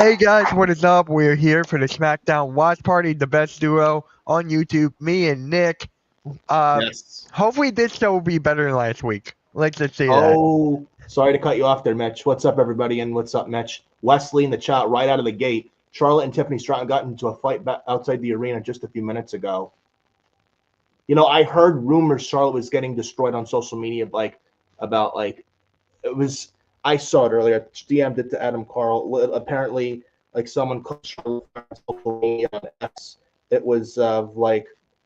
Hey guys, what is up? We're here for the Smackdown Watch Party, the best duo on YouTube. Me and Nick. Uh, Yes. Hopefully this show will be better than last week. Let's just say that. Oh, sorry to cut you off there, Mitch. What's up, everybody? And what's up, Mitch? Wesley in the chat right out of the gate. Charlotte and Tiffany Stratton got into a fight outside the arena just a few minutes ago. You know, I heard rumors Charlotte was getting destroyed on social media, about it was. I saw it earlier. DM'd it to Adam Carl. Apparently, someone called Charlotte on social media on X. It was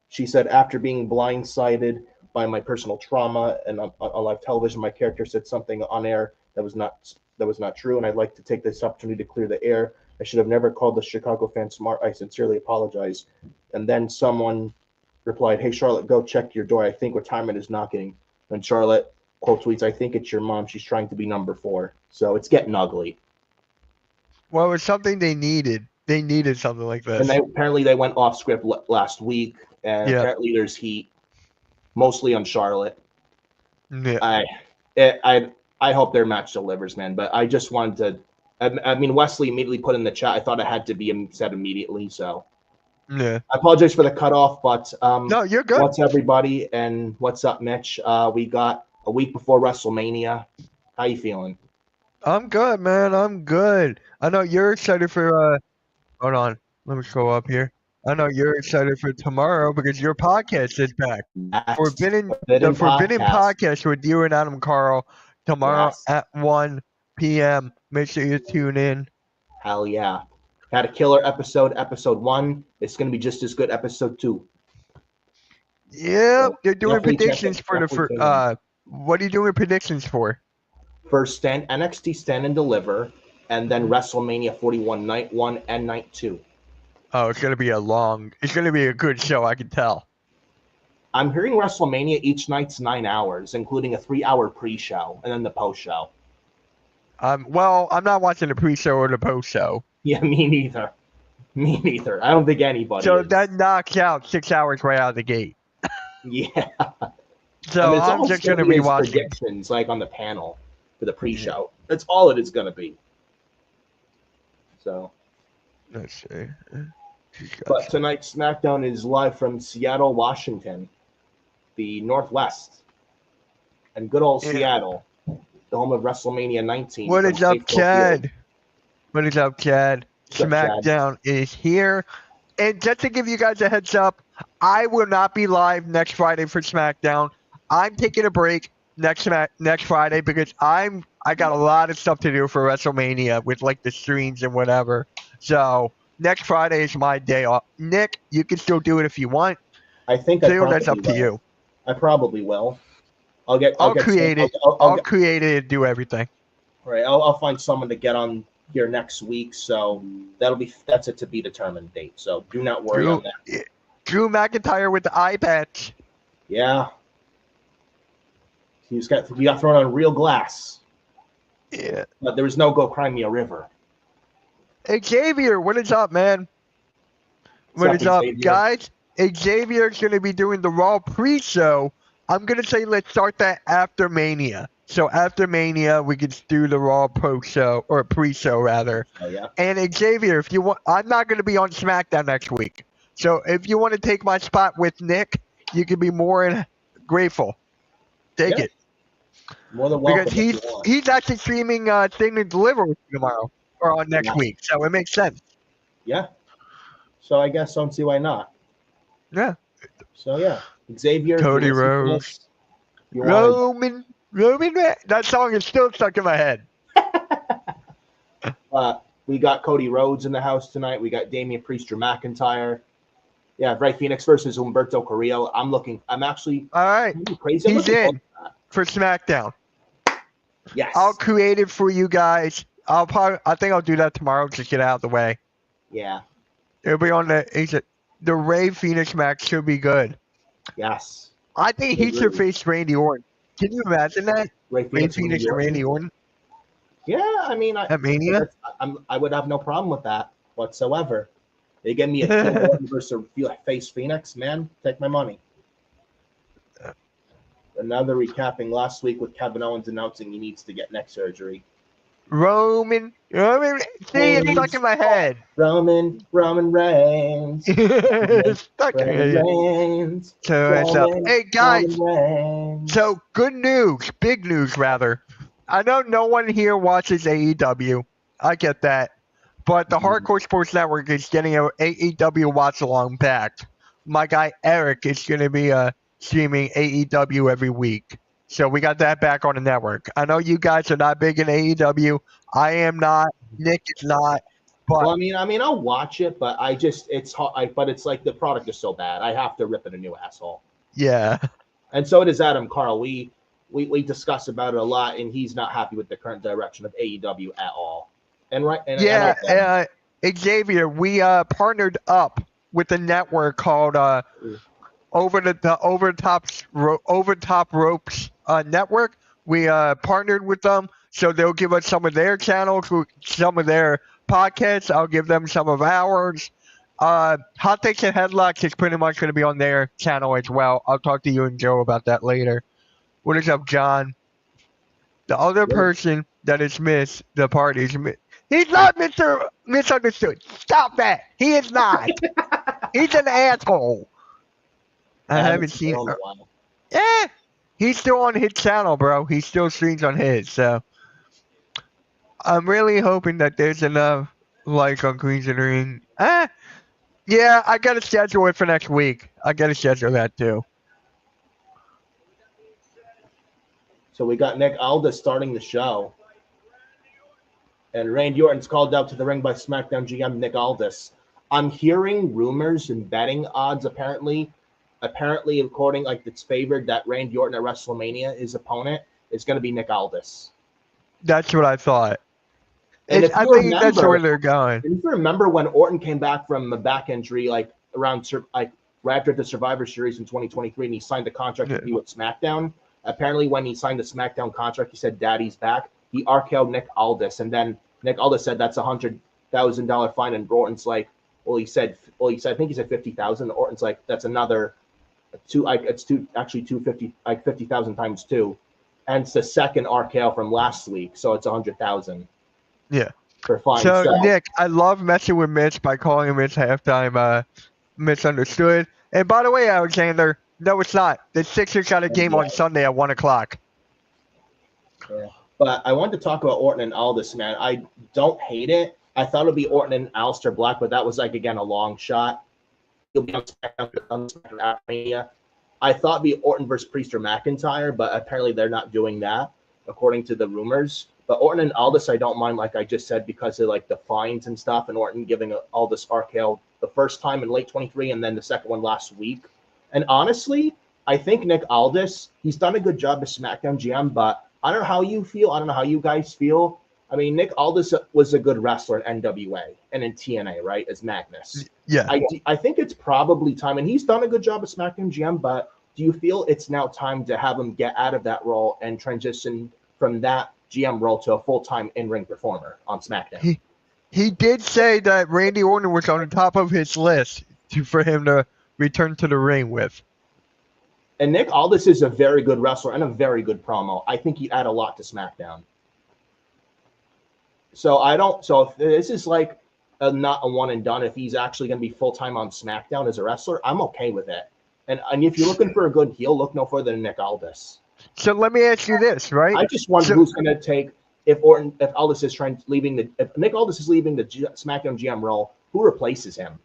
she said after being blindsided by my personal trauma and on live television, my character said something on air that was not true, and I'd like to take this opportunity to clear the air. I should have never called the Chicago fan smart. I sincerely apologize. And then someone replied, "Hey Charlotte, go check your door. I think retirement is knocking." And Charlotte quote tweets, "I think it's your mom. She's trying to be number 4." So it's getting ugly. Well, it's something they needed. They needed something like this. And apparently they went off script last week, and apparently there's heat, mostly on Charlotte. Yeah. I hope their match delivers, man. But I just wanted to. I mean, Wesley immediately put in the chat. I thought it had to be said immediately. So Yeah. I apologize for the cutoff, but No, you're good. What's everybody, and what's up, Mitch? We got a week before WrestleMania. How you feeling? I'm good, man. I'm good. I know you're excited for. Hold on. Let me go up here. I know you're excited for tomorrow because your podcast is back. Yes. Forbidden podcast with you and Adam Carl tomorrow at 1 p.m. Make sure you tune in. Hell yeah. Had a killer episode 1. It's going to be just as good episode 2. Yep, they're doing predictions for the what are you doing predictions for? First NXT Stand and Deliver, and then WrestleMania 41 night 1 and night 2. Oh, it's gonna be a good show, I can tell. I'm hearing WrestleMania each night's 9 hours, including a 3-hour pre-show and then the post-show. Well, I'm not watching the pre-show or the post-show. Yeah, me neither. I don't think anybody is. That knocks out 6 hours right out of the gate. Yeah. So I'm just gonna be watching predictions on the panel for the pre-show. That's all it is gonna be. So let's see. But tonight's SmackDown is live from Seattle, Washington, the Northwest, and good old Seattle, the home of WrestleMania 19. What is up, Chad? What is up, Chad? SmackDown is here. And just to give you guys a heads up, I will not be live next Friday for SmackDown. I'm taking a break next Friday because I got a lot of stuff to do for WrestleMania with the streams and whatever. So next Friday is my day off. Nick, you can still do it if you want. I think that's up to you. I probably will. I'll create it. I'll create it and do everything. All right. I'll find someone to get on here next week. So that's a to be determined date. So do not worry on that. Drew McIntyre with the eye patch. Yeah. He got thrown on real glass. Yeah. But there was no Go Cry Me a River. Hey, Xavier, what is up, man? What is up, guys? Xavier's going to be doing the Raw pre-show. I'm going to say let's start that after Mania. So after Mania, we can do the Raw post-show, or pre-show, rather. Oh, yeah. And Xavier, if you want, I'm not going to be on SmackDown next week. So if you want to take my spot with Nick, you can be more than grateful. Take it. More than welcome. Because he's actually streaming Thing to Deliver with you tomorrow. Or on next week, so it makes sense. Yeah. So I guess I don't see why not. Yeah. So yeah, Xavier, Cody Rhodes, Roman. That song is still stuck in my head. We got Cody Rhodes in the house tonight. We got Damian Priest, Drew McIntyre. Yeah, Ray Phoenix versus Humberto Carrillo. I'm actually all right. Crazy. He's in for SmackDown. Yes. I'll create it for you guys. I think I'll do that tomorrow to get out of the way. Yeah. It'll be on the Ray Phoenix match should be good. Yes. I think he should face Randy Orton. Can you imagine that? Ray Phoenix and Randy Orton? Yeah, I mean, at Mania? I would have no problem with that whatsoever. They give me a Orton versus face Phoenix, man. Take my money. Another recapping last week with Kevin Owens announcing he needs to get neck surgery. Roman. See, it's stuck in my head. Roman Reigns. It's stuck in my Roman head. Reigns. So it's up. Hey guys, Roman Reigns. so good news, big news rather. I know no one here watches AEW. I get that. But the Hardcore Sports Network is getting an AEW watch along pack. My guy Eric is going to be streaming AEW every week. So we got that back on the network. I know you guys are not big in AEW. I am not. Nick is not. But Well, I mean, I'll watch it, but it's hard. But it's like the product is so bad, I have to rip it a new asshole. yeah. And so does Adam Carl. We discuss about it a lot, and he's not happy with the current direction of AEW at all. Yeah, Xavier, we partnered up with a network called Over Top Ropes Network. We partnered with them, so they'll give us some of their channels, some of their podcasts. I'll give them some of ours. Hot Takes and Headlocks is pretty much going to be on their channel as well. I'll talk to you and Joe about that later. What is up, John? The other person that is missed the party is he's not Mr. Misunderstood. Stop that. He is not. He's an asshole. I haven't seen it. Yeah. He's still on his channel, bro. He still streams on his. So I'm really hoping that there's enough like on Queens of the Ring. Yeah, I got to schedule it for next week. I got to schedule that too. So we got Nick Aldis starting the show. And Randy Orton's called out to the ring by SmackDown GM Nick Aldis. I'm hearing rumors and betting odds apparently according like it's favored that Randy Orton at WrestleMania, his opponent, is going to be Nick Aldis. That's what I thought. And I think that's where they're going. If you remember when Orton came back from a back injury, like right after the Survivor Series in 2023, and he signed the contract to be with SmackDown. Apparently, when he signed the SmackDown contract, he said, "Daddy's back." He RKO'd Nick Aldis, and then Nick Aldis said that's $100,000 fine, and Orton's like, I think he said 50,000. Orton's like, that's another actually 250, like 50,000 times two, and it's the second RKO from last week, so it's 100,000. Yeah. For fine. So Nick, I love messing with Mitch by calling him Mitch halftime misunderstood. And by the way, Alexander, no, it's not. The Sixers got a game on Sunday at 1:00. Yeah. But I wanted to talk about Orton and Aldis, man. I don't hate it. I thought it would be Orton and Aleister Black, but that was like again a long shot. He'll be on SmackDown after Mania. I thought it'd be Orton versus Priest or McIntyre, but apparently they're not doing that, according to the rumors. But Orton and Aldis, I don't mind, like I just said, because of like the fines and stuff, and Orton giving Aldis RKO the first time in late 23, and then the second one last week. And honestly, I think Nick Aldis, he's done a good job as SmackDown GM, but I don't know how you feel. I don't know how you guys feel. I mean, Nick Aldis was a good wrestler in NWA and in TNA, right, as Magnus. Yeah. I think it's probably time, and he's done a good job as SmackDown GM, but do you feel it's now time to have him get out of that role and transition from that GM role to a full-time in-ring performer on SmackDown? He did say that Randy Orton was on the top of his list for him to return to the ring with. And Nick Aldis is a very good wrestler and a very good promo. I think he'd add a lot to SmackDown. So if this is like not a one and done, if he's actually going to be full-time on SmackDown as a wrestler, I'm okay with it. And if you're looking for a good heel, look no further than Nick Aldis. So let me ask you this, right? I just wonder who's going to take if Nick Aldis is leaving the SmackDown GM role, who replaces him?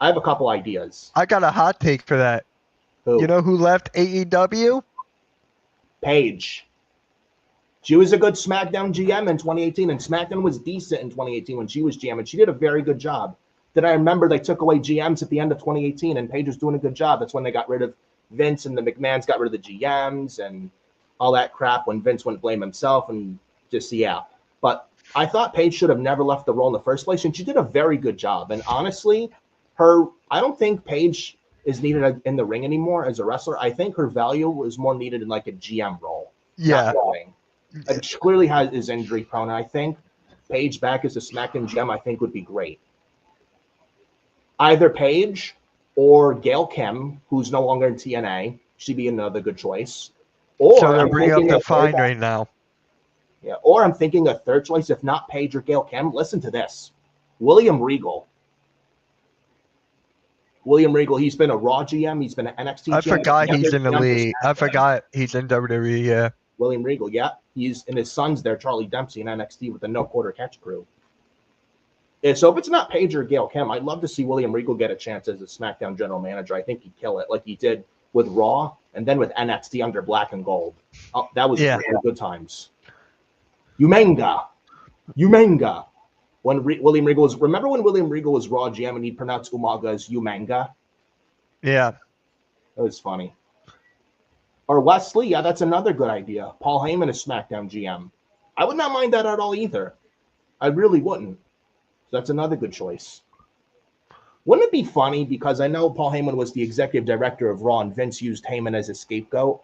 I have a couple ideas. I got a hot take for that. Who? You know who left AEW? Paige. She was a good SmackDown GM in 2018, and SmackDown was decent in 2018 when she was GM, and she did a very good job. Then I remember they took away GMs at the end of 2018, and Paige was doing a good job. That's when they got rid of Vince, and the McMahons got rid of the GMs and all that crap when Vince wouldn't blame himself and just, yeah. But I thought Paige should have never left the role in the first place, and she did a very good job. And honestly, I don't think Paige is needed in the ring anymore as a wrestler. I think her value is more needed in like a GM role. Yeah. And she clearly is injury prone. And I think Paige back as a SmackDown GM, I think would be great. Either Paige or Gail Kim, who's no longer in TNA, she'd be another good choice. Or so they're bringing up the fine right now. Yeah, or I'm thinking a third choice, if not Paige or Gail Kim. Listen to this. William Regal. William Regal, he's been a Raw GM. He's been an NXT GM. I forgot he's in the GM league. I forgot he's in WWE, yeah. William Regal, yeah. He's and his son's there, Charlie Dempsey, in NXT with the No Quarter Catch crew. Yeah, so if it's not Paige or Gail Kim, I'd love to see William Regal get a chance as a SmackDown general manager. I think he'd kill it like he did with Raw and then with NXT under Black and Gold. Oh, that was really good times. Umenga. When William Regal was, remember when William Regal was Raw GM and he pronounced Umaga as Umenga? Yeah. That was funny. Or Wesley, yeah, that's another good idea. Paul Heyman is SmackDown GM. I would not mind that at all either. I really wouldn't. So that's another good choice. Wouldn't it be funny, because I know Paul Heyman was the executive director of Raw and Vince used Heyman as a scapegoat.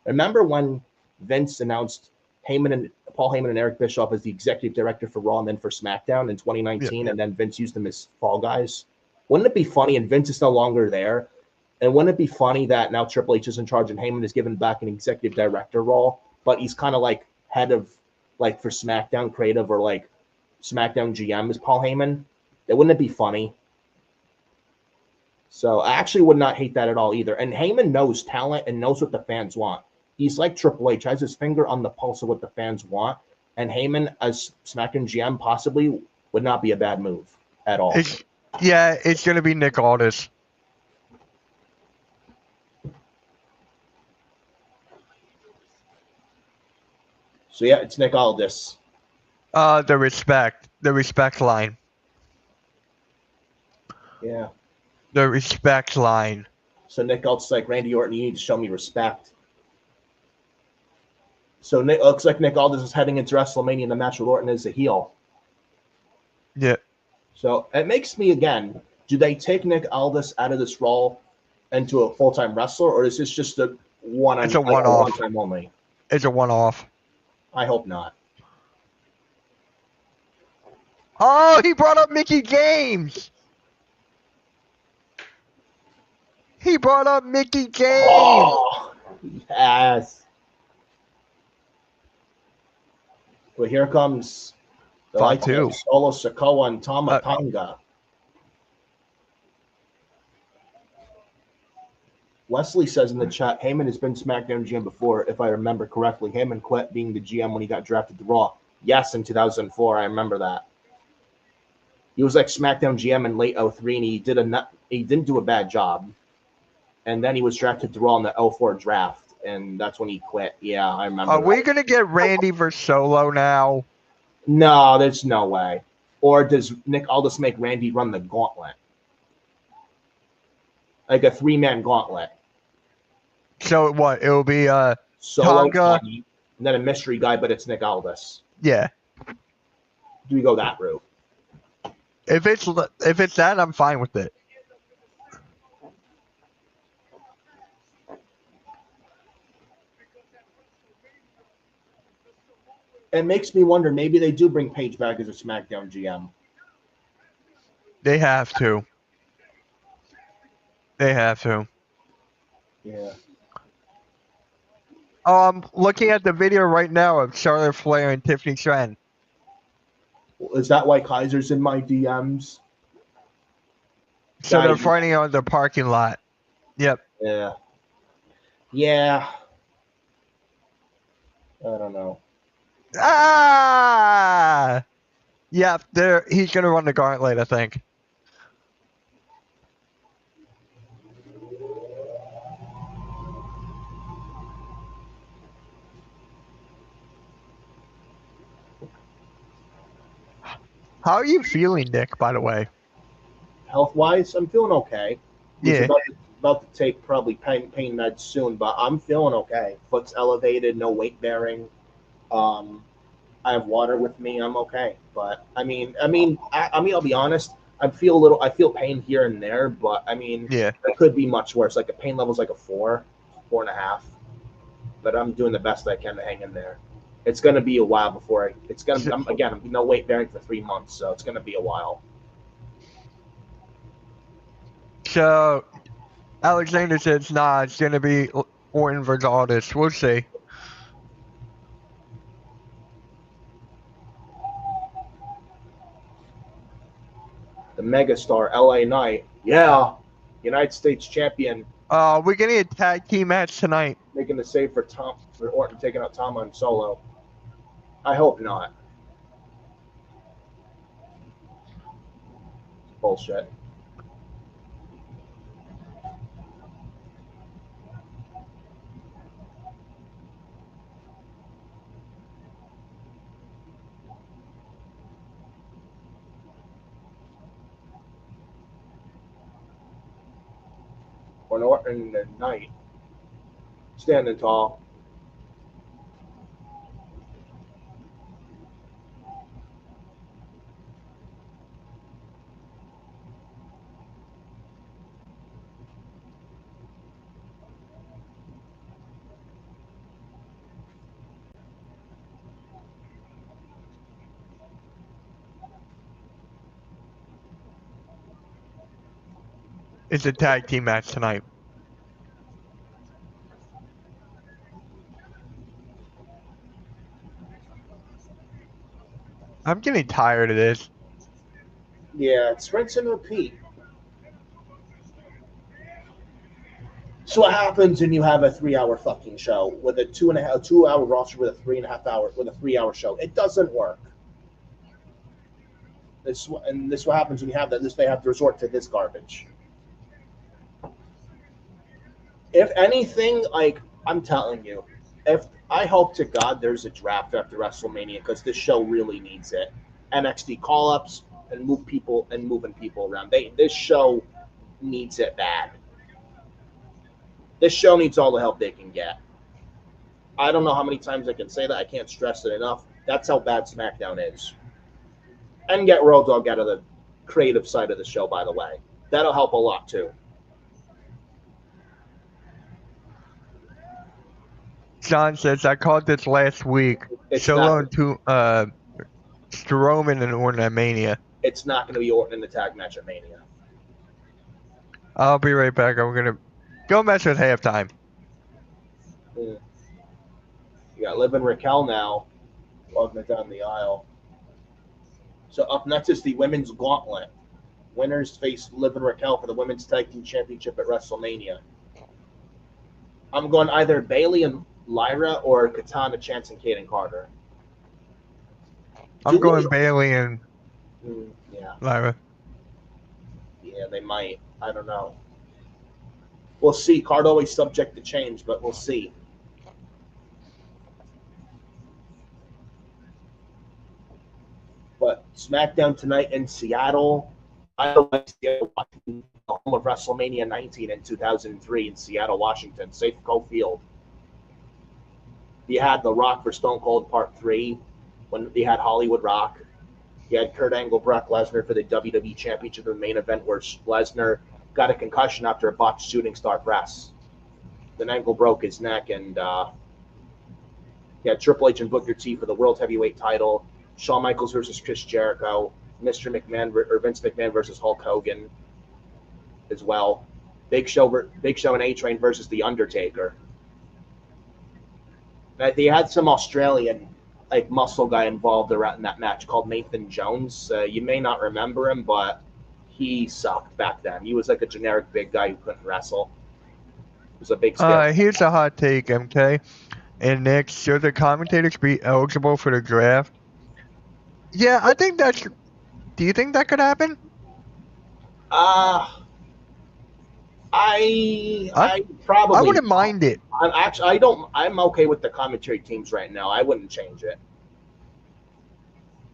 Remember when Vince announced Paul Heyman and Eric Bischoff as the executive director for Raw and then for SmackDown in 2019, and then Vince used them as fall guys? Wouldn't it be funny, and Vince is no longer there, and wouldn't it be funny that now Triple H is in charge and Heyman is given back an executive director role, but he's kind of like head of, like, for SmackDown creative or like SmackDown GM is Paul Heyman? Wouldn't it be funny? So I actually would not hate that at all either. And Heyman knows talent and knows what the fans want. He's like Triple H, has his finger on the pulse of what the fans want. And Heyman as SmackDown GM possibly would not be a bad move at all. It's going to be Nick Aldis. So yeah, it's Nick Aldis. The respect line. Yeah. The respect line. So Nick Aldis is like, Randy Orton, you need to show me respect. So it looks like Nick Aldis is heading into WrestleMania in the match with Orton as a heel. Yeah. So it makes me, again, do they take Nick Aldis out of this role into a full-time wrestler, or is this just a one-time only? It's a one-off. I hope not. Oh, he brought up Mickey James. Oh, yes. Well, here comes the Solo Sikoa and Tama Tonga. Wesley says in the chat, Heyman has been SmackDown GM before, if I remember correctly. Heyman quit being the GM when he got drafted to Raw. Yes, in 2004, I remember that. He was like SmackDown GM in late 03, and he didn't do a bad job. And then he was drafted to Raw in the 04 draft, and that's when he quit. Yeah, I remember. Are we going to get Randy versus Solo now? No, there's no way. Or does Nick Aldis make Randy run the gauntlet? Like a 3-man gauntlet. So what? It'll be Solo, Tonga, and then a mystery guy, but it's Nick Aldis. Yeah. Do we go that route? If it's that, I'm fine with it. It makes me wonder, maybe they do bring Paige back as a SmackDown GM. They have to. Yeah. I'm looking at the video right now of Charlotte Flair and Tiffany Stratton. Is that why Kaiser's in my DMs? So they're fighting on the parking lot. Yep. Yeah. Yeah. I don't know. Ah! Yep, he's going to run the gauntlet, I think. How are you feeling, Nick, by the way? Health-wise, I'm feeling okay. Yeah. About to take probably pain meds soon, but I'm feeling okay. Foot's elevated, no weight bearing. I have water with me. I'm okay. But I mean, I'll be honest. I feel pain here and there, but I mean, yeah, it could be much worse. Like a pain level's like a 4.5. But I'm doing the best I can to hang in there. It's going to be a while before I'm no weight bearing for 3 months, so it's going to be a while. So, Alexander says, nah, it's going to be Orton versus Aldis. We'll see. megastar LA Knight. Yeah, United States champion. We're getting a tag team match tonight. Making the save for Orton taking out Tom on Solo. I hope not. Bullshit. When Orton and Knight standing tall. It's a tag team match tonight. I'm getting tired of this. Yeah, it's rinse and repeat. So what happens when you have a 3-hour fucking show with a 2-hour roster with a 3-hour show? It doesn't work. This what happens when you have that. They have to resort to this garbage. If anything, like I'm telling you, if I hope to God there's a draft after WrestleMania because this show really needs it. NXT call-ups and moving people around. This show needs it bad. This show needs all the help they can get. I don't know how many times I can say that. I can't stress it enough. That's how bad SmackDown is. And get Road Dogg out of the creative side of the show, by the way. That'll help a lot, too. John says, I called this last week. Solo to Strowman and Orton at Mania. It's not going to be Orton in the tag match at Mania. I'll be right back. I'm going to go mess with halftime. You got Liv and Raquel now walking down the aisle. So up next is the Women's Gauntlet. Winners face Liv and Raquel for the Women's Tag Team Championship at WrestleMania. I'm going either Bayley and Lyra or Katana Chance and Kaden Carter. I'm going Bayley and Lyra. Yeah, they might. I don't know. We'll see. Card always subject to change, but we'll see. But SmackDown tonight in Seattle. I like Seattle, Washington, the home of WrestleMania 19 in 2003 in Seattle, Washington, Safeco Field. You had The Rock for Stone Cold Part 3 when you had Hollywood Rock. You had Kurt Angle, Brock Lesnar for the WWE Championship in the main event where Lesnar got a concussion after a botched shooting star press. Then Angle broke his neck, and you had Triple H and Booker T for the World Heavyweight title. Shawn Michaels versus Chris Jericho. Mr. McMahon or Vince McMahon versus Hulk Hogan as well. Big Show and A-Train versus The Undertaker. Now, they had some Australian muscle guy involved around in that match called Nathan Jones. You may not remember him, but he sucked back then. He was like a generic big guy who couldn't wrestle. It was a big skill. Here's a hot take, MK. And Nick, should the commentators be eligible for the draft? Yeah, I think that's... Do you think that could happen? I probably... I wouldn't mind it. I'm okay with the commentary teams right now. I wouldn't change it.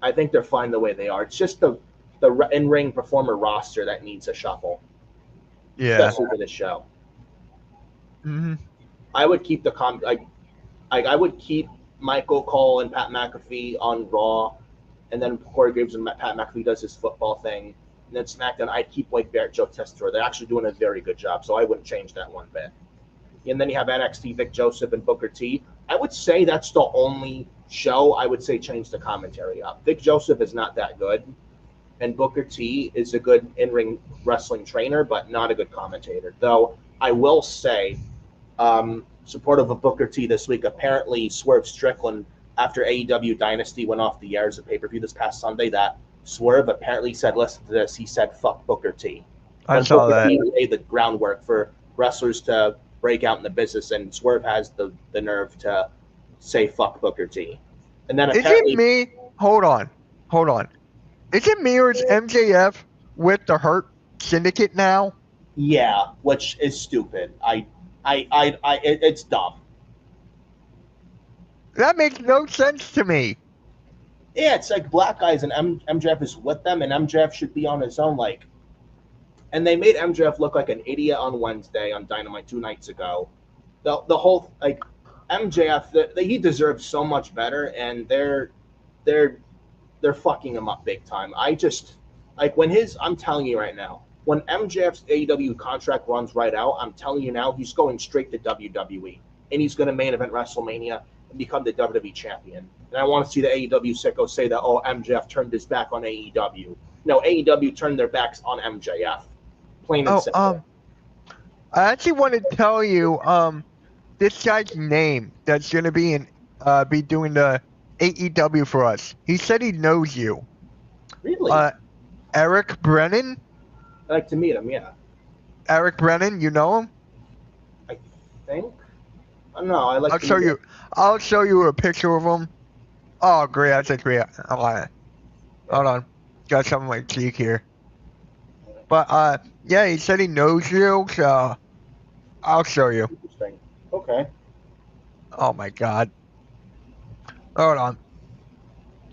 I think they're fine the way they are. It's just the in-ring performer roster that needs a shuffle. Yeah. Especially for this show. Mm-hmm. I would keep I would keep Michael Cole and Pat McAfee on Raw, and then Corey Graves and Pat McAfee does his football thing. And then SmackDown, I'd keep Blake Barrett, Joe Tessitore. They're actually doing a very good job, so I wouldn't change that one bit. And then you have NXT, Vic Joseph, and Booker T. I would say that's the only show I would say change the commentary up. Vic Joseph is not that good, and Booker T is a good in-ring wrestling trainer, but not a good commentator. Though I will say, supportive of Booker T this week, apparently Swerve Strickland, after AEW Dynasty went off the air as a pay-per-view this past Sunday, that Swerve apparently said, listen to this, he said, fuck Booker T. I When saw Booker that. T laid the groundwork for wrestlers to break out in the business, and Swerve has the nerve to say fuck Booker T. And then Is it apparently, me? Hold on. Hold on. Is it me or is MJF with the Hurt Syndicate now? yeah, which is stupid. It's dumb. That makes no sense to me. Yeah, it's like black guys and MJF is with them, and MJF should be on his own. Like, and they made MJF look like an idiot on Wednesday on Dynamite 2 nights ago. The whole like MJF, he deserves so much better, and they're fucking him up big time. I just like when I'm telling you right now, when MJF's AEW contract runs right out, I'm telling you now, he's going straight to WWE, and he's going to main event WrestleMania and become the WWE champion. And I want to see the AEW sickos say that, oh, MJF turned his back on AEW. No, AEW turned their backs on MJF. Plain and simple. I actually want to tell you, this guy's name that's gonna be doing the AEW for us. He said he knows you. Really? Eric Brennan. I like to meet him. Yeah. Eric Brennan, you know him? I think. No, I like. I'll show you a picture of him. Oh, great! That's a great. Hold on, got something like cheek here. But yeah, he said he knows you, so I'll show you. Interesting. Okay. Oh my god. Hold on.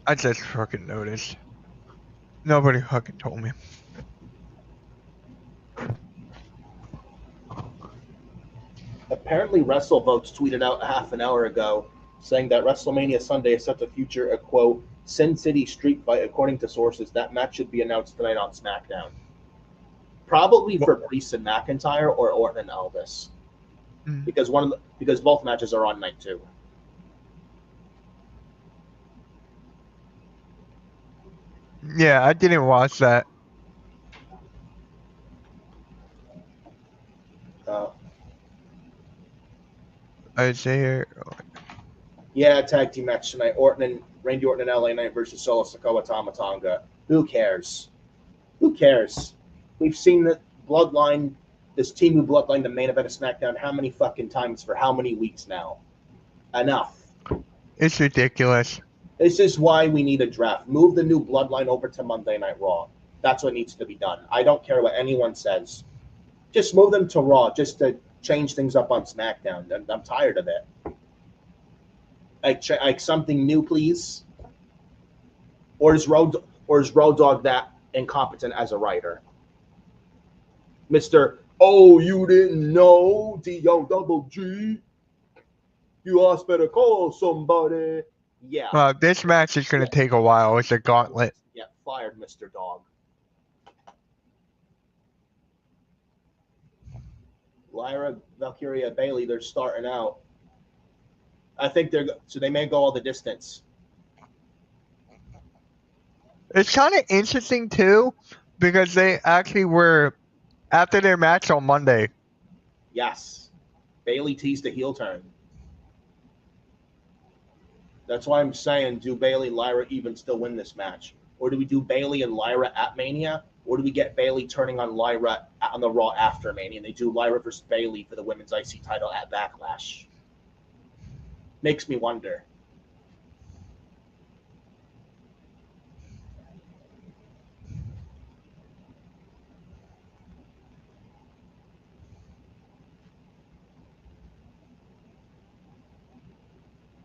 I just fucking noticed. Nobody fucking told me. Apparently, WrestleVotes tweeted out a half an hour ago saying that WrestleMania Sunday is set to feature a quote Sin City street fight. According to sources, that match should be announced tonight on SmackDown. Probably for Priest and McIntyre or Orton and Elvis, because both matches are on night 2. Yeah, I didn't watch that. I say here. Yeah, tag team match tonight. Randy Orton and LA Knight versus Solo Sikoa Tama Tonga. Who cares? Who cares? We've seen the Bloodline, this team who Bloodline the main event of SmackDown how many fucking times for how many weeks now? Enough. It's ridiculous. This is why we need a draft. Move the new Bloodline over to Monday Night Raw. That's what needs to be done. I don't care what anyone says. Just move them to Raw just to change things up on SmackDown. I'm tired of it. Like something new, please. Or is Road Dogg that incompetent as a writer? Mr. Oh, you didn't know D-O-double-G. You asked better call somebody. Yeah. This match is going to take a while. It's a gauntlet. Yeah, fired, Mr. Dog. Lyra, Valkyria, Bailey, they're starting out. I think they may go all the distance. It's kind of interesting too, because they actually were after their match on Monday. Yes, Bailey teased a heel turn. That's why I'm saying, do Bailey and Lyra even still win this match, or do we do Bailey and Lyra at Mania, or do we get Bailey turning on Lyra on the Raw after Mania, and they do Lyra versus Bailey for the women's IC title at Backlash? Makes me wonder.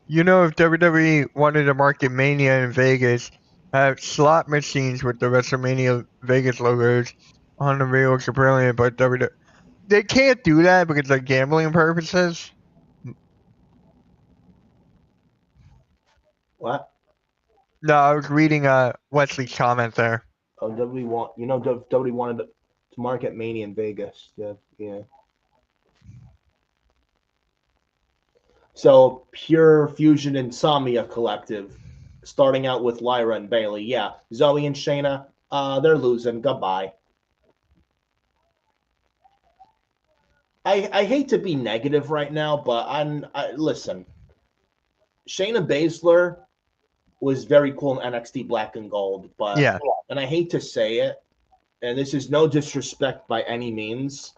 You know, if WWE wanted to market Mania in Vegas, have slot machines with the WrestleMania Vegas logos on the real brilliant, but they can't do that because of gambling purposes. What? No, I was reading Wesley's comment there. Oh, WWE wanted to market Mania in Vegas. Yeah. So Pure Fusion Insomnia Collective, starting out with Lyra and Bailey. Yeah, Zoe and Shayna, they're losing. Goodbye. I hate to be negative right now, but listen. Shayna Baszler was very cool in NXT Black and Gold, but Yeah. and I hate to say it, and this is no disrespect by any means.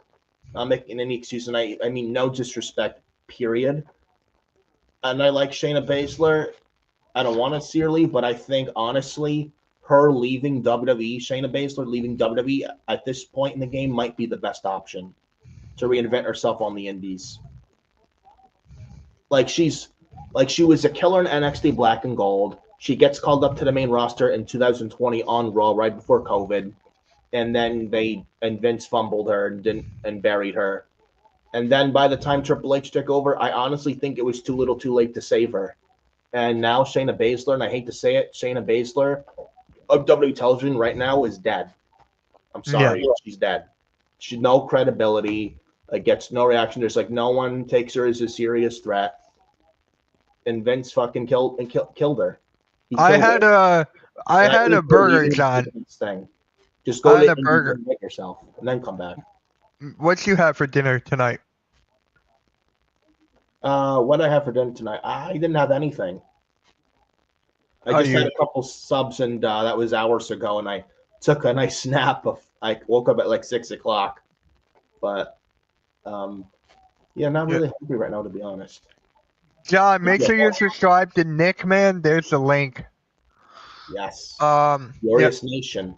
I'm not making any excuse, and I mean no disrespect, period. And I like Shayna Baszler. I don't want to see her leave, but I think honestly, her leaving WWE, Shayna Baszler leaving WWE at this point in the game might be the best option to reinvent herself on the indies. She was a killer in NXT Black and Gold. She gets called up to the main roster in 2020 on Raw right before COVID, and then Vince fumbled her and buried her. And then by the time Triple H took over, I honestly think it was too little, too late to save her. And now Shayna Baszler, and I hate to say it, Shayna Baszler of WWE television right now is dead. I'm sorry, she's dead. She's no credibility. Gets no reaction. There's no one takes her as a serious threat. And Vince fucking killed her. I had a burger, John. Just go to the burger and make yourself, and then come back. What you have for dinner tonight? What I have for dinner tonight? I didn't have anything. I just had a couple subs, and that was hours ago. And I took a nice nap. I woke up at 6 o'clock, but not really hungry right now, to be honest. John, make sure you subscribe to Nick, man. There's the link. Yes. Glorious Nation.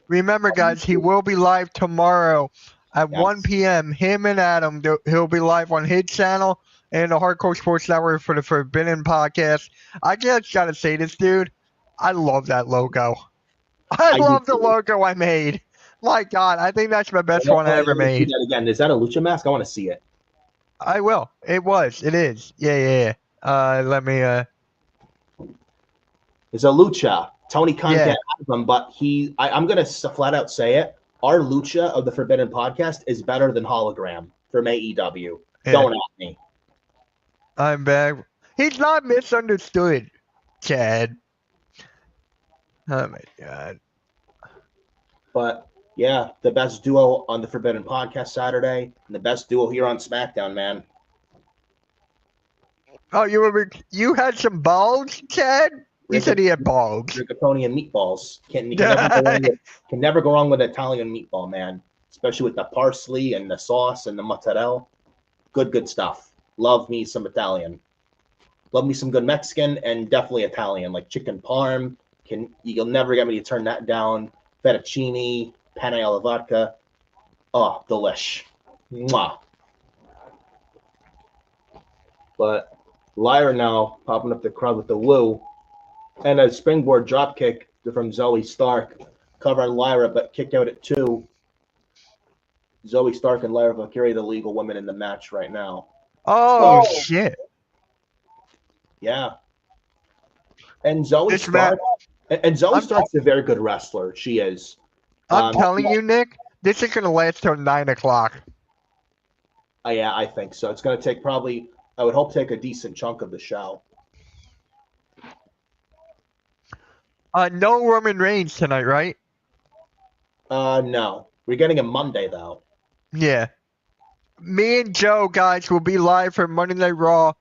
Remember, guys, he will be live tomorrow at 1 p.m. Him and Adam, he'll be live on his channel and the Hardcore Sports Network for the Forbidden Podcast. I just gotta say this, dude. I love that logo. I love the logo I made. My God, I think that's my best one I ever made. That again. Is that a lucha mask? I want to see it. I will. It is. Yeah. Let me. It's a lucha. Tony Khan can't have them, but I'm gonna flat out say it. Our lucha of the Forbidden Podcast is better than Hologram from AEW. Yeah. Don't at me. I'm back. He's not misunderstood, Chad. Oh my God. But yeah, the best duo on the Forbidden Podcast Saturday, and the best duo here on SmackDown, man. Oh, you had some balls, Chad? You said he had balls. Draconian meatballs. Can never go wrong with Italian meatball, man. Especially with the parsley and the sauce and the mozzarella. Good stuff. Love me some Italian. Love me some good Mexican and definitely Italian, like chicken parm. You'll never get me to turn that down. Fettuccine, penne alla vodka. Oh, delish. Mwah. But Lyra now popping up the crowd with the woo. And a springboard dropkick from Zoe Stark. Covered Lyra, but kicked out at 2. Zoe Stark and Lyra Valkyrie, the legal women in the match right now. Oh, shit. Yeah. And Zoe Stark. And Zoe Stark's a very good wrestler. She is. I'm telling you, Nick, this is going to last till 9 o'clock. Yeah, I think so. It's going to take I would hope take a decent chunk of the show. No Roman Reigns tonight, right? No. We're getting a Monday, though. Yeah. Me and Joe, guys, will be live for Monday Night Raw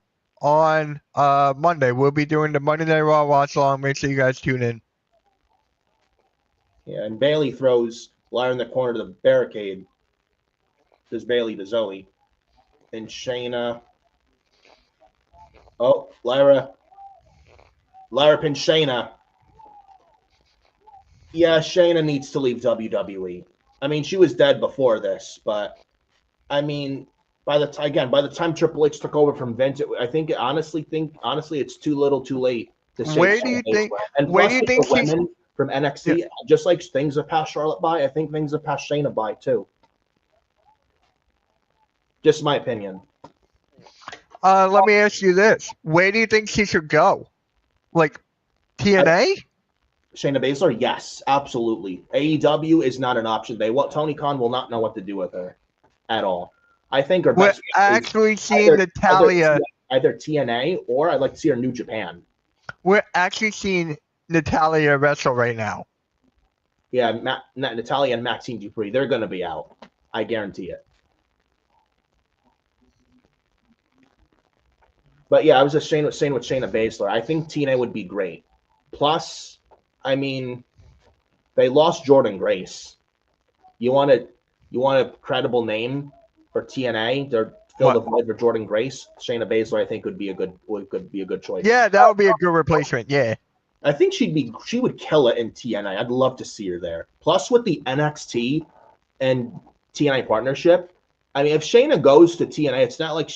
on Monday. We'll be doing the Monday Night Raw watch along. Make sure you guys tune in. Yeah, and Bayley throws Lyra in the corner to the barricade. There's Bayley to Zoe. And Shayna. Oh, Lyra pinned Shayna. Yeah, Shayna needs to leave WWE. I mean, she was dead before this, but I mean, by the time Triple H took over from Vince, honestly, it's too little, too late to say. Where do you think? And where do you think women from NXT, just like things have passed Charlotte by, I think things have passed Shayna by too. Just my opinion. Let me ask you this: where do you think she should go? Like TNA? Shayna Baszler, yes, absolutely. AEW is not an option. Tony Khan will not know what to do with her at all. I think her best. We're actually seeing Natalya. Either TNA or I'd like to see her New Japan. We're actually seeing Natalya wrestle right now. Yeah, Natalya and Maxine Dupree, they're going to be out. I guarantee it. But yeah, I was just saying with Shayna Baszler. I think TNA would be great. Plus, I mean, they lost Jordan Grace. You want a credible name for TNA to fill the void for Jordan Grace? Shayna Baszler, I think, would be a good choice. Yeah, that would be a good replacement. Yeah. I think she would kill it in TNA. I'd love to see her there. Plus, with the NXT and TNA partnership, I mean, if Shayna goes to TNA, it's not like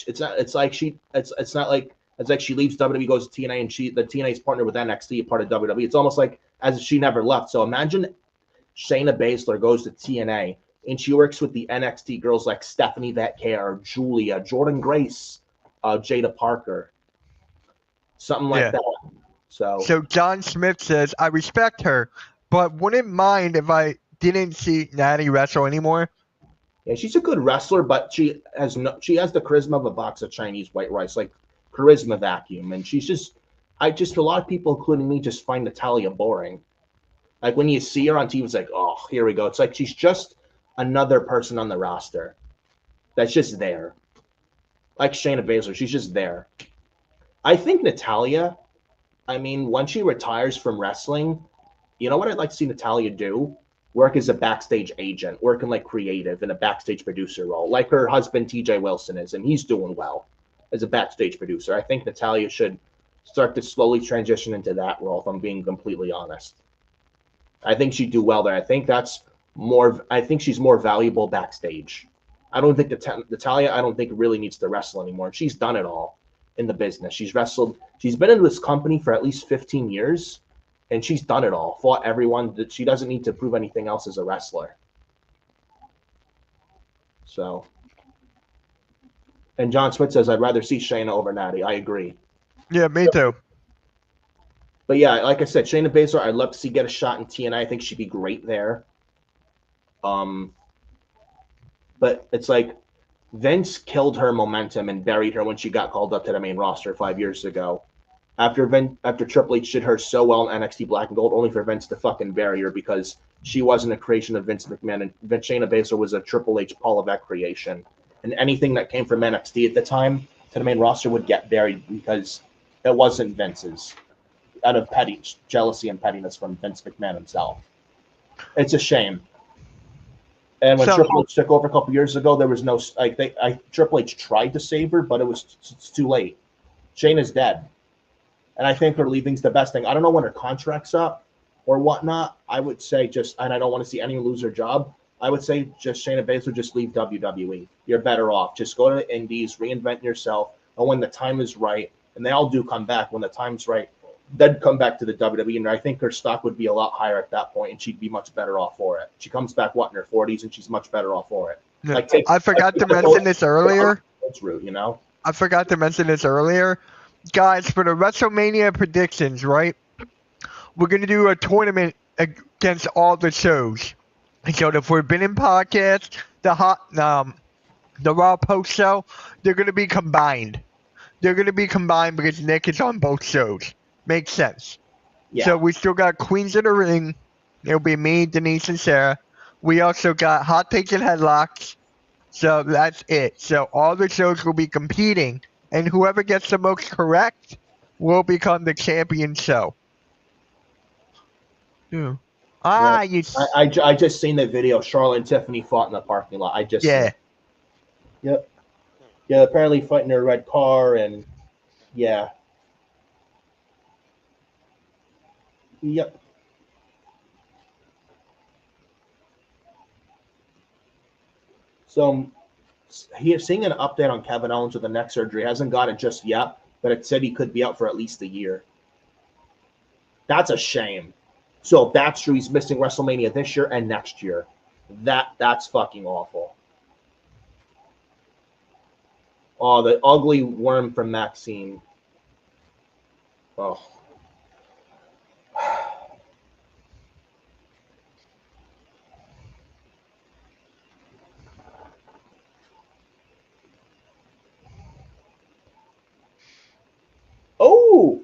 she leaves WWE, goes to TNA, and the TNA's partner with NXT, part of WWE. It's almost like as if she never left. So imagine Shayna Baszler goes to TNA and she works with the NXT girls like Stephanie Vaquer, Julia, Jordan Grace, Jada Parker, something like that. So John Smith says, I respect her, but wouldn't mind if I didn't see Natty wrestle anymore. Yeah, she's a good wrestler, but she has the charisma of a box of Chinese white rice, like charisma vacuum. And a lot of people, including me, just find Natalya boring. Like when you see her on TV, it's like, oh, here we go. It's like she's just another person on the roster that's just there. Like Shayna Baszler, she's just there. I think Natalya, I mean, when she retires from wrestling, you know what I'd like to see Natalya do? Work as a backstage agent, working like creative in a backstage producer role, like her husband TJ Wilson is, and he's doing well as a backstage producer. I think Natalya should start to slowly transition into that role, if I'm being completely honest. I think she'd do well there. I think she's more valuable backstage. I don't think Natalya really needs to wrestle anymore. She's done it all in the business. She's wrestled. She's been in this company for at least 15 years. And she's done it all, fought everyone. That she doesn't need to prove anything else as a wrestler. So, and John Smith says, I'd rather see Shayna over Natty. I agree. Yeah, me too. But yeah, like I said, Shayna Baszler, I'd love to see get a shot in TNA. I think she'd be great there. But it's like Vince killed her momentum and buried her when she got called up to the main roster 5 years ago. After Triple H did her so well in NXT Black and Gold, only for Vince to fucking bury her because she wasn't a creation of Vince McMahon, and Shayna Baszler was a Triple H Paul Levesque creation. And anything that came from NXT at the time to the main roster would get buried because it wasn't Vince's, out of jealousy and pettiness from Vince McMahon himself. It's a shame. And when Triple H took over a couple years ago, there was no Triple H tried to save her, but it's too late. Shayna's dead. And I think her leaving's the best thing. I don't know when her contract's up or whatnot. I would say and I don't want to see anyone lose their job. I would say just Shayna Baszler, just leave WWE. You're better off. Just go to the indies, reinvent yourself. And when the time is right, and they all do come back when the time's right, then come back to the WWE. And I think her stock would be a lot higher at that point, and she'd be much better off for it. She comes back, in her 40s, and she's much better off for it. Yeah. I forgot to mention this earlier. It's rude, you know? I forgot to mention this earlier. Guys, for the WrestleMania predictions, right? We're going to do a tournament against all the shows. So the Forbidden Podcast, the Raw Post Show, they're going to be combined. They're going to be combined because Nick is on both shows. Makes sense. Yeah. So we still got Queens of the Ring. It'll be me, Denise, and Sarah. We also got Hot Takes and Headlocks. So that's it. So all the shows will be competing. And whoever gets the most correct will become the champion show. Yeah. I just seen the video. Charlotte and Tiffany fought in the parking lot. Yep. Yeah, apparently fighting in a red car and yeah. Yep. So seeing an update on Kevin Owens with the neck surgery. Hasn't got it just yet, but it said he could be out for at least a year. That's a shame. So if that's true, he's missing WrestleMania this year and next year. That's fucking awful. Oh, the ugly worm from Maxine. Oh. Oh,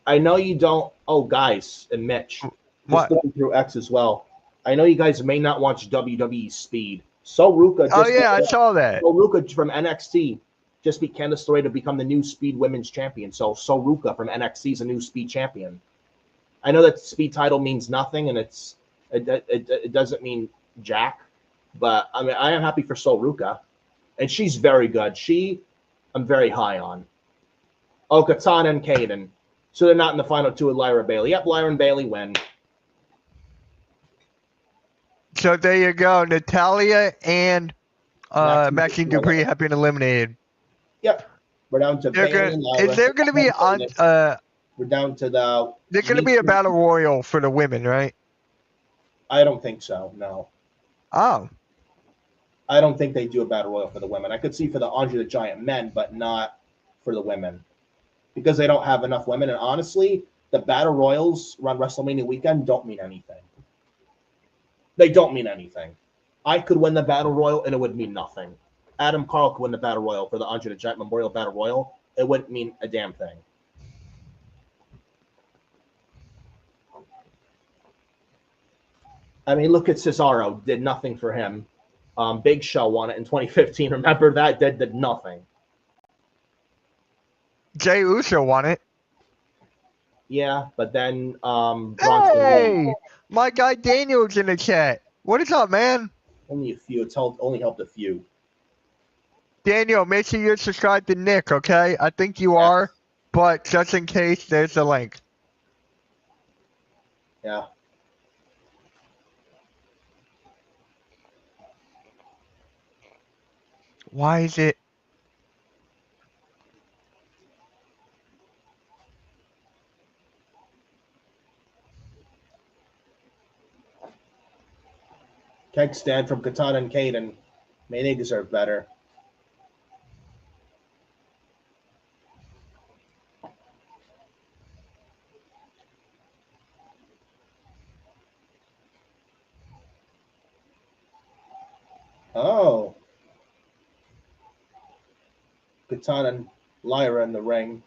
I know you don't. Oh, guys, and Mitch, just looking through X as well. I know you guys may not watch WWE Speed. So Ruka. I saw that. So Ruka from NXT just beat Candice LeRae to become the new Speed Women's Champion. So Ruka from NXT is a new Speed Champion. I know that Speed title means nothing, and it doesn't mean jack, but I mean, I am happy for Sol Ruka, and she's very good. I'm very high on. Oh, Katana and Kaden. So they're not in the final two with Lyra Bailey. Yep, Lyra and Bailey win. So there you go. Natalia and Maxine Dupree have been eliminated. Yep. We're down to Bailey and Lyra. Is there going to be we're down to the... There's going to be a battle royal for the women, right? I don't think so, no. Oh. I don't think they do a battle royal for the women. I could see for the Andre the Giant men, but not for the women. Because they don't have enough women. And honestly, the battle royals around WrestleMania weekend don't mean anything. They don't mean anything. I could win the battle royal and it would mean nothing. Adam Carl could win the battle royal for the Andre the Giant Memorial Battle Royal. It wouldn't mean a damn thing. I mean, look at Cesaro. Did nothing for him. Big Show won it in 2015. Remember that? Did nothing. Jey Uso won it. Yeah, but then hey, my guy Daniel's in the chat. What is up, man? Only a few. It's only helped a few. Daniel, make sure you're subscribed to Nick, okay? I think you are, but just in case, there's a link. Yeah. Why is it? Keg stand from Katana and Kaden. May they deserve better. Oh. Katana and Lyra in the ring.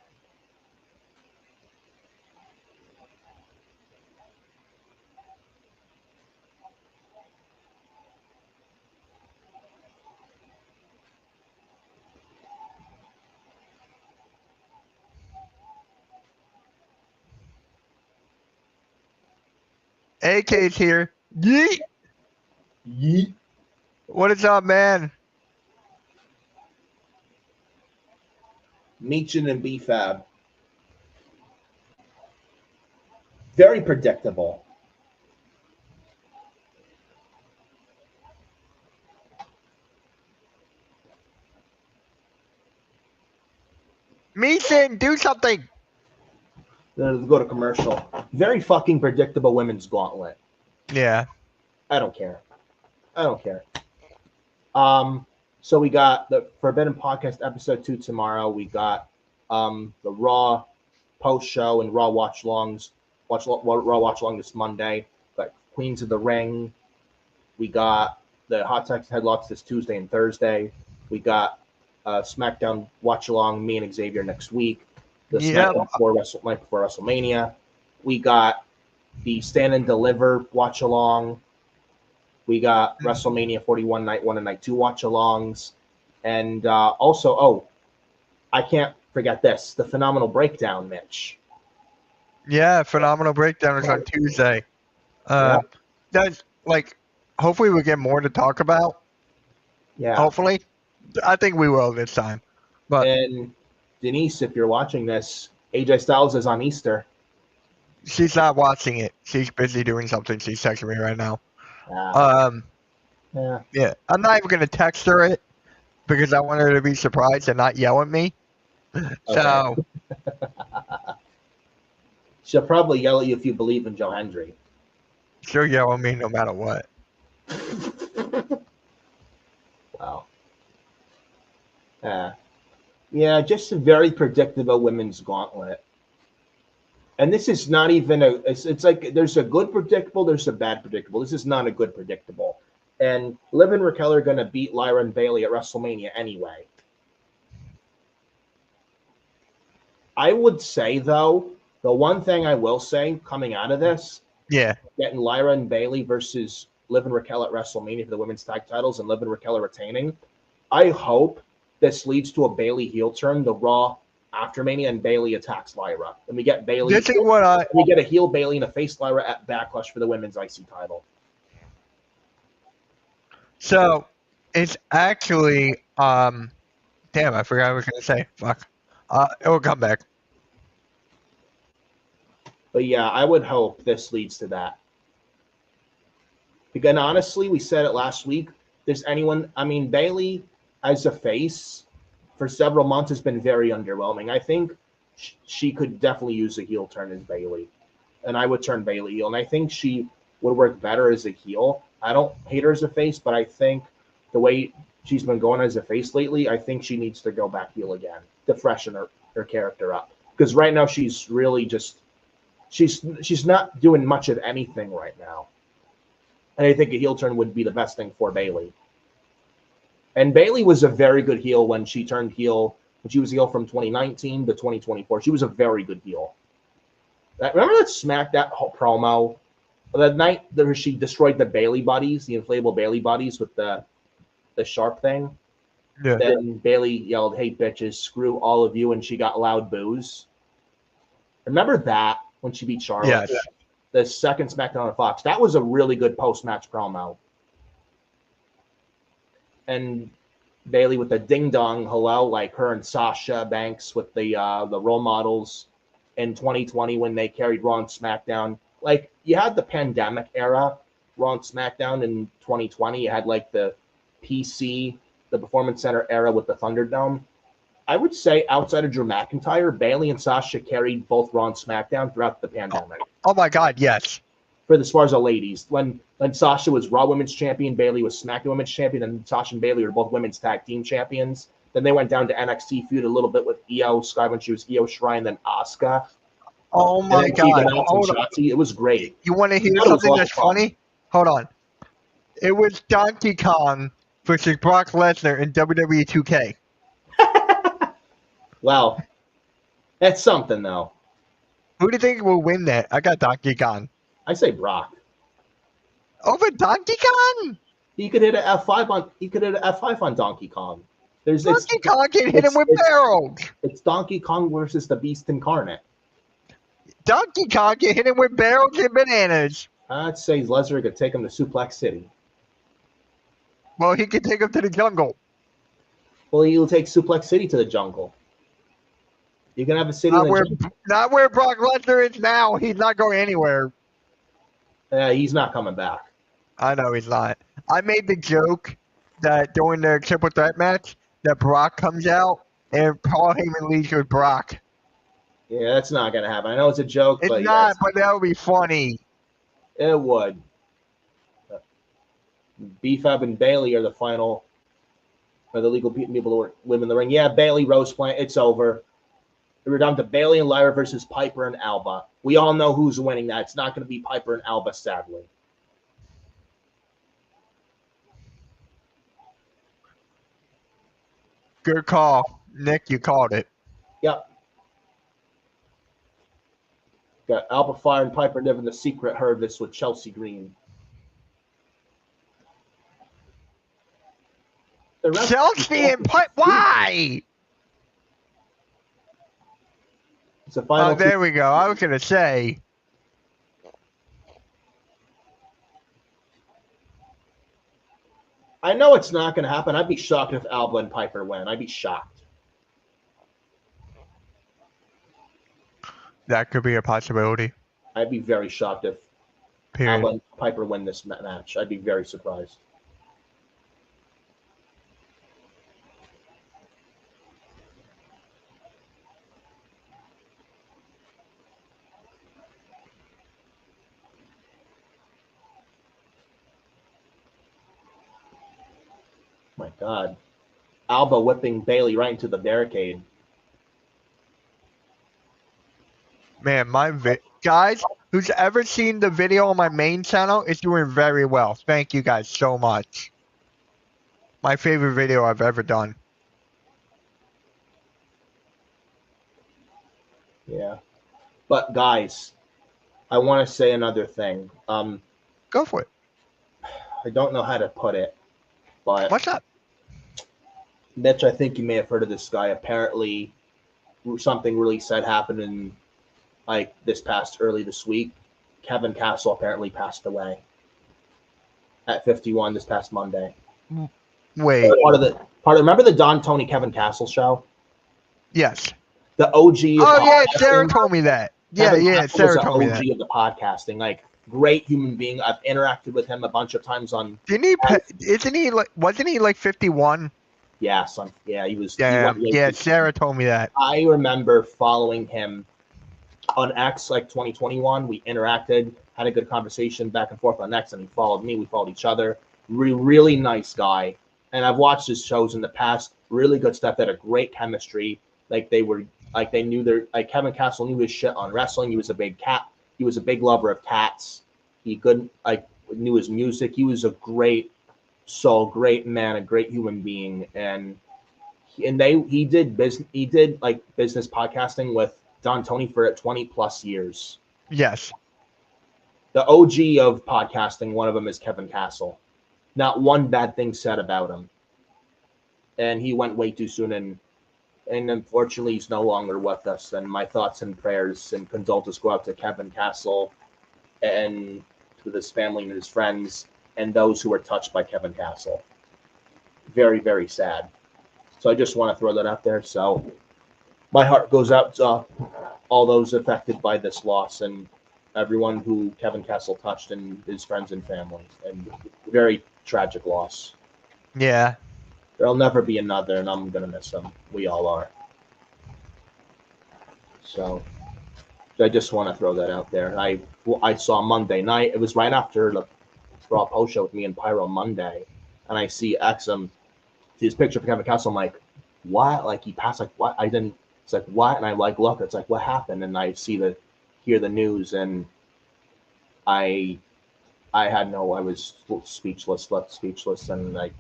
AK's here. Yeet! Yeet. What is up, man? Meechin and B-Fab. Very predictable. Meechin, do something! Let's go to commercial. Very fucking predictable women's gauntlet. Yeah. I don't care. I don't care. So we got the Forbidden Podcast episode 2 tomorrow. We got the Raw post show and Raw watch longs. Raw watch long this Monday. Got Queens of the Ring. We got the Hot Texas Headlocks this Tuesday and Thursday. We got SmackDown watch along. Me and Xavier next week. The SmackDown night before WrestleMania. We got the Stand and Deliver watch along. We got WrestleMania 41 Night 1 and Night 2 watch alongs. And also, I can't forget this, the Phenomenal Breakdown, Mitch. Yeah, Phenomenal Breakdown is on Tuesday. That's like, hopefully we get more to talk about. Yeah. Hopefully. I think we will this time. But and Denise, if you're watching this, AJ Styles is on Easter. She's not watching it. She's busy doing something. She's texting me right now. Yeah. I'm not even gonna text her it because I want her to be surprised and not yell at me. Okay. So she'll probably yell at you if you believe in Joe Hendry. She'll yell at me no matter what. Wow. Yeah, just a very predictable women's gauntlet. And this is not even it's like there's a good predictable, there's a bad predictable. This is not a good predictable. And Liv and Raquel are going to beat Lyra and Bailey at WrestleMania anyway. I would say, though, the one thing I will say coming out of this, getting Lyra and Bailey versus Liv and Raquel at WrestleMania for the women's tag titles and Liv and Raquel are retaining, I hope this leads to a Bayley heel turn, the Raw after Mania, and Bayley attacks Lyra. And we get Bayley. This is what we get a heel Bayley and a face Lyra at Backlash for the women's IC title. So it's actually damn, I forgot what I was gonna say. Fuck. It will come back. But yeah, I would hope this leads to that. Again, honestly, we said it last week. There's anyone, I mean, Bayley as a face for several months has been very underwhelming. I think she could definitely use a heel turn as Bayley. And I would turn Bayley heel. And I think she would work better as a heel. I don't hate her as a face, but I think the way she's been going as a face lately, I think she needs to go back heel again to freshen her character up. Because right now she's really just she's not doing much of anything right now. And I think a heel turn would be the best thing for Bayley. And Bayley was a very good heel when she turned heel. When she was heel from 2019 to 2024. She was a very good heel. Remember that Smackdown promo? That night that she destroyed the Bayley buddies, the inflatable Bayley buddies with the sharp thing? Yeah. Then Bayley yelled, "Hey, bitches, screw all of you," and she got loud boos. Remember that when she beat Charlotte? Yes. The second SmackDown on Fox. That was a really good post-match promo. And Bayley with the ding-dong hello, like her and Sasha Banks with the role models in 2020 when they carried Raw and SmackDown. Like, you had the pandemic era, Raw and SmackDown in 2020. You had, like, the PC, the Performance Center era with the Thunderdome. I would say outside of Drew McIntyre, Bayley and Sasha carried both Raw and SmackDown throughout the pandemic. Oh my God, yes. For as far as the ladies, when Sasha was Raw Women's Champion, Bayley was SmackDown Women's Champion, and Sasha and Bayley were both Women's Tag Team Champions. Then they went down to NXT feud a little bit with Io Sky when she was Io Shirai, then Asuka. Oh my God! It was great. You want to hear something that's funny? Hold on. It was Donkey Kong versus Brock Lesnar in WWE 2K. Wow, that's something though. Who do you think will win that? I got Donkey Kong. I say Brock. Over Donkey Kong? He could hit an F5 on. He could hit an F5 on Donkey Kong. Donkey Kong can hit him with barrels. It's Donkey Kong versus the Beast Incarnate. Donkey Kong can hit him with barrels and bananas. I'd say Lesnar could take him to Suplex City. Well, he could take him to the jungle. Well, he'll take Suplex City to the jungle. You can have a city not where Brock Lesnar is now. He's not going anywhere. Yeah, he's not coming back. I know he's not. I made the joke that during the triple threat match that Brock comes out and Paul Heyman leaves with Brock. Yeah, that's not gonna happen. I know it's a joke, but that would be funny. It would. B-Fab and Bayley are the final, or the legal people who live in the ring. Yeah, Bayley, Rose Plant, it's over. We're down to Bayley and Lyra versus Piper and Alba. We all know who's winning that. It's not going to be Piper and Alba, sadly. Good call. Nick, you called it. Yep. Got Alba Fire and Piper living the secret harvest with Chelsea Green. Chelsea and Piper? Why? It's a final. There we go. I was going to say. I know it's not going to happen. I'd be shocked if Alba and Piper win. I'd be shocked. That could be a possibility. I'd be very shocked if Alba and Piper win this match. I'd be very surprised. My God. Alba whipping Bayley right into the barricade. Man, guys, who's ever seen the video on my main channel is doing very well. Thank you guys so much. My favorite video I've ever done. Yeah. But guys, I want to say another thing. Go for it. I don't know how to put it, but what's up? Mitch, I think you may have heard of this guy. Apparently, something really sad happened in like early this week. Kevin Castle apparently passed away at 51 this past Monday. Wait. Remember the Don Tony Kevin Castle show? Yes. The OG of yeah, Sarah podcasting. told me that. Kevin Yeah, Castle was Sarah an told me that. OG of the podcasting. Like, great human being. I've interacted with him a bunch of times on. Isn't he like? Wasn't he like 51? Yeah, he was. Damn. Yeah, Sarah told me that. I remember following him on X, like 2021. We interacted, had a good conversation back and forth on X, and he followed me. We followed each other. Really nice guy. And I've watched his shows in the past. Really good stuff. They had a great chemistry. Like they knew like Kevin Castle knew his shit on wrestling. He was a big lover of cats. He knew his music. He was a great soul, great man, a great human being. And he did business podcasting with Don Tony for 20 plus years. Yes. The OG of podcasting, one of them is Kevin Castle. Not one bad thing said about him. And he went way too soon, and unfortunately he's no longer with us. And my thoughts and prayers and condolences go out to Kevin Castle and to his family and his friends and those who were touched by Kevin Castle. Very, very sad. So I just want to throw that out there. So my heart goes out to all those affected by this loss and everyone who Kevin Castle touched and his friends and family. And very tragic loss. Yeah. There'll never be another, and I'm going to miss him. We all are. So I just want to throw that out there. I saw Monday night. It was right after the Raw post show with me and Pyro Monday. And I see Exum, see his picture of Kevin Castle. I'm like, what? Like, he passed, like, what? It's like, what? And I like, look, it's like, what happened? And I hear the news, and I was speechless, left speechless, and like,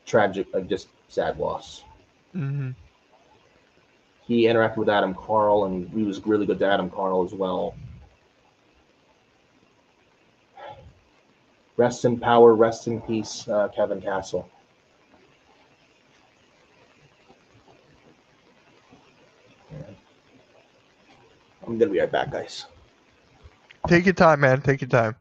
tragic, like just sad loss. Mm-hmm. He interacted with Adam Carl, and he was really good to Adam Carl as well. Rest in power, rest in peace, Kevin Castle. I'm gonna be right back, guys. Take your time, man. Take your time.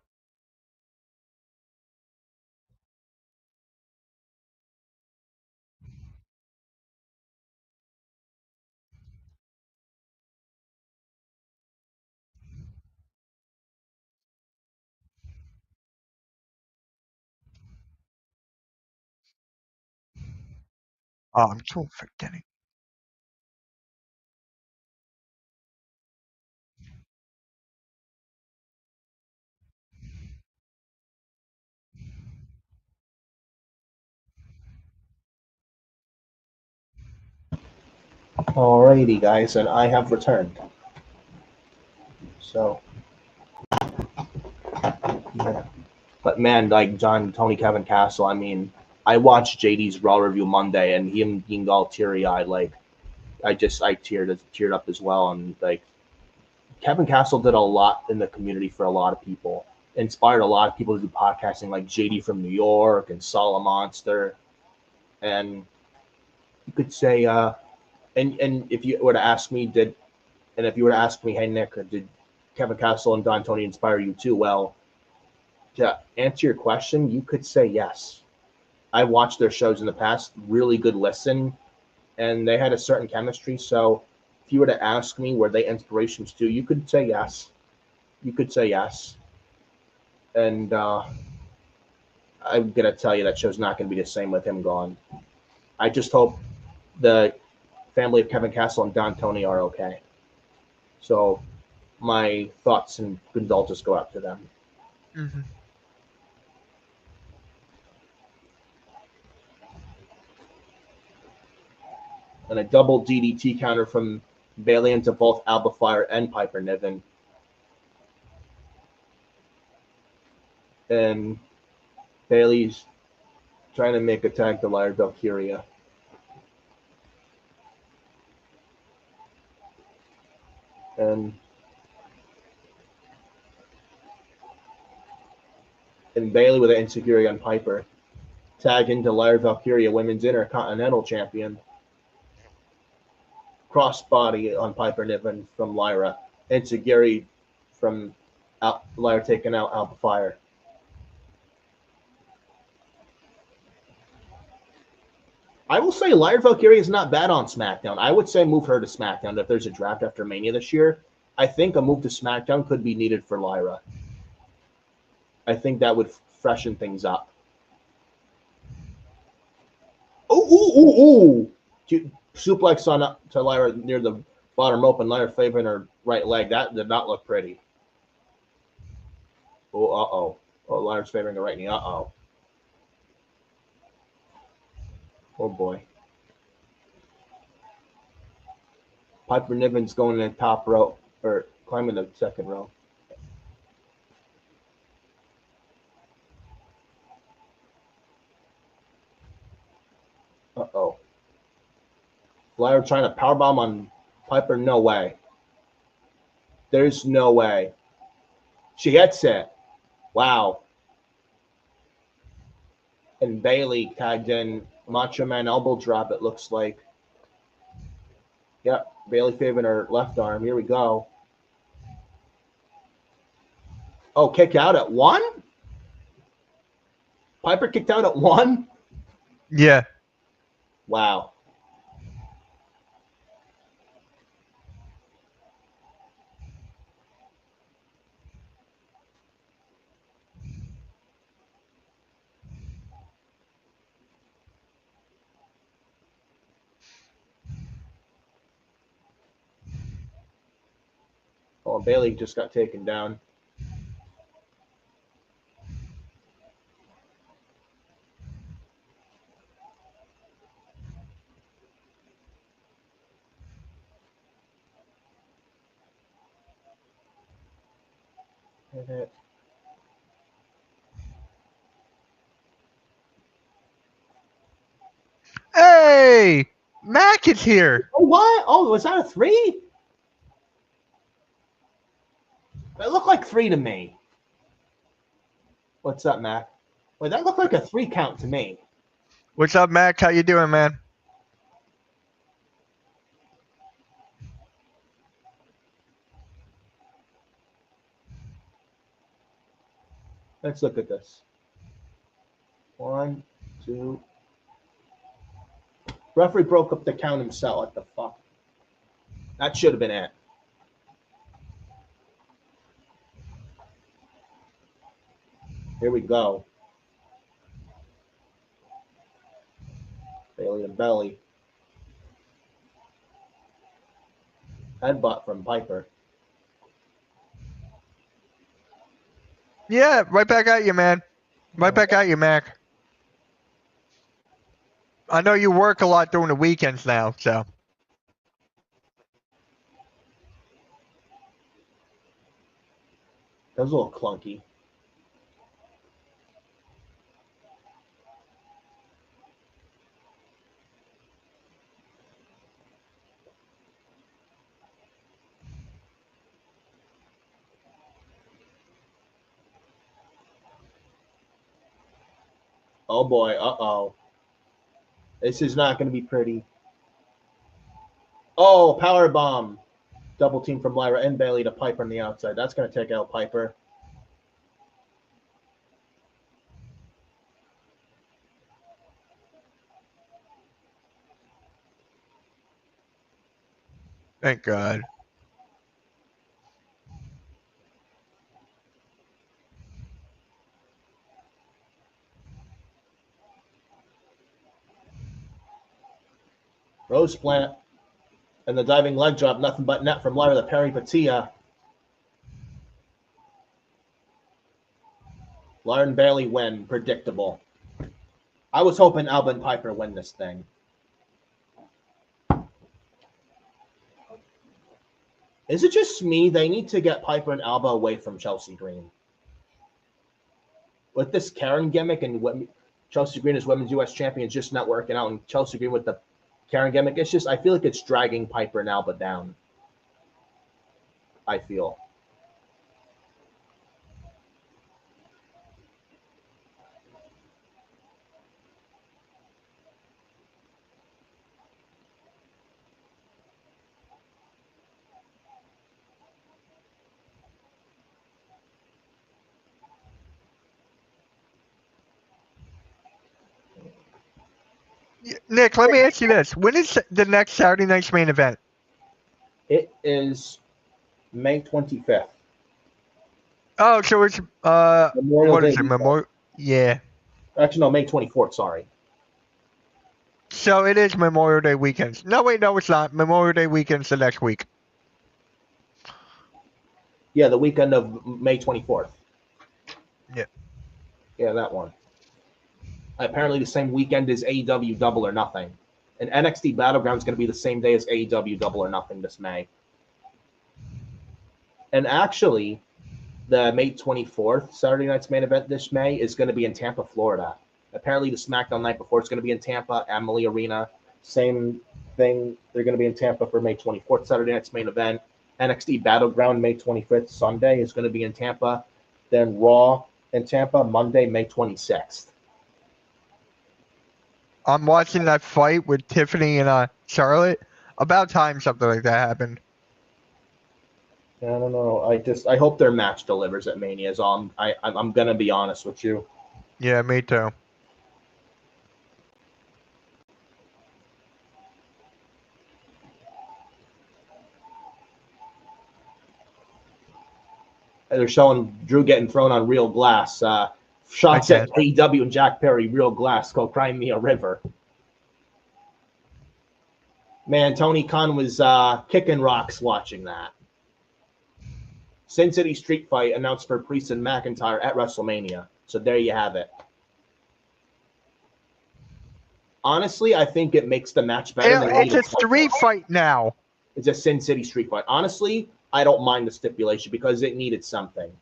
Oh, I'm so forgetting. Alrighty, guys, and I have returned. So, yeah. But man, like Tony Kevin Castle, I mean, I watched JD's Raw review Monday, and him being all teary eyed, like I teared up as well, and like Kevin Castle did a lot in the community for a lot of people, inspired a lot of people to do podcasting, like JD from New York and Sala Monster, and you could say, and if you were to ask me, hey Nick, did Kevin Castle and Don Tony inspire you too? Well, to answer your question, you could say yes. I watched their shows in the past, really good listen, and they had a certain chemistry. So if you were to ask me, were they inspirations too? You could say yes. You could say yes. And I'm going to tell you that show's not going to be the same with him gone. I just hope the family of Kevin Castle and Don Tony are okay. So my thoughts and condolences go out to them. Mm-hmm. And a double DDT counter from Bailey into both Alba Fire and Piper Niven. And Bailey's trying to make a tag to Lyra Valkyria. And Bailey with an insecurity on Piper. Tag into Lyra Valkyria, Women's Intercontinental Champion. Crossbody on Piper Niven from Lyra. Enziguri from Lyra taking out Alpha Fire. I will say Lyra Valkyria is not bad on SmackDown. I would say move her to SmackDown if there's a draft after Mania this year. I think a move to SmackDown could be needed for Lyra. I think that would freshen things up. Ooh. Suplex on up to Lyra near the bottom rope and Lyra favoring her right leg. That did not look pretty. Oh, Lyra's favoring her right knee. Oh boy. Piper Niven's going in the top row or climbing the second row. Uh-oh. Lyra trying to powerbomb on Piper. No way. There's no way. She gets it. Wow. And Bailey tagged in Macho Man elbow drop, it looks like. Yep. Bailey favoring her left arm. Here we go. Oh, kick out at 1? Piper kicked out at 1? Yeah. Wow. Oh, Bailey just got taken down. Hit it. Hey, Mac is here. Oh, what? Oh, was that a 3? It looked like 3 to me. What's up, Mac? Wait, that looked like a 3 count to me. What's up, Mac? How you doing, man? Let's look at this. 1, 2. Referee broke up the count himself. What the fuck? That should have been it. Here we go. Bailey and belly. Headbutt from Piper. Yeah, right back at you, man. Right back at you, Mac. I know you work a lot during the weekends now, so. That was a little clunky. Oh boy, uh-oh. This is not going to be pretty. Oh, power bomb. Double team from Lyra and Bailey to Piper on the outside. That's going to take out Piper. Thank God. Rose plant. And the diving leg drop. Nothing but net from Lyra, the peripatia. Lyra and Bailey win. Predictable. I was hoping Alba and Piper win this thing. Is it just me? They need to get Piper and Alba away from Chelsea Green. With this Karen gimmick and Chelsea Green as Women's U.S. Champion is just not working out. And Chelsea Green with the Karen gimmick, it's just, I feel like it's dragging Piper and Alba down. I feel. Nick, let me ask you this: when is the next Saturday night's main event? It is May 25th. Oh, so it's Memorial what Day is it? weekend. Memorial? Yeah. Actually, no, May 24th. Sorry. So it is Memorial Day weekend. No, wait, no, it's not. Memorial Day weekend's the next week. Yeah, the weekend of May 24th. Yeah. Yeah, that one. Apparently, the same weekend as AEW Double or Nothing. And NXT Battleground is going to be the same day as AEW Double or Nothing this May. And actually, the May 24th Saturday night's main event this May is going to be in Tampa, Florida. Apparently, the SmackDown night before it's going to be in Tampa, Amalie Arena. Same thing. They're going to be in Tampa for May 24th Saturday night's main event. NXT Battleground May 25th Sunday is going to be in Tampa. Then Raw in Tampa Monday, May 26th. I'm watching that fight with Tiffany and Charlotte. About time something like that happened. I don't know. I hope their match delivers at Mania. So I'm gonna be honest with you. Yeah, me too. They're showing Drew getting thrown on real glass. Shots at AEW and Jack Perry, real glass. Go cry me a river. Man, Tony Khan was kicking rocks watching that. Sin City Street Fight announced for Priest and McIntyre at WrestleMania. So there you have it. Honestly, I think it makes the match better. It's a street fight now. It's a Sin City Street Fight. Honestly, I don't mind the stipulation because it needed something.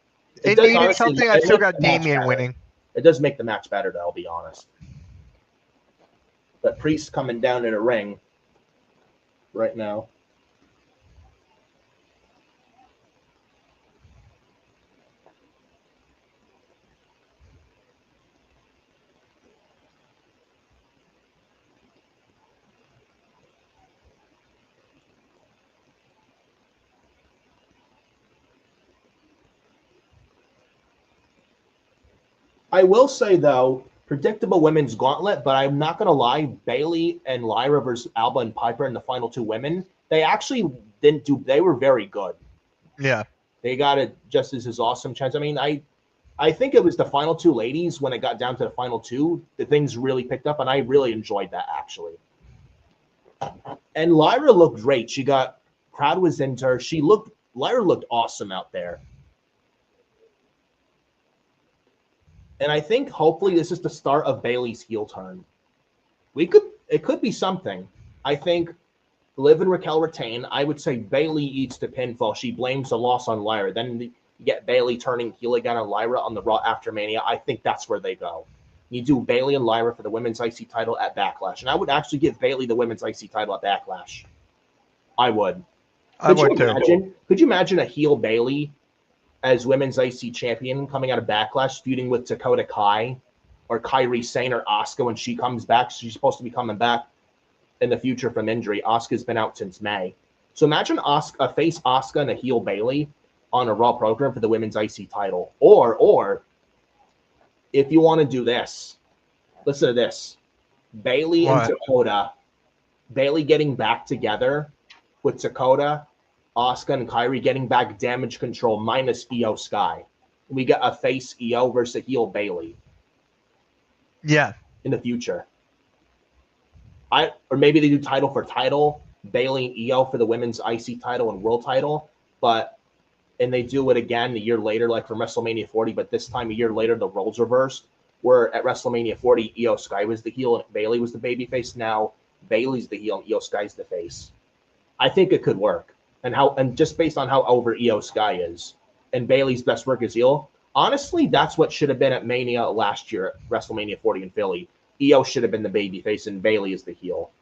It needed something. I still got Damian winning. It does make the match better, though, I'll be honest. But Priest coming down in a ring right now. I will say, though, predictable women's gauntlet, but I'm not going to lie, Bayley and Lyra versus Alba and Piper and the final two women, they actually didn't do, they were very good. Yeah. They got it just as awesome chance. I mean, I think it was the final two ladies when it got down to the final two, the things really picked up, and I really enjoyed that, actually. And Lyra looked great. She got, crowd was into her. Lyra looked awesome out there. And I think hopefully this is the start of Bayley's heel turn. It could be something. I think Liv and Raquel retain. I would say Bayley eats the pinfall. She blames the loss on Lyra. Then you get Bayley turning heel again on Lyra on the Raw after Mania. I think that's where they go. You do Bayley and Lyra for the women's IC title at Backlash. And I would actually give Bayley the women's IC title at Backlash. I would. Could you imagine a heel Bayley as women's IC champion coming out of Backlash, feuding with Dakota Kai or Kairi Sane or Asuka when she comes back? She's supposed to be coming back in the future from injury. Asuka's been out since May. So imagine a face Asuka and a heel Bayley on a Raw program for the women's IC title. Or if you want to do this, listen to this. Bayley and Dakota, Bayley getting back together with Dakota, Asuka and Kairi getting back Damage Control minus Io Sky. We got a face Io versus a heel Bayley. Yeah. In the future. Or maybe they do title for title, Bayley and Io for the women's IC title and world title, and they do it again a year later, like from WrestleMania 40, but this time a year later the roles reversed, where at WrestleMania 40, Io Sky was the heel and Bayley was the babyface. Now Bayley's the heel and Io Sky's the face. I think it could work. And just based on how over Io Sky is, and Bayley's best work is heel, honestly, that's what should have been at Mania last year at WrestleMania 40 in Philly. Io should have been the babyface and Bayley is the heel.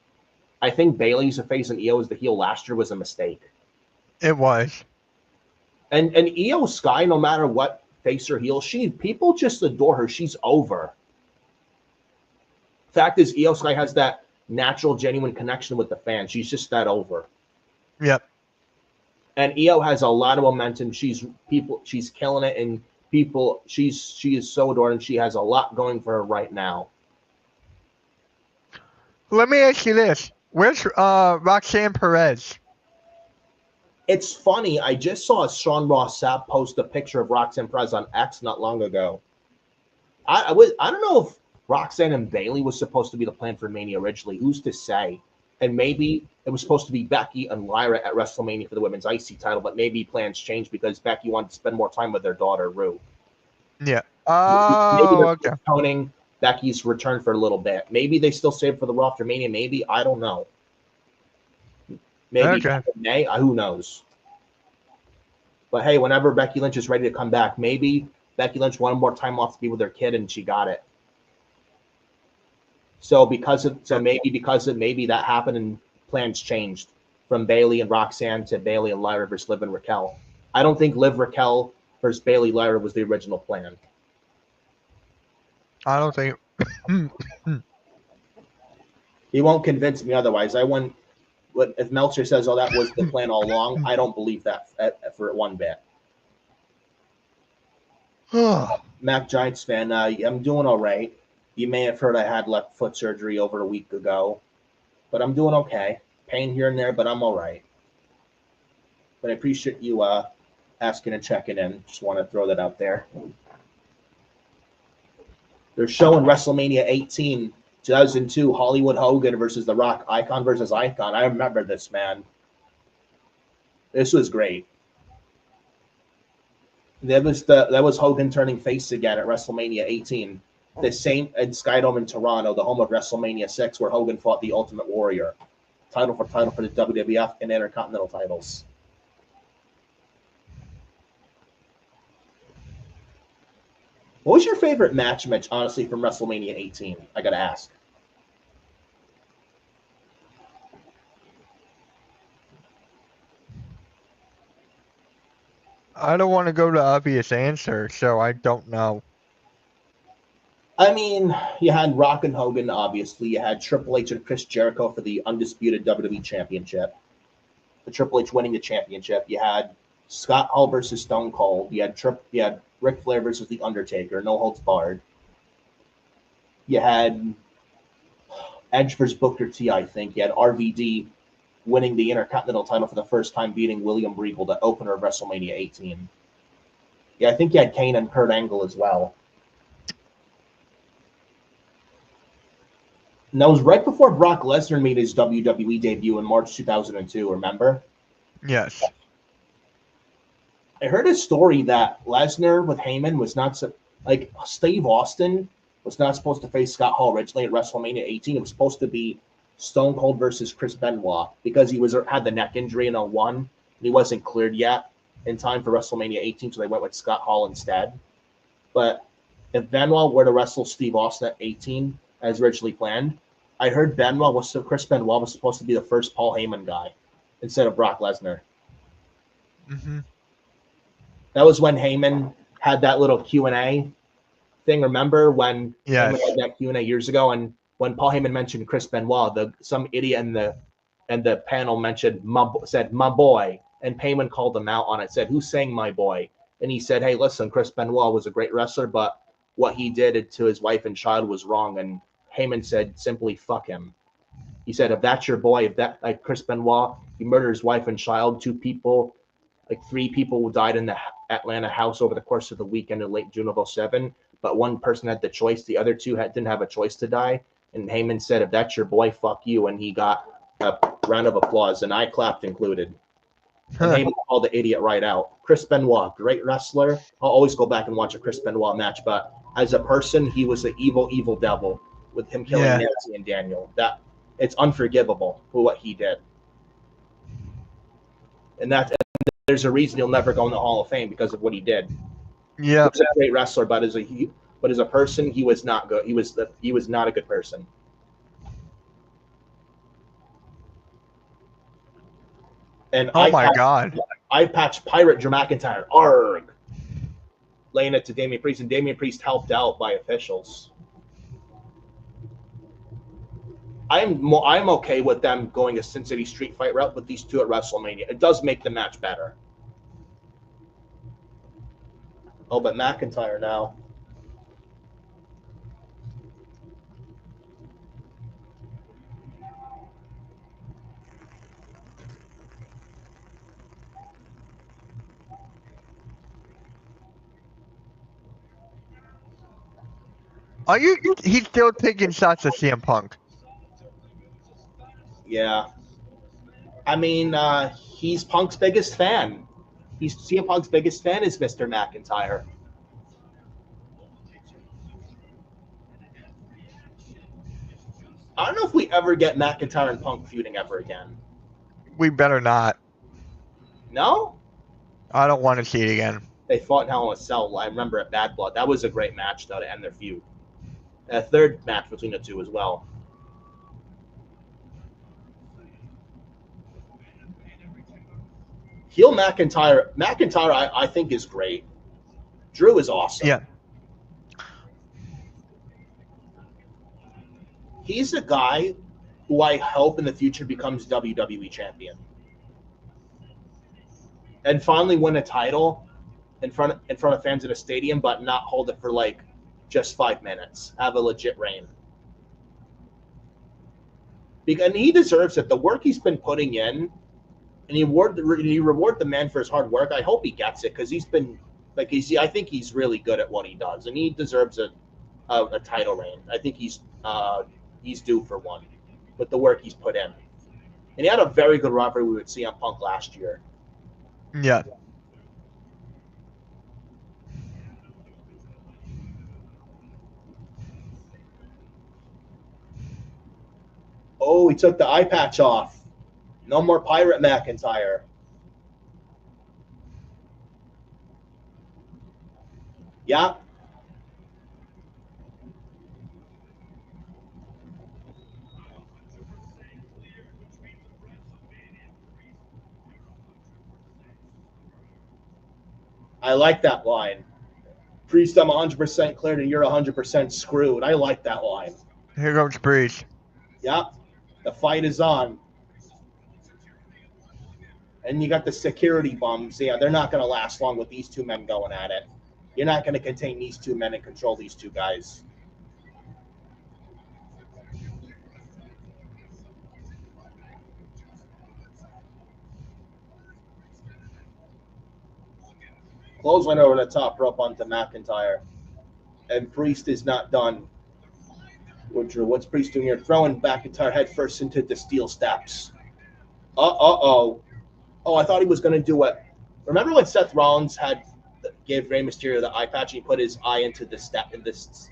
I think Bayley's the face and Io is the heel last year was a mistake. It was. And Io Sky, no matter what face or heel, people just adore her. She's over. Fact is, Io Sky has that natural, genuine connection with the fans. She's just that over. Yep. And Io has a lot of momentum. She's killing it, and she is so adored, and she has a lot going for her right now. Let me ask you this: where's Roxanne Perez? It's funny. I just saw Sean Ross Sapp post a picture of Roxanne Perez on X not long ago. I don't know if Roxanne and Bayley was supposed to be the plan for Mania originally. Who's to say? And maybe it was supposed to be Becky and Lyra at WrestleMania for the women's IC title, but maybe plans changed because Becky wanted to spend more time with their daughter Rue. Yeah. Maybe Oh, they're okay. postponing Becky's return for a little bit. Maybe they still save for the Raw after Mania. Maybe I don't know. Maybe Okay. May. Who knows? But hey, whenever Becky Lynch is ready to come back, maybe Becky Lynch wanted more time off to be with her kid, and she got it. So maybe that happened and plans changed from Bayley and Roxanne to Bayley and Lyra versus Liv and Raquel. I don't think Liv Raquel versus Bayley Lyra was the original plan. I don't think. He won't convince me otherwise. I wouldn't. If Meltzer says, "Oh, that was the plan all along," I don't believe that for one bit. Mac Giants fan, I'm doing all right. You may have heard I had left foot surgery over a week ago, but I'm doing okay. Pain here and there, but I'm all right. But I appreciate you asking and checking in. Just want to throw that out there. They're showing WrestleMania 18, 2002, Hollywood Hogan versus The Rock, Icon versus Icon. I remember this, man. This was great. That was Hogan turning face again at WrestleMania 18. The same in Skydome in Toronto, the home of WrestleMania 6, where Hogan fought the Ultimate Warrior, title for the WWF and Intercontinental titles. What was your favorite match, Mitch, honestly, from WrestleMania 18? I got to ask. I don't want to go to obvious answer, so I don't know. I mean, you had Rock and Hogan, obviously. You had Triple H and Chris Jericho for the undisputed WWE Championship. The Triple H winning the championship. You had Scott Hall versus Stone Cold. You had Ric Flair versus The Undertaker, no holds barred. You had Edge versus Booker T, I think. You had RVD winning the Intercontinental title for the first time, beating William Regal, the opener of WrestleMania 18. Yeah, I think you had Kane and Kurt Angle as well. And that was right before Brock Lesnar made his WWE debut in March 2002, remember? Yes. I heard a story that Lesnar with Heyman was not like Steve Austin was not supposed to face Scott Hall originally at WrestleMania 18. It was supposed to be Stone Cold versus Chris Benoit because he had the neck injury in 01 and he wasn't cleared yet in time for WrestleMania 18, so they went with Scott Hall instead. But if Benoit were to wrestle Steve Austin at 18 as originally planned, I heard Chris Benoit was supposed to be the first Paul Heyman guy instead of Brock Lesnar. Mm-hmm. That was when Heyman had that little Q&A thing. Remember when Yes. Heyman had that Q&A years ago, and when Paul Heyman mentioned Chris Benoit, some idiot in the panel said my boy, and Heyman called him out on it. Said, "Who's saying my boy?" And he said, "Hey, listen, Chris Benoit was a great wrestler, but what he did to his wife and child was wrong." And Heyman said, "Simply fuck him." He said, "If that's your boy, if that like Chris Benoit, he murdered his wife and child, 2 people." Like 3 people who died in the Atlanta house over the course of the weekend in late June of 07, but one person had the choice. The other 2 didn't have a choice to die. And Heyman said, "If that's your boy, fuck you." And he got a round of applause, and I clapped included. And Heyman called the idiot right out. Chris Benoit, great wrestler. I'll always go back and watch a Chris Benoit match, but as a person, he was an evil, evil devil with him killing Nancy and Daniel. It's unforgivable for what he did. And there's a reason he'll never go in the Hall of Fame because of what he did. Yeah. He was a great wrestler, but as a person, he was not good. He was not a good person. And God. I patched Pirate Drew McIntyre. Arg. Laying it to Damian Priest, and Damian Priest helped out by officials. I'm okay with them going a Sin City Street Fight route with these 2 at WrestleMania. It does make the match better. Oh, but McIntyre now. Are you? He's still taking shots at CM Punk. Yeah. I mean, he's Punk's biggest fan. He's CM Punk's biggest fan is Mr. McIntyre. I don't know if we ever get McIntyre and Punk feuding ever again. We better not. No? I don't want to see it again. They fought in Hell in a Cell. I remember at Bad Blood. That was a great match, though, to end their feud. A third match between the two as well. Heel McIntyre. McIntyre, I think, is great. Drew is awesome. Yeah. He's a guy who I hope in the future becomes WWE champion. And finally win a title in front of fans in a stadium, but not hold it for like just 5 minutes. Have a legit reign. And he deserves it. The work he's been putting in, and you reward the man for his hard work. I hope he gets it because he's been like I think he's really good at what he does, and he deserves a title reign. I think he's due for one with the work he's put in. And he had a very good rivalry with CM Punk last year. Yeah. Oh, he took the eye patch off. No more Pirate McIntyre. Yeah. I like that line. Priest, I'm 100% cleared and you're 100% screwed. I like that line. Here goes Priest. Yeah. The fight is on. And you got the security bums. Yeah, they're not going to last long with these two men going at it. You're not going to contain these two men and control these two guys. Close went over the top rope onto McIntyre. And Priest is not done. What's Priest doing here? Throwing McIntyre head first into the steel steps. Oh, I thought he was going to do it. Remember when Seth Rollins gave Rey Mysterio the eye patch and he put his eye into the step in this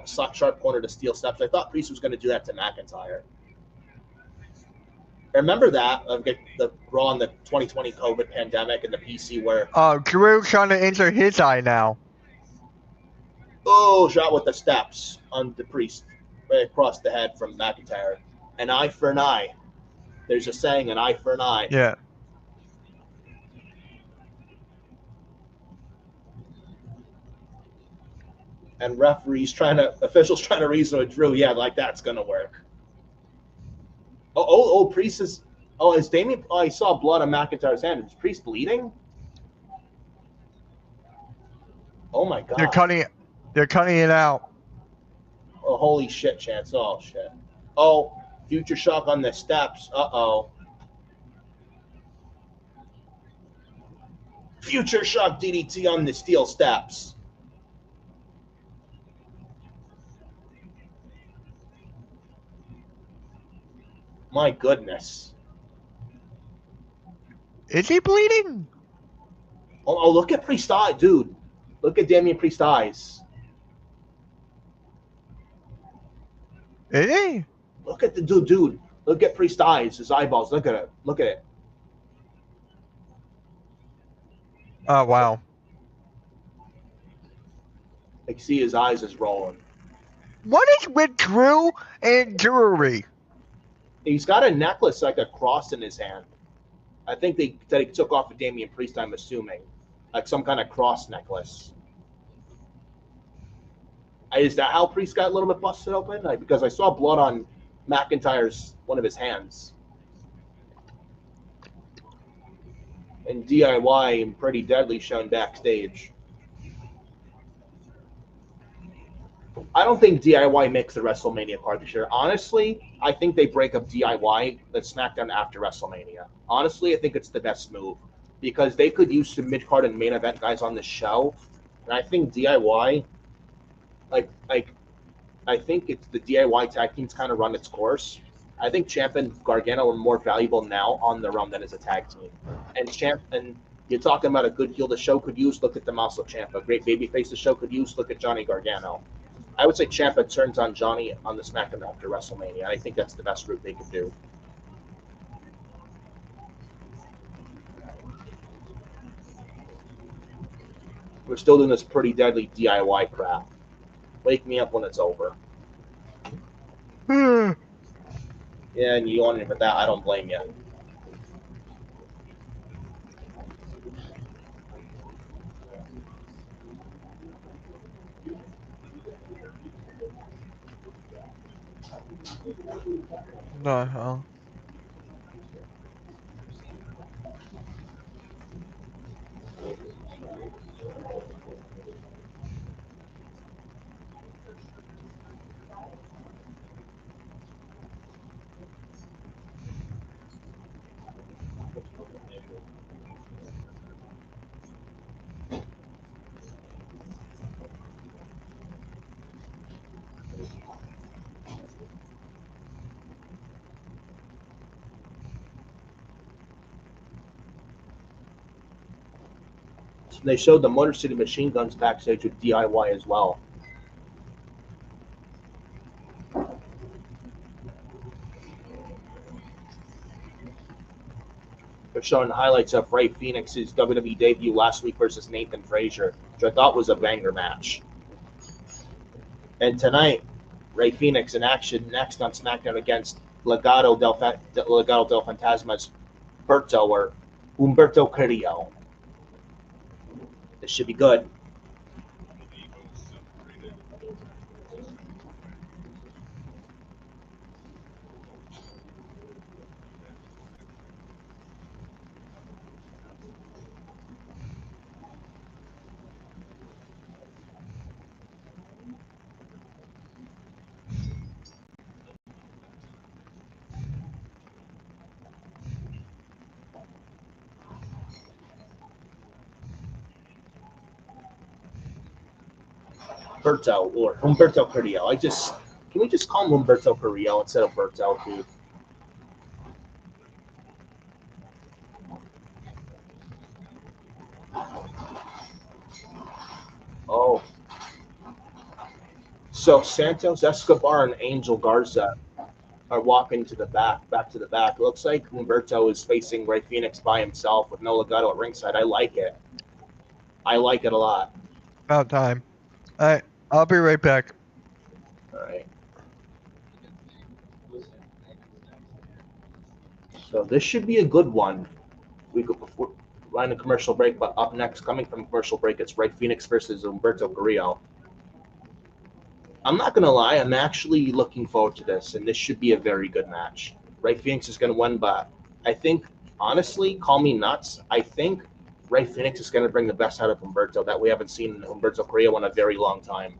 sharp corner to steel steps? I thought Priest was going to do that to McIntyre. Remember that of the Raw in the 2020 COVID pandemic and the PC where Drew trying to injure his eye now. Oh, shot with the steps on the Priest right across the head from McIntyre. An eye for an eye. There's a saying, an eye for an eye. Yeah. And officials trying to reason with Drew. Yeah, like that's gonna work. Priest is. Oh, is Damien? Oh, I saw blood on McIntyre's hand. Is Priest bleeding? Oh my God! They're cutting it out. Oh, holy shit, Chance! Oh shit! Oh, future shock on the steps. Future shock DDT on the steel steps. My goodness. Is he bleeding? Oh, look at Priest's eye, dude. Look at Damian Priest's eyes. Is he? Look at the dude. Look at Priest's eyes, his eyeballs. Look at it. Look at it. Oh, wow. I see his eyes is rolling. What is with Drew and jewelry? He's got a necklace like a cross in his hand. I think they took off of Damian Priest, I'm assuming. Like some kind of cross necklace. Is that how Priest got a little bit busted open? Because I saw blood on McIntyre's one of his hands. And DIY and Pretty Deadly shown backstage. I don't think DIY makes the WrestleMania card this year. Honestly, I think they break up DIY at SmackDown after WrestleMania. Honestly, I think it's the best move because they could use some mid-card and main event guys on the show. And I think DIY, like I think it's the DIY tag team's kind of run its course. I think Champ and Gargano are more valuable now on their own than as a tag team. And Champ, and you're talking about a good heel the show could use, look at Tommaso Ciampa. A great babyface the show could use, look at Johnny Gargano. I would say Ciampa turns on Johnny on the SmackDown after WrestleMania. I think that's the best route they could do. We're still doing this pretty deadly DIY crap. Wake me up when it's over. Yeah, and you want it for that, I don't blame you. No. They showed the Motor City Machine Guns backstage with DIY as well. They're showing highlights of Rey Fenix's WWE debut last week versus Nathan Frazier, which I thought was a banger match. And tonight, Rey Fenix in action next on SmackDown against Legado del Fantasma's Humberto Carrillo. This should be good. Humberto Carrillo. Can we just call him Humberto Carrillo instead of Berto, dude? Oh. So Santos Escobar and Angel Garza are walking to the back to the back. Looks like Humberto is facing Rey Fenix by himself with no Legado at ringside. I like it. I like it a lot. About time. All right, I'll be right back. All right. So this should be a good one. We go before line a commercial break, but up next, coming from commercial break, it's Rey Fenix versus Humberto Carrillo. I'm not gonna lie, I'm actually looking forward to this, and this should be a very good match. Rey Fenix is gonna win, but I think honestly, call me nuts. I think Rey Fenix is gonna bring the best out of Humberto that we haven't seen in Humberto Carrillo in a very long time,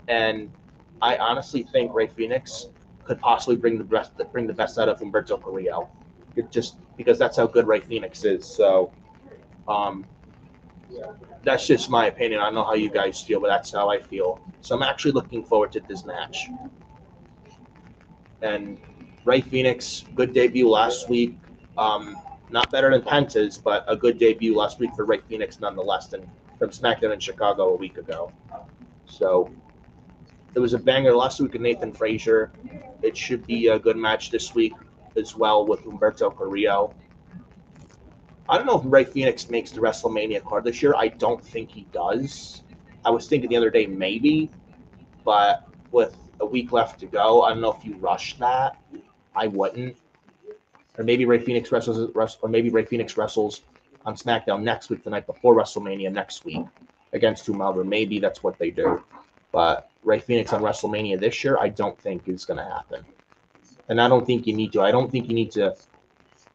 and I honestly think Rey Fenix could possibly bring the best out of Humberto Carrillo, just because that's how good Rey Fenix is. So, that's just my opinion. I don't know how you guys feel, but that's how I feel. So I'm actually looking forward to this match. And Rey Fenix, good debut last week. Not better than Penta's, but a good debut last week for Rey Fenix nonetheless than from SmackDown in Chicago a week ago. So it was a banger last week with Nathan Frazier. It should be a good match this week as well with Humberto Carrillo. I don't know if Rey Fenix makes the WrestleMania card this year. I don't think he does. I was thinking the other day maybe, but with a week left to go, I don't know if you rush that. I wouldn't. Or maybe Rey Fenix wrestles on SmackDown next week, the night before WrestleMania next week against whomever. Maybe that's what they do. But Rey Fenix on WrestleMania this year, I don't think is going to happen. And I don't think you need to. I don't think you need to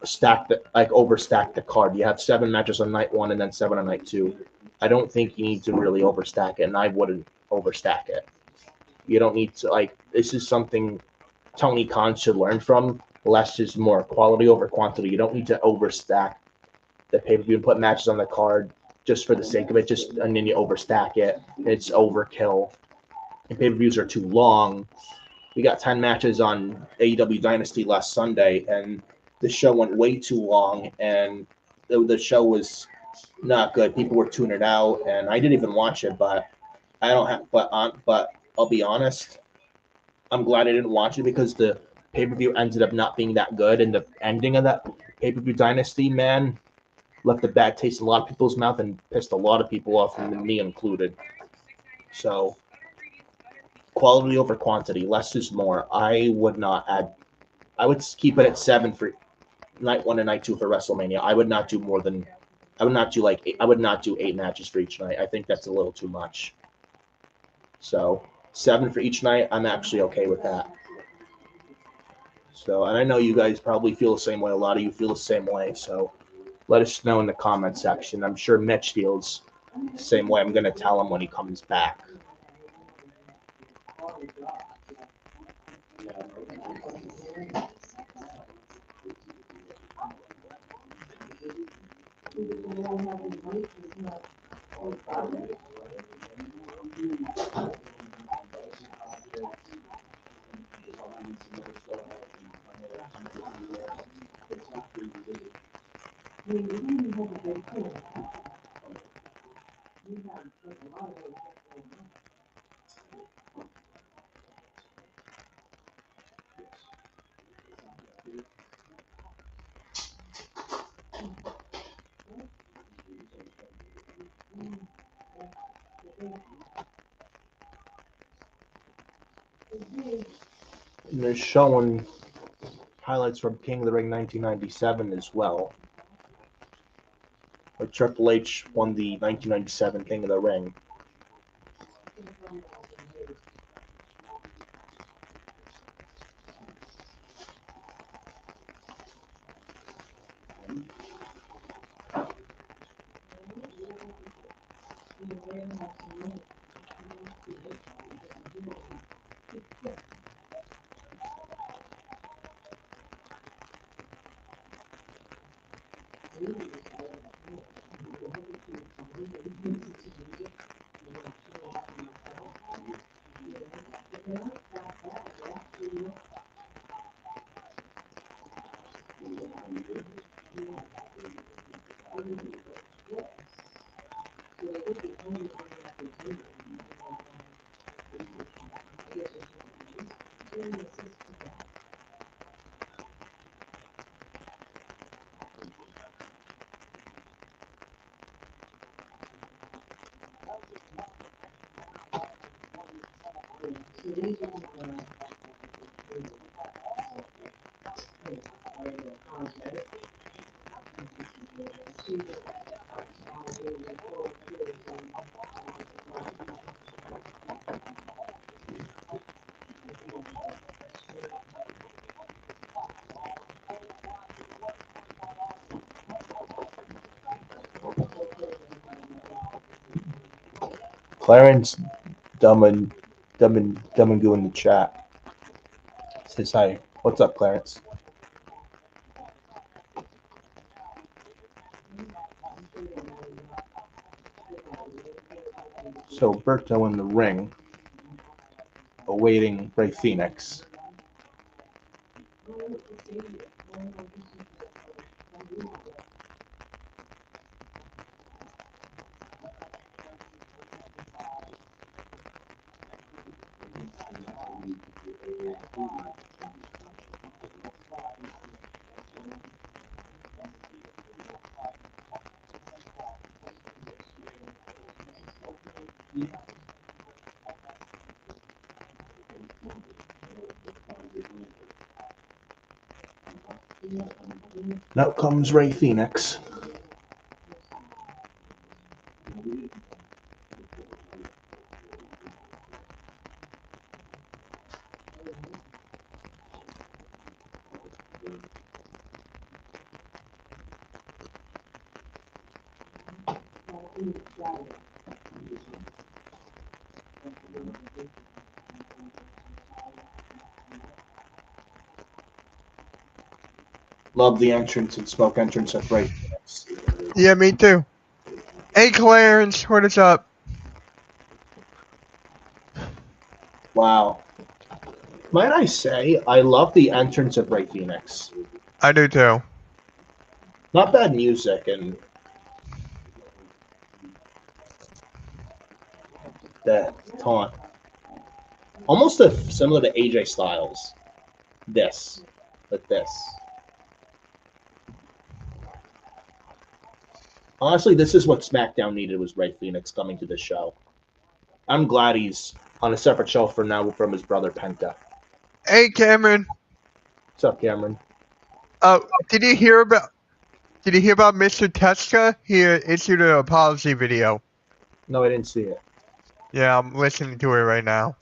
overstack the card. You have 7 matches on night 1 and then 7 on night 2. I don't think you need to really overstack it, and I wouldn't overstack it. You don't need to, this is something Tony Khan should learn from. Less is more, quality over quantity. You don't need to overstack the pay-per-view and put matches on the card just for the sake of it, and then you overstack it. It's overkill. and pay-per-views are too long. We got 10 matches on AEW Dynasty last Sunday, and the show went way too long, and the show was not good. People were tuning out, and I didn't even watch it. But I don't have. But I'll be honest. I'm glad I didn't watch it because the pay-per-view ended up not being that good, and the ending of that pay-per-view Dynasty, man, left a bad taste in a lot of people's mouth and pissed a lot of people off, and me included. So, quality over quantity, less is more. I would not add. I would keep it at 7 for night 1 and night 2 for WrestleMania. I would not do more than. I would not do like. I would not do 8 matches for each night. I think that's a little too much. So 7 for each night. I'm actually okay with that. So, and I know you guys probably feel the same way. A lot of you feel the same way. So, let us know in the comment section. I'm sure Mitch feels the same way. I'm going to tell him when he comes back. And they're showing highlights from King of the Ring 1997 as well. Where Triple H won the 1997 King of the Ring. Clarence Dumb and Goo in the chat says hi. What's up, Clarence? So Berto in the ring, awaiting Rey Fenix. Now comes Rey Fenix. Love the entrance and smoke entrance of Rey Fenix. Yeah, me too. Hey, Clarence, what is up? Wow. Might I say, I love the entrance of Rey Fenix. I do too. Not bad music and the taunt. Almost similar to AJ Styles. This. Like this. Honestly, this is what SmackDown needed, was Rey Fenix coming to the show. I'm glad he's on a separate show for now from his brother Penta. Hey, Cameron. What's up, Cameron? Did you hear about Mr. Teska? He issued an apology video. No, I didn't see it. Yeah, I'm listening to it right now.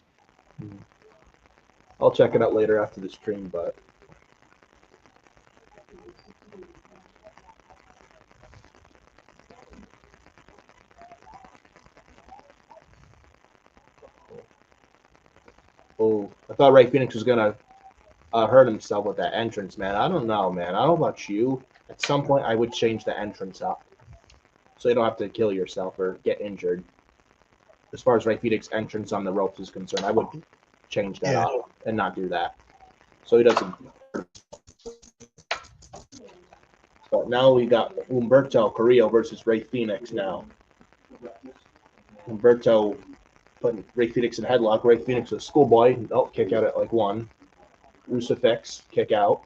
I'll check it out later after the stream, but oh, I thought Rey Fenix was gonna hurt himself with that entrance, man. I don't know, man. I don't know about you. At some point, I would change the entrance up so you don't have to kill yourself or get injured. As far as Rey Fenix entrance on the ropes is concerned, I would change that up and not do that, so he doesn't. But now we got Humberto Carrillo versus Rey Fenix now. Humberto putting Rey Fenix in a headlock. Rey Fenix a schoolboy. Nope, kick out at like one. Crucifix, kick out.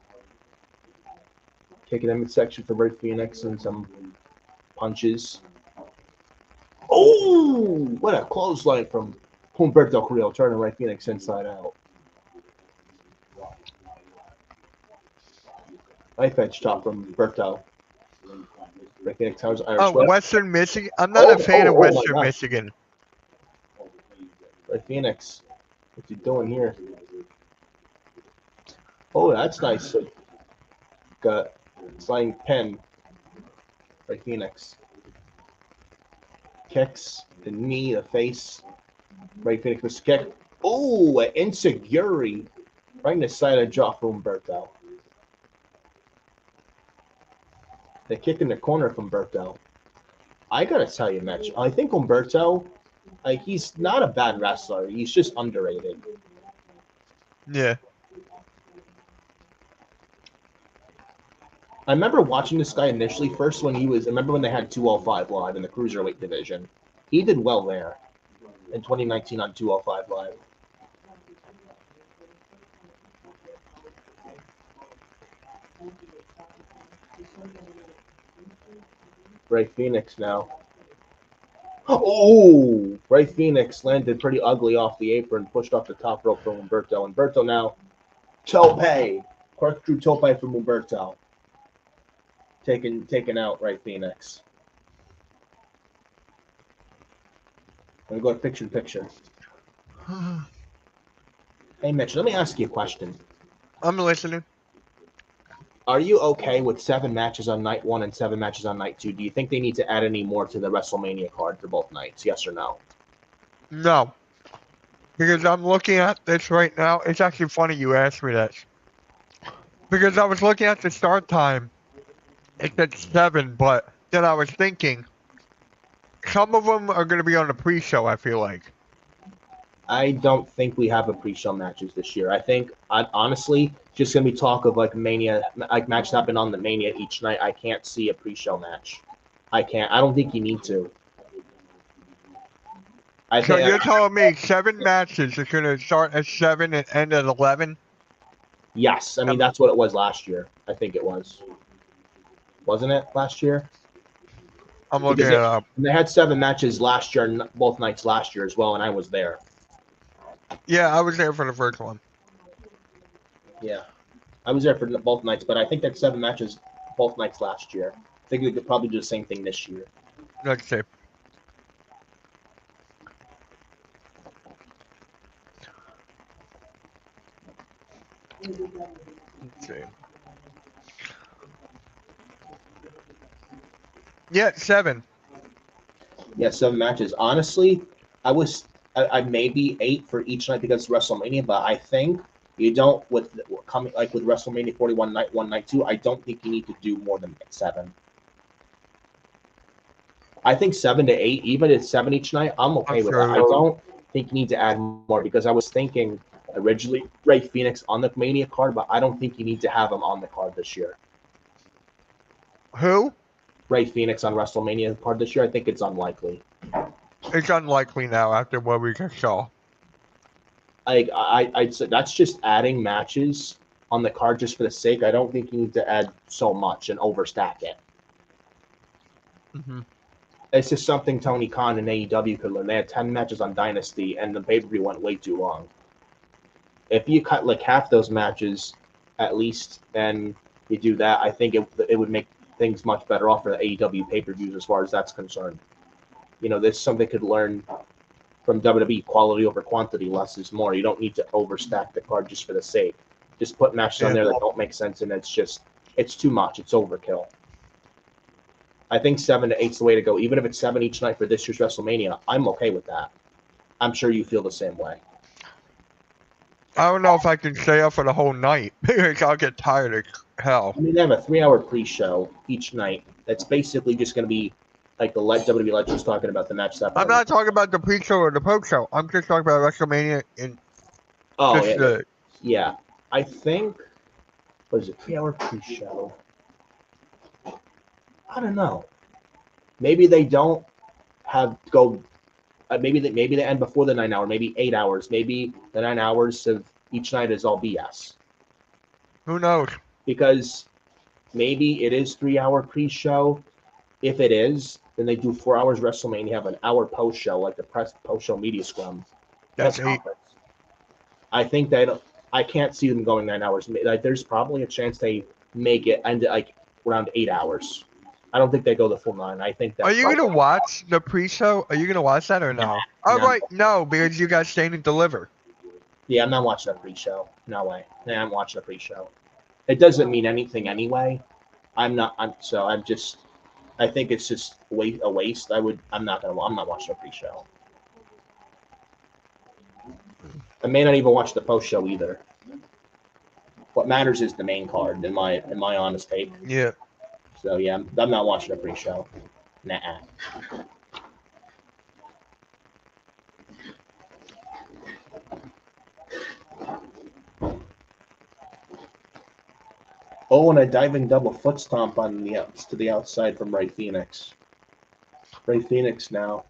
Kicking him in section for Rey Fenix and some punches. Oh, what a clothesline from Humberto Carrillo, turning Rey Fenix inside out. Knife edge chop from Humberto. Rey Fenix has Irish whip. Western Michigan. I'm not a fan of Western Michigan. Rey Fenix, what's he doing here? Oh, that's nice. Got sliding pin. Rey Fenix. Kicks the knee, the face. Rey Fenix was kick. Oh, an insecurity. Right in the side of the jaw from Humberto. The kick in the corner from Humberto. I gotta tell you, Mitch, I think Humberto, he's not a bad wrestler. He's just underrated. Yeah. I remember watching this guy initially first when he was. I remember when they had 205 Live in the Cruiserweight division. He did well there in 2019 on 205 Live. Rey Fenix now. Oh, Rey Fenix landed pretty ugly off the apron, pushed off the top rope from Humberto. Humberto now, tope, corkscrew tope from Humberto. Taken out Rey Fenix. Let me go to picture in picture. Hey, Mitch, let me ask you a question. I'm listening. Are you okay with 7 matches on night 1 and 7 matches on night 2? Do you think they need to add any more to the WrestleMania card for both nights? Yes or no? No. Because I'm looking at this right now. It's actually funny you asked me that. Because I was looking at the start time. It said 7, but then I was thinking some of them are going to be on the pre-show, I feel like. I don't think we have a pre-show matches this year. I think, honestly, just going to be talk of like Mania, like matches happen on the Mania each night. I can't see a pre-show match. I can't. I don't think you need to. So you're telling me 7 matches are going to start at 7 and end at 11? Yes. I mean, that's what it was last year. I think it was. Wasn't it last year? I'm looking it up. They had 7 matches last year, both nights last year as well, and I was there. Yeah, I was there for the first one. Yeah. I was there for both nights, but I think that's 7 matches both nights last year. I think we could probably do the same thing this year. Let's see. Let's see. Yeah, 7. Yeah, 7 matches. Honestly, I maybe 8 for each night because it's WrestleMania, but I think you don't with WrestleMania 41 night 1 night 2. I don't think you need to do more than 7. I think 7 to 8, even at 7 each night, I'm okay with that. think you need to add more because I was thinking originally Ray Phoenix on the Mania card, but I don't think you need to have him on the card this year. Who? Ray Phoenix on WrestleMania card this year, I think it's unlikely. It's unlikely now after what we just saw. I'd say that's just adding matches on the card just for the sake. I don't think you need to add so much and overstack it. Mm-hmm. It's just something Tony Khan and AEW could learn. They had 10 matches on Dynasty, and the pay-per-view went way too long. If you cut like half those matches, at least, and you do that, I think it would make things much better off for the AEW pay-per-views as far as that's concerned. You know, there's something could learn from WWE: quality over quantity, less is more. You don't need to overstack the card just for the sake. Just put matches on there that don't make sense, and it's too much. It's overkill. I think 7 to 8 is the way to go. Even if it's 7 each night for this year's WrestleMania, I'm okay with that. I'm sure you feel the same way. I don't know if I can stay up for the whole night because I'll get tired as hell. I mean, they have a 3-hour pre-show each night. That's basically just going to be like the WWE Legends talking about the match stuff. I'm not talking about the pre-show or the post-show. I'm just talking about WrestleMania and yeah. I think was it 3-hour pre-show? I don't know. Maybe they don't have go. Maybe they end before the 9 hour. Maybe 8 hours. Maybe the 9 hours of each night is all BS. Who knows? Because maybe it is 3-hour pre-show. If it is, then they do 4 hours WrestleMania, have an hour post-show, like the post-show media scrum. That's 8. I think that I can't see them going 9 hours. Like, there's probably a chance they make it end like around 8 hours. I don't think they go the full 9. I think that. Are you gonna watch the pre-show? Are you gonna watch that or no? All right, no, because you got Stand and Deliver. Yeah, I'm not watching a pre-show. No way. Yeah, I'm watching a pre-show. It doesn't mean anything anyway. I think it's just a waste. I'm not watching a pre-show. I may not even watch the post-show either. What matters is the main card, in my honest take. Yeah. So yeah, I'm not watching a pre-show. Nah. Oh, and a diving double foot stomp on to the outside from Ray Phoenix. Ray Phoenix now.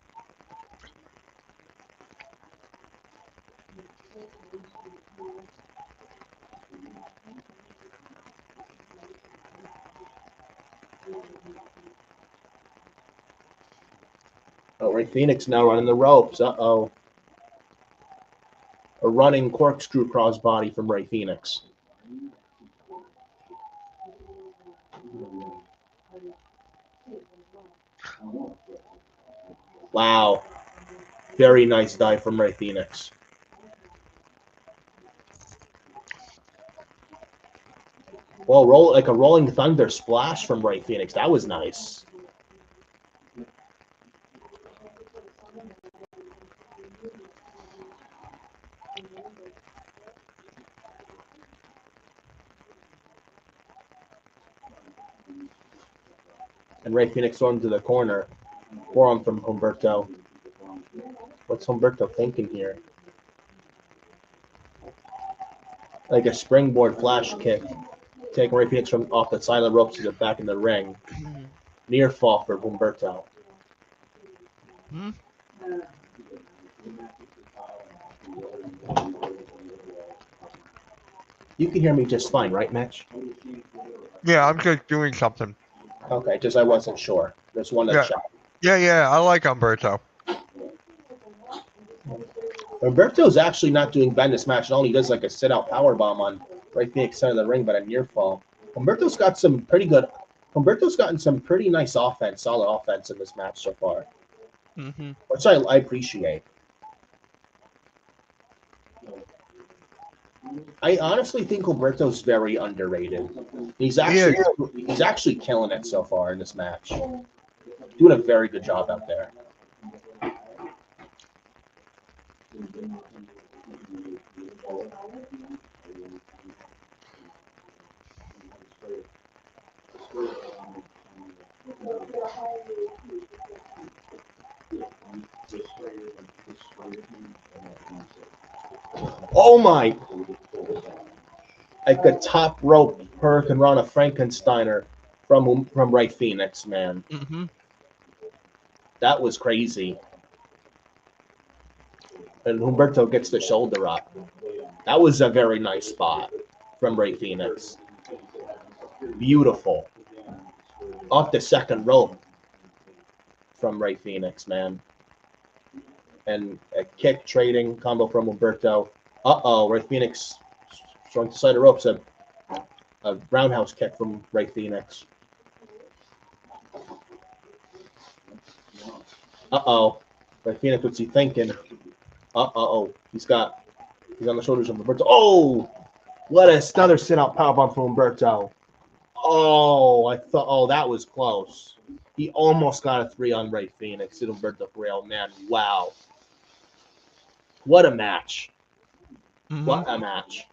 Oh, Ray Phoenix now running the ropes. Uh-oh. A running corkscrew crossbody from Ray Phoenix. Wow. Very nice dive from Ray Phoenix. Well, like a rolling thunder splash from Ray Phoenix. That was nice. And Ray Phoenix thrown to the corner. Forearm from Humberto. What's Humberto thinking here? Like a springboard flash kick. Taking Ray Phoenix from off the side of the ropes to the back in the ring. Near fall for Humberto. You can hear me just fine, right, Mitch? Yeah, I'm just doing something. Okay, just I wasn't sure. There's one that's shot. Yeah, I like Humberto. Humberto's actually not doing bad in this match at all. He does like a sit-out powerbomb on Ray Phoenix center of the ring, but a near fall. Humberto's gotten some pretty nice offense, solid offense in this match so far. Which I appreciate. I honestly think Humberto's very underrated. He's actually killing it so far in this match. Doing a very good job out there. Oh my! Like a top rope Hurricane Rana Frankensteiner from Right Phoenix, man. Mm-hmm. That was crazy. And Humberto gets the shoulder up. That was a very nice spot from Right Phoenix. Beautiful. Off the second rope from Right Phoenix, man. And a kick trading combo from Humberto. Uh-oh, Right Phoenix throwing to the side of the ropes. A roundhouse kick from Right Phoenix. Uh-oh. Right Phoenix, what's he thinking? Uh-oh. He's on the shoulders of Humberto. Oh! What another sit-out powerbomb from Humberto. Oh, that was close. He almost got a 3 on Right Phoenix. Humberto Carrillo, man. Wow. What a match. Mm-hmm. What a match.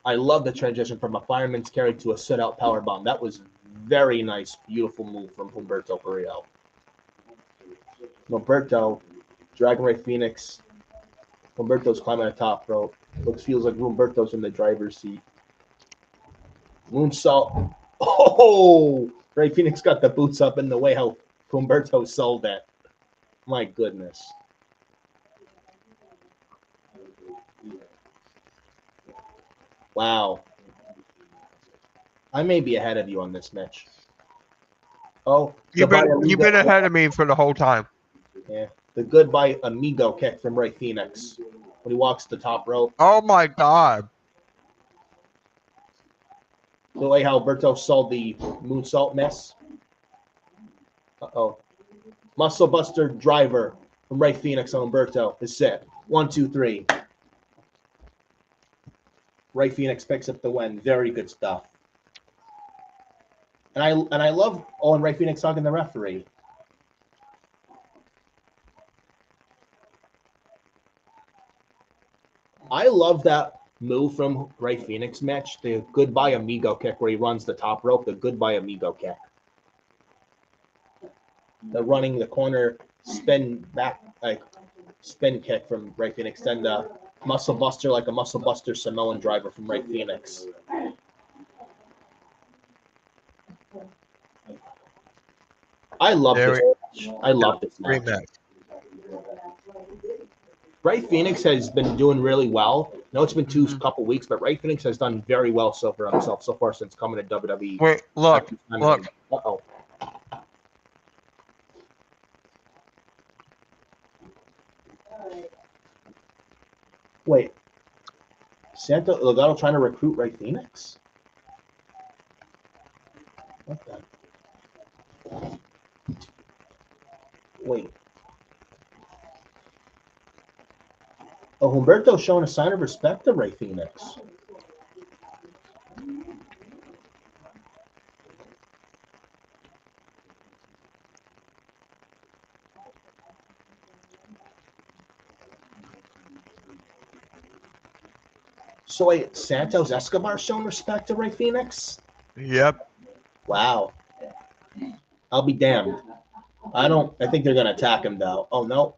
I love the transition from a fireman's carry to a sit-out powerbomb. That was very nice, beautiful move from Humberto Carrillo. Humberto, Dragon Ray Phoenix. Humberto's climbing the top rope. Feels like Humberto's in the driver's seat. Moonsault. Oh! Ray Phoenix got the boots up in the way how Humberto sold it. My goodness. Wow. I may be ahead of you on this, Mitch. Oh, you've been ahead of me for the whole time. Yeah, the goodbye amigo kick from Ray Phoenix when he walks the top rope. Oh my God! The way how Alberto sold the moonsault miss. Uh-oh. Muscle Buster driver from Ray Phoenix on Humberto is set. 1, 2, 3. Ray Phoenix picks up the win. Very good stuff. And I love and Ray Phoenix talking to the referee. I love that move from Ray Phoenix match, the goodbye amigo kick where he runs the top rope, the goodbye amigo kick. The running the corner spin back, like spin kick from Ray Phoenix, then the muscle buster like a muscle buster Samoan driver from Ray Phoenix. I love this match. I love this match. Ray Phoenix has been doing really well. I know it's been couple weeks, but Ray Phoenix has done very well for himself so far since coming to WWE. Wait, look. Uh-oh. Wait. Santo Legato trying to recruit Ray Phoenix? What the? Wait. Oh, Humberto's showing a sign of respect to Ray Phoenix. So wait, Santos Escobar showing respect to Ray Phoenix? Yep. Wow. I'll be damned. I think they're gonna attack him though. Oh no.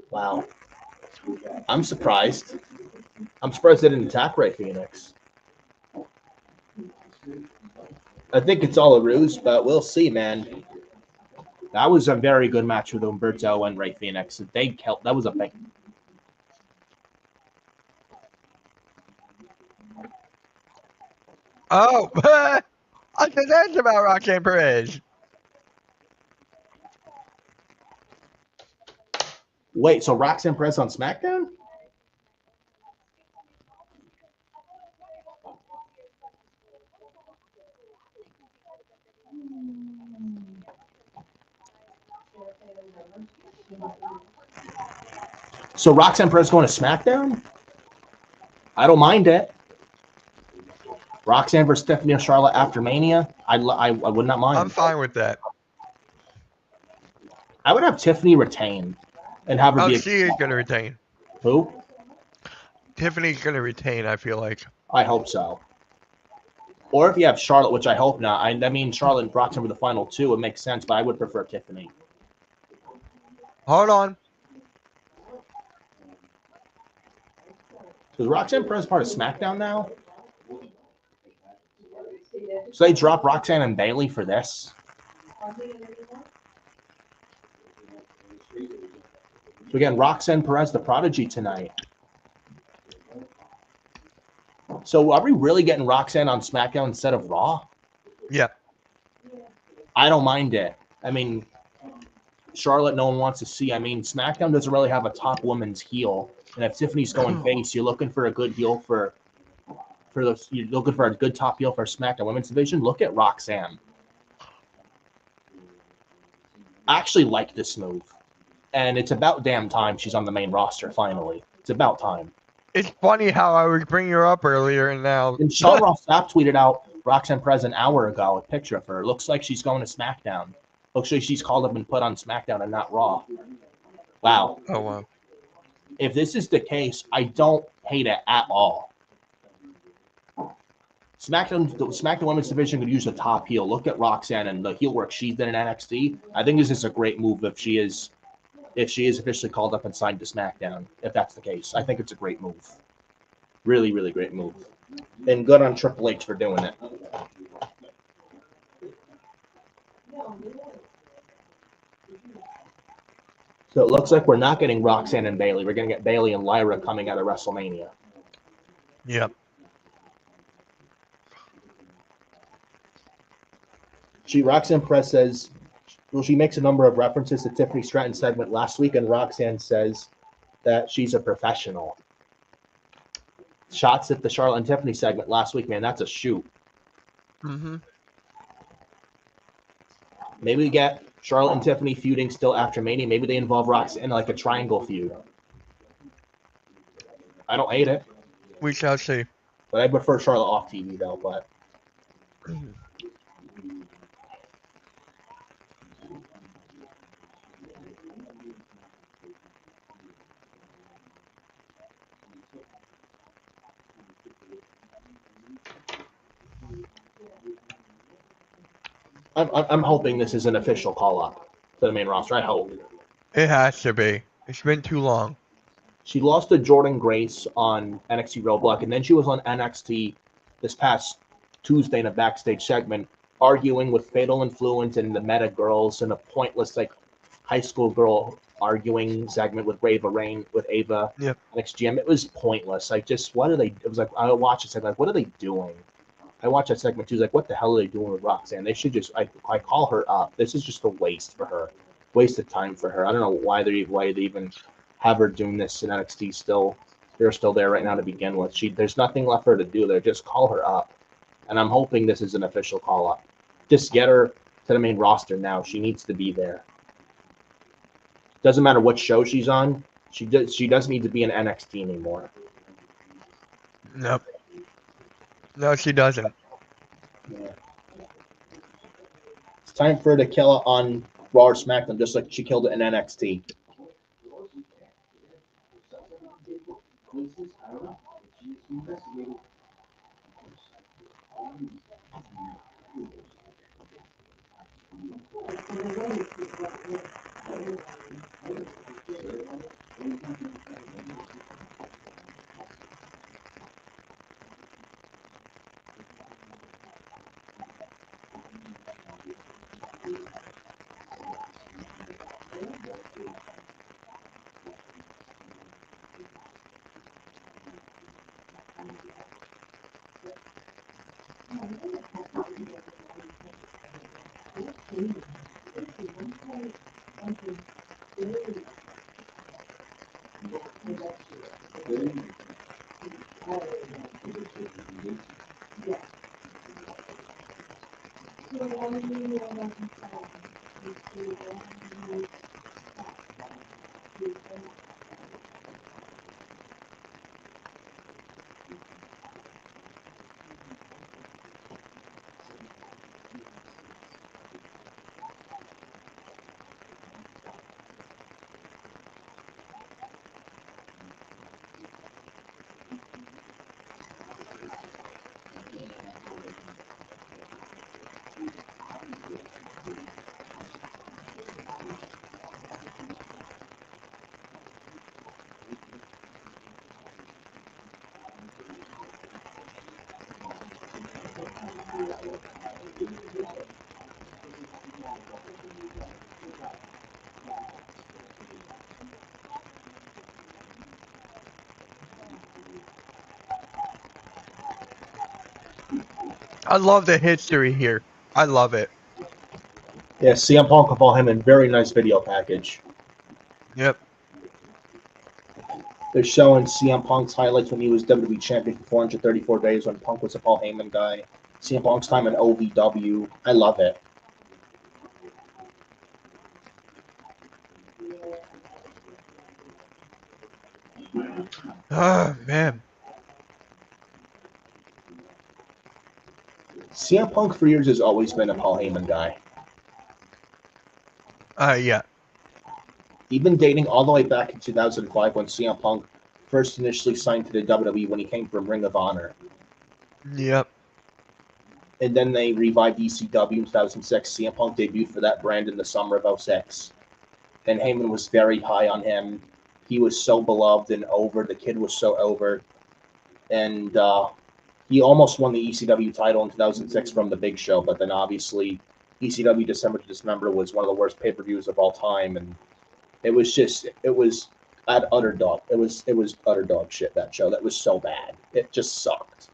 Wow. I'm surprised. I'm surprised they didn't attack Ray Phoenix. I think it's all a ruse, but we'll see, man. That was a very good match with Humberto and Ray Phoenix. That was a big. Oh, I said that's about Roxanne Perez. Wait, so Roxanne Perez on SmackDown? So Roxanne Perez going to SmackDown? I don't mind it. Roxanne versus Stephanie or Charlotte after Mania? I would not mind. I'm fine with that. I would have Tiffany retain and have her be. She is going to retain. Who? Tiffany's going to retain, I feel like. I hope so. Or if you have Charlotte, which I hope not. I mean, Charlotte and Roxanne were the final two. It makes sense, but I would prefer Tiffany. Hold on. So is Roxanne Perez part of SmackDown now? So they drop Roxanne and Bailey for this? So again, Roxanne Perez, the Prodigy tonight. So are we really getting Roxanne on SmackDown instead of Raw? Yeah. I don't mind it. I mean, Charlotte, no one wants to see. I mean, SmackDown doesn't really have a top women's heel. And if Tiffany's going face, you're looking for a good heel for those. You're looking for a good top heel for SmackDown Women's Division. Look at Roxanne. I actually like this move. And it's about damn time she's on the main roster, finally. It's about time. It's funny how I was bringing her up earlier and now. And Sean Ross Sapp tweeted out Roxanne Perez an hour ago, a picture of her. Looks like she's going to SmackDown. Looks like she's called up and put on SmackDown and not Raw. Wow. Oh, wow. If this is the case, I don't hate it at all. SmackDown Women's Division could use a top heel. Look at Roxanne and the heel work she's done in NXT. I think this is a great move if she is officially called up and signed to SmackDown. If that's the case, I think it's a great move. Really, really great move. And good on Triple H for doing it. So it looks like we're not getting Roxanne and Bailey. We're going to get Bailey and Lyra coming out of WrestleMania. Yep. Roxanne Perez says, well, she makes a number of references to Tiffany Stratton's segment last week, and Roxanne says that she's a professional. Shots at the Charlotte and Tiffany segment last week, man, that's a shoot. Mm-hmm. Maybe we get Charlotte and Tiffany feuding still after Mania. Maybe they involve Roxanne in like a triangle feud. I don't hate it. We shall see. But I prefer Charlotte off TV, though. But I'm hoping this is an official call-up to the main roster. I hope. It has to be. It's been too long. She lost to Jordan Grace on NXT Roadblock, and then she was on NXT this past Tuesday in a backstage segment, arguing with Fatal Influence and the Meta Girls in a pointless, like, high school girl arguing segment with Ava. Yep. NXGM. It was pointless. Like, just what are they? It was like I watched it, like, what are they doing? I watched that segment too. Like, what the hell are they doing with Roxanne? They should just I call her up. This is just a waste for her, waste of time for her. I don't know why they even have her doing this in NXT still. They're still there right now to begin with. There's nothing left for her to do there. Just call her up. And I'm hoping this is an official call up. Just get her to the main roster now. She needs to be there. Doesn't matter what show she's on. She doesn't need to be in NXT anymore. Nope. No, she doesn't. Yeah. It's time for her to kill it on Raw or SmackDown, just like she killed it in NXT. I love the history here. I love it. Yeah, CM Punk and Paul Heyman, very nice video package. Yep. They're showing CM Punk's highlights when he was WWE champion for 434 days when Punk was a Paul Heyman guy. CM Punk's time in OVW. I love it. Oh, man. CM Punk for years has always been a Paul Heyman guy. Yeah. Even dating all the way back in 2005 when CM Punk first initially signed to the WWE when he came from Ring of Honor. Yep. And then they revived ECW in 2006. CM Punk debuted for that brand in the summer of 06. And Heyman was very high on him. He was so beloved and over. The kid was so over. And he almost won the ECW title in 2006 from the Big Show. But then obviously ECW December to Dismember was one of the worst pay-per-views of all time. And it was utter dog. It was utter dog shit, that show. That was so bad. It just sucked.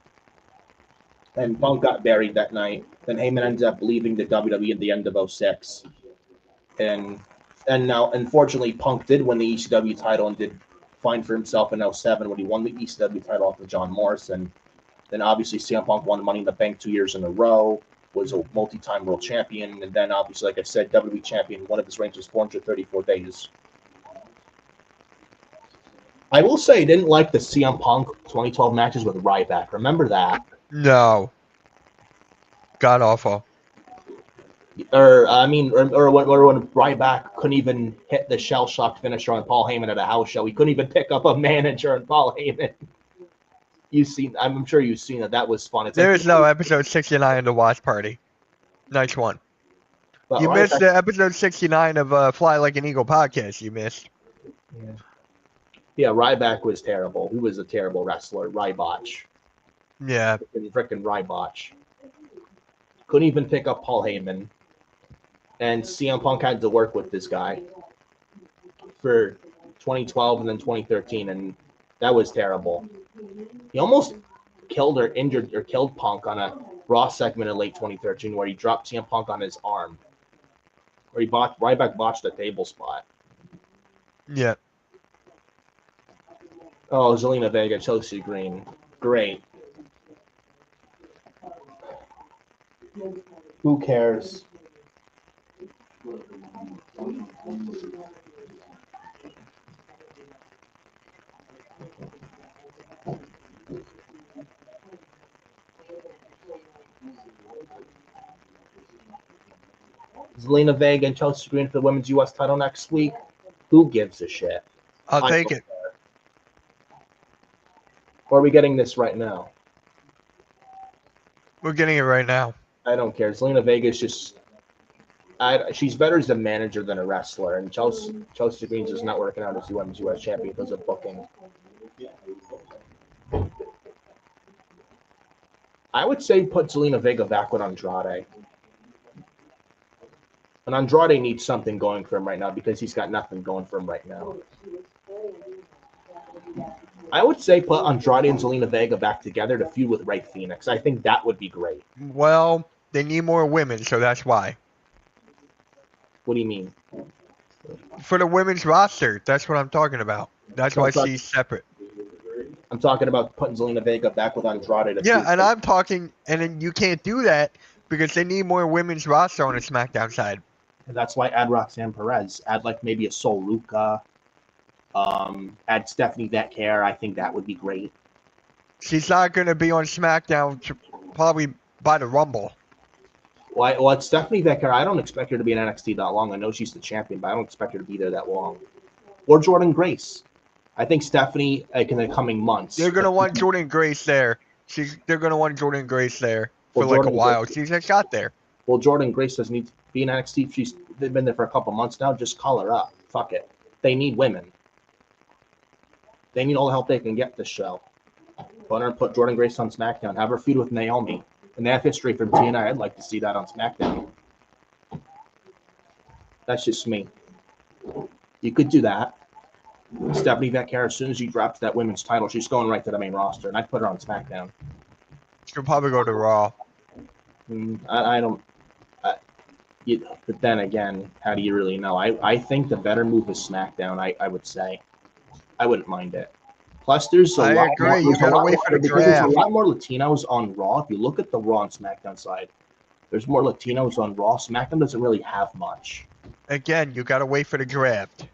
And Punk got buried that night. Then Heyman ended up leaving the WWE at the end of 06. And now, unfortunately, Punk did win the ECW title and did fine for himself in 07 when he won the ECW title off of John Morrison. Then obviously CM Punk won Money in the Bank 2 years in a row, was a multi-time world champion, and then obviously, like I said, WWE champion. One of his reigns was 434 days. I will say I didn't like the CM Punk 2012 matches with Ryback. Remember that? No. God awful. Or when Ryback couldn't even hit the shell-shocked finisher on Paul Heyman at a house show. He couldn't even pick up a manager on Paul Heyman. I'm sure you've seen it. That was fun. There is no episode 69 of the Watch Party. Nice one. You missed the episode 69 of Fly Like an Eagle podcast. You missed. Yeah, Ryback was terrible. He was a terrible wrestler. Rybotch. Yeah. Frickin' Rybotch. Couldn't even pick up Paul Heyman. And CM Punk had to work with this guy for 2012 and then 2013, and that was terrible. He almost killed Punk on a Raw segment in late 2013 where he dropped CM Punk on his arm. Where Ryback botched a table spot. Yeah. Oh, Zelina Vega, Chelsea Green. Great. Who cares? Zelina Vega and Chelsea Green for the women's U.S. title next week. Who gives a shit? I'll take it. Or are we getting this right now? We're getting it right now. I don't care. Zelina Vega is just... she's better as a manager than a wrestler, and Chelsea Green's just not working out as the women's U.S. champion because of booking. I would say put Zelina Vega back with Andrade. And Andrade needs something going for him right now because he's got nothing going for him right now. I would say put Andrade and Zelina Vega back together to feud with Rey Fenix. I think that would be great. Well, they need more women, so that's why. What do you mean? For the women's roster, that's what I'm talking about. That's why she's separate. I'm talking about putting Zelina Vega back with Andrade. And I'm talking, and then you can't do that because they need more women's roster on the SmackDown side. And that's why add Roxanne Perez. Add like maybe a Sol Luca. Add Stephanie Vetcare. I think that would be great. She's not going to be on SmackDown probably by the Rumble. Well, it's Stephanie Vetcare. I don't expect her to be in NXT that long. I know she's the champion, but I don't expect her to be there that long. Or Jordynne Grace. I think Stephanie, like in the coming months. They're going to want Jordynne Grace there. They're going to want Jordynne Grace there for like a while. She's got there. Well, Jordynne Grace doesn't need to be in NXT. She's been there for a couple months now. Just call her up. Fuck it. They need women. They need all the help they can get this show. Put Jordynne Grace on SmackDown. Have her feud with Naomi. And they have history from TNA. I'd like to see that on SmackDown. That's just me. You could do that. Stephanie Vaquero, as soon as you dropped that women's title, she's going right to the main roster, and I'd put her on SmackDown. She'll probably go to Raw. I don't. But then again, how do you really know? I think the better move is SmackDown. I would say, I wouldn't mind it. Plus, there's a lot. Agree. You gotta wait for the draft. There's a lot more Latinos on Raw. If you look at the Raw and SmackDown side, there's more Latinos on Raw. SmackDown doesn't really have much. Again, you gotta wait for the draft.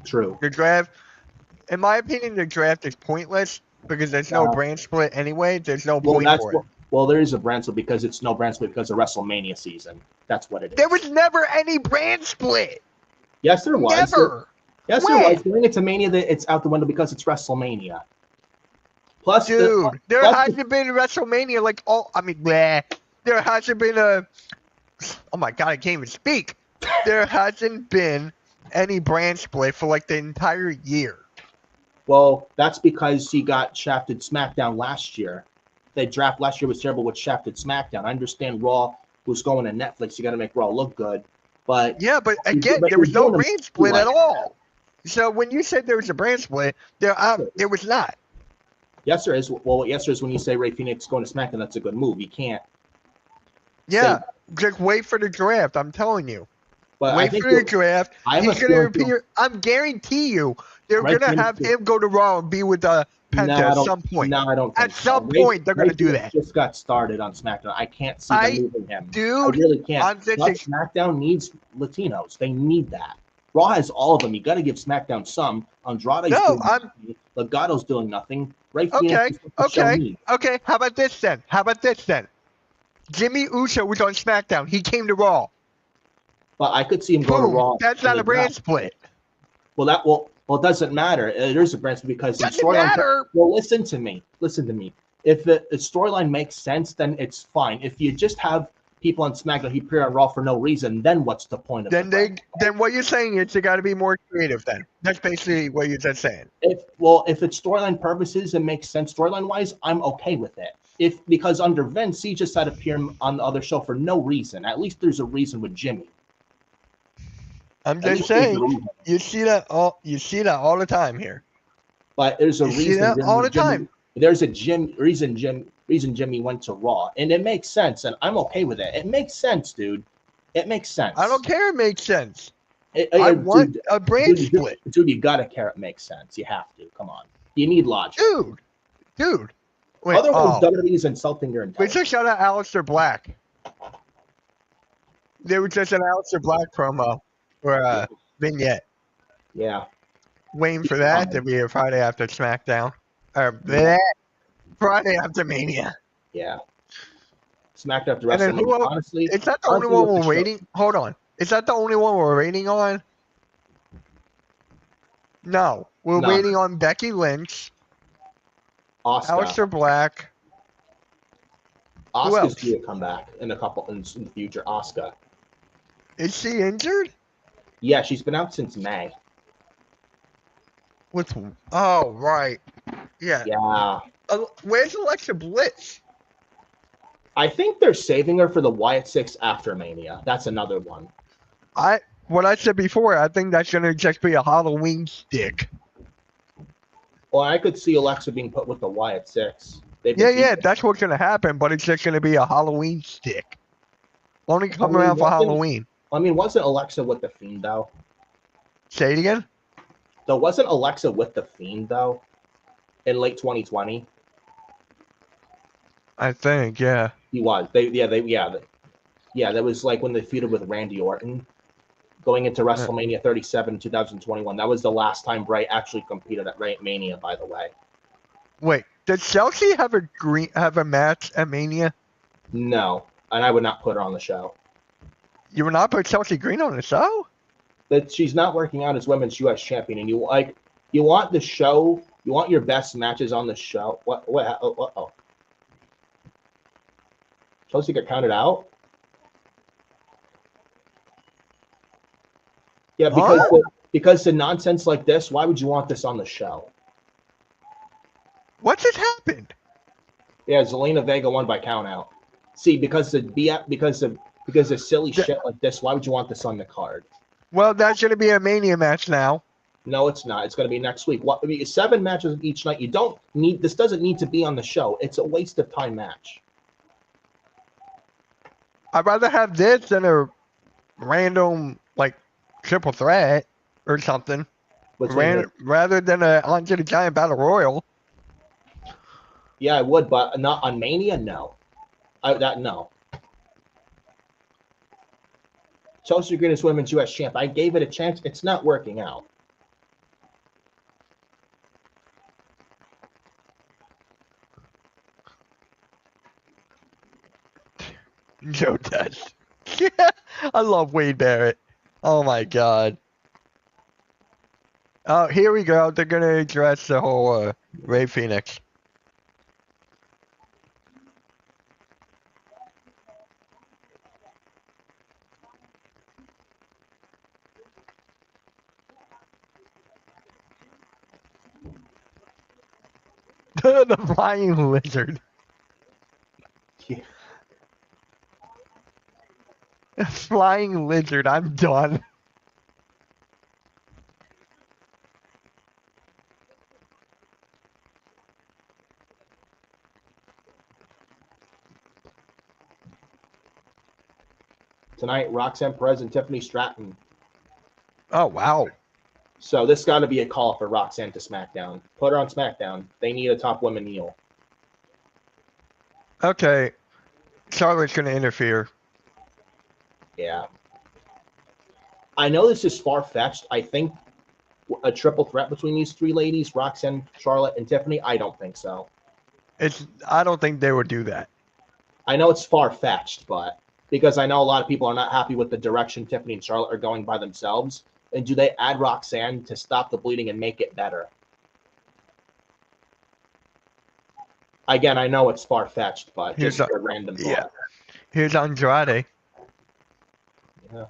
True. The draft, in my opinion, the draft is pointless because there's no brand split anyway. There's no point for it. Well, there is a brand split because it's no brand split because of WrestleMania season. That's what it is. There was never any brand split. Yes, there was. Never. Yes, there was. During it's a Mania that it's out the window because it's WrestleMania. Plus, dude, there hasn't been WrestleMania like there hasn't been a. Oh my God, I can't even speak. There hasn't been any brand split for like the entire year. Well, that's because he got shafted SmackDown last year. The draft last year was terrible with shafted SmackDown. I understand Raw was going to Netflix. You got to make Raw look good, but yeah, but again, there was no brand split at all. So when you said there was a brand split, there was not. Yes, there is. Well, yes, there is. When you say Ray Phoenix going to SmackDown, that's a good move. You can't. Yeah, just wait for the draft. I'm telling you. But wait for the draft. He's going to appear. I'm guarantee you, they're going to have him go to Raw and be with Penta at some point. No, I don't. At some point, they're going to do that. Just got started on SmackDown. I can't see them moving him. Dude, I really can't. SmackDown needs Latinos. They need that. Raw has all of them. You got to give SmackDown some. Andrade's doing nothing. Legato's doing nothing. Ray Phoenix Okay. How about this then? Jimmy Uso was on SmackDown. He came to Raw. But I could see him go to Raw. That's not a brand split. Well, it doesn't matter. There's a brand split because the storyline. Well, listen to me. If the storyline makes sense, then it's fine. If you just have people on SmackDown who appear on Raw for no reason, then what's the point of it? Then what you're saying is you got to be more creative. Then that's basically what you're just saying. If it's storyline purposes and makes sense storyline wise, I'm okay with it. Because under Vince, he just had to appear on the other show for no reason. At least there's a reason with Jimmy. I'm just saying, you see that all the time here. But there's a reason. See that all the time. There's a reason Jimmy went to Raw, and it makes sense, and I'm okay with it. It makes sense, dude. It makes sense. I don't care. It makes sense. I want a brand split, dude. You gotta care. It makes sense. You have to. Come on. You need logic, dude. Wait, otherwise, WWE is insulting your entire. We just shout out Aleister Black. There was just an Aleister Black promo. For a vignette. Yeah. Waiting for that to be a Friday after SmackDown. Or Friday after Mania. Yeah. SmackDown after WrestleMania. Honestly. Is that the only one we're waiting? Hold on. Is that the only one we're waiting on? No. We're waiting on Becky Lynch. Aleister Black. Asuka's due to come back in the future. Asuka. Is she injured? Yeah, she's been out since May. Oh, right. Yeah. Yeah. Where's Alexa Bliss? I think they're saving her for the Wyatt 6 after Mania. That's another one. What I said before, I think that's going to just be a Halloween stick. Well, I could see Alexa being put with the Wyatt 6. Yeah, that's what's going to happen, but it's just going to be a Halloween stick. Only come around for Halloween. I mean, wasn't Alexa with The Fiend, though? Say it again? Though, wasn't Alexa with The Fiend, though, in late 2020? I think, yeah. He was. That was like when they feuded with Randy Orton going into WrestleMania 37 2021. That was the last time Bray actually competed at Mania, by the way. Wait, did Chelsea have a match at Mania? No, and I would not put her on the show. You would not put Chelsea Green on the show? That she's not working out as women's U.S. champion, and you want the show, you want your best matches on the show. What? Chelsea got counted out? Yeah, because the nonsense like this, why would you want this on the show? What just happened? Yeah, Zelina Vega won by count out. See, because of silly shit like this, why would you want this on the card? Well, that's going to be a Mania match now. No, it's not. It's going to be next week. What? I mean, 7 matches each night. You don't need. This doesn't need to be on the show. It's a waste of time match. I'd rather have this than a random like triple threat or something. Rather than a Andre the Giant Battle Royal. Yeah, I would, but not on Mania. No, no. Chelsea Green is Women's U.S. Champ. I gave it a chance. It's not working out. Joe Test. I love Wade Barrett. Oh my god. Oh, here we go. They're gonna address the whole Ray Phoenix. The flying lizard. Yeah. Flying lizard. I'm done. Tonight, Roxanne Perez and Tiffany Stratton. Oh wow. So this got to be a call for Roxanne to SmackDown. Put her on SmackDown. They need a top women heel. Okay. Charlotte's gonna interfere. Yeah. I know this is far-fetched. I think a triple threat between these 3 ladies, Roxanne, Charlotte, and Tiffany, I don't think so. I don't think they would do that. I know it's far-fetched, but because I know a lot of people are not happy with the direction Tiffany and Charlotte are going by themselves. And do they add Roxanne to stop the bleeding and make it better? Again, I know it's far-fetched, but just a random thought. Yeah. Here's Andrade. Yeah.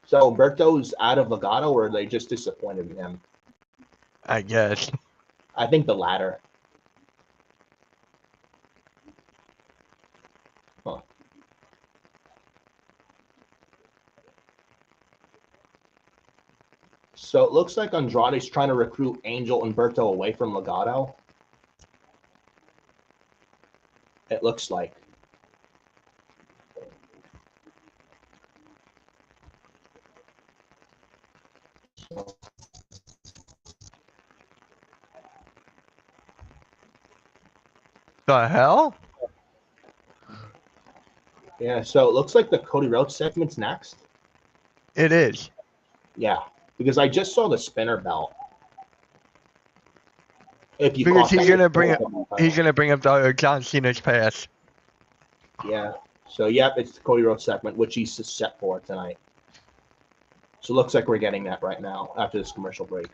So Humberto's out of Legato, or are they just disappointed in him? I guess. I think the latter. Huh. So it looks like Andrade's trying to recruit Angel and Humberto away from Legato. It looks like. The hell? Yeah, so it looks like the Cody Rhodes segment's next. It is. Yeah, because I just saw the spinner belt. If you because he's gonna bring up the John Cena's pass. Yeah. So yeah, it's the Cody Rhodes segment, which he's set for tonight. So it looks like we're getting that right now after this commercial break.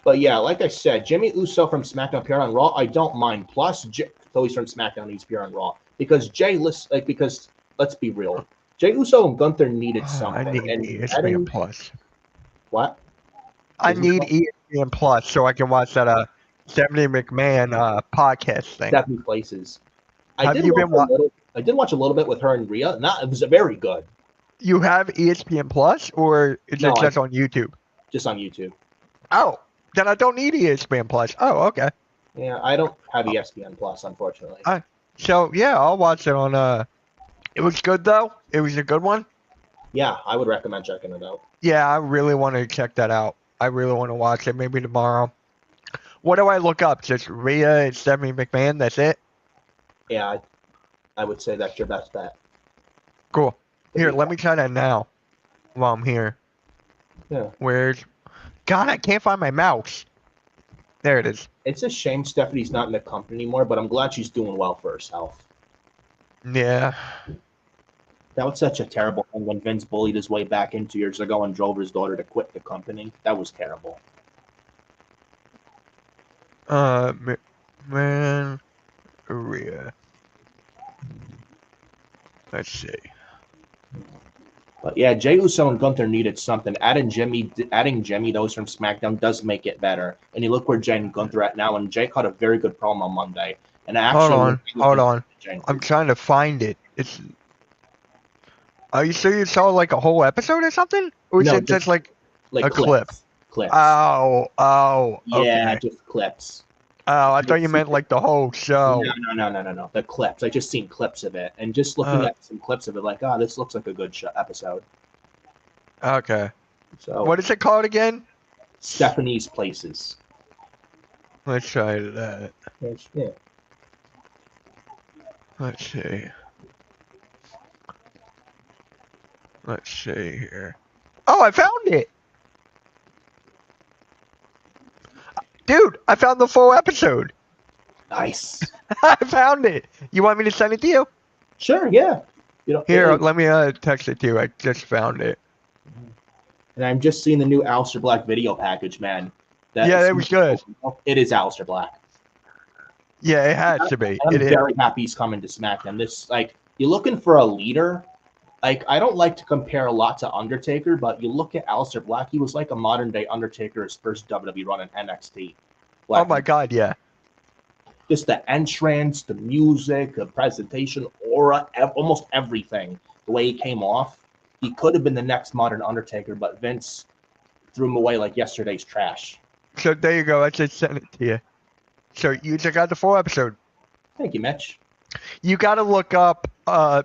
But yeah, like I said, Jimmy Uso from SmackDown appeared on Raw. I don't mind. Plus, though he's from SmackDown, he's appeared on Raw because because let's be real, Jey Uso and Gunther needed something. I need ESPN Plus. What? I need ESPN Plus so I can watch that Stephanie McMahon podcast thing. Stephanie Places. I did watch a little bit with her and Rhea. It was very good. You have ESPN Plus, or is it just on YouTube? Just on YouTube. Oh, then I don't need ESPN Plus. Oh, okay. Yeah, I don't have ESPN Plus, unfortunately. So yeah, I'll watch it on. It was good though. It was a good one. Yeah, I would recommend checking it out. Yeah, I really want to check that out. I really want to watch it. Maybe tomorrow. What do I look up? Just Rhea and Stephanie McMahon. That's it. Yeah, I would say that's your best bet. Cool. Here, let me try that now. While I'm here. Yeah. Where's? God, I can't find my mouse. There it is. It's a shame Stephanie's not in the company anymore, but I'm glad she's doing well for herself. Yeah. That was such a terrible thing when Vince bullied his way back in 2 years ago and drove his daughter to quit the company. That was terrible. Man, Rhea. Let's see. But yeah, Jey Uso and Gunther needed something. Adding Jimmy, those from SmackDown does make it better. And you look where Jey and Gunther are at now, and Jey caught a very good promo on Monday. And actually, Hold on. I'm trying to find it. Are you sure you saw like a whole episode or something? Or is it just like a clip? Clips. Oh, Yeah, okay. just clips. Oh, I thought you meant like the whole show. No. The clips. I just seen clips of it, and just looking at some clips of it, like, oh, this looks like a good episode. Okay. So, what is it called again? Stephanie's Places. Let's try that. Yeah. Let's see. Let's see here. Oh, I found it! Dude, I found the full episode. Nice. I found it. You want me to send it to you? Sure, yeah. Here, let me text it to you. I just found it. And I'm just seeing the new Aleister Black video package, man. Yeah, it was good. It is Aleister Black. Yeah, it has to be. I'm very happy he's coming to SmackDown. This, like, you're looking for a leader. Like, I don't like to compare a lot to Undertaker, but you look at Aleister Black, he was like a modern day Undertaker, his first WWE run in NXT. Oh my God, yeah. Just the entrance, the music, the presentation, aura, almost everything. The way he came off, he could have been the next modern Undertaker, but Vince threw him away like yesterday's trash. So there you go. I just sent it to you. So you check out the full episode. Thank you, Mitch. You got to look up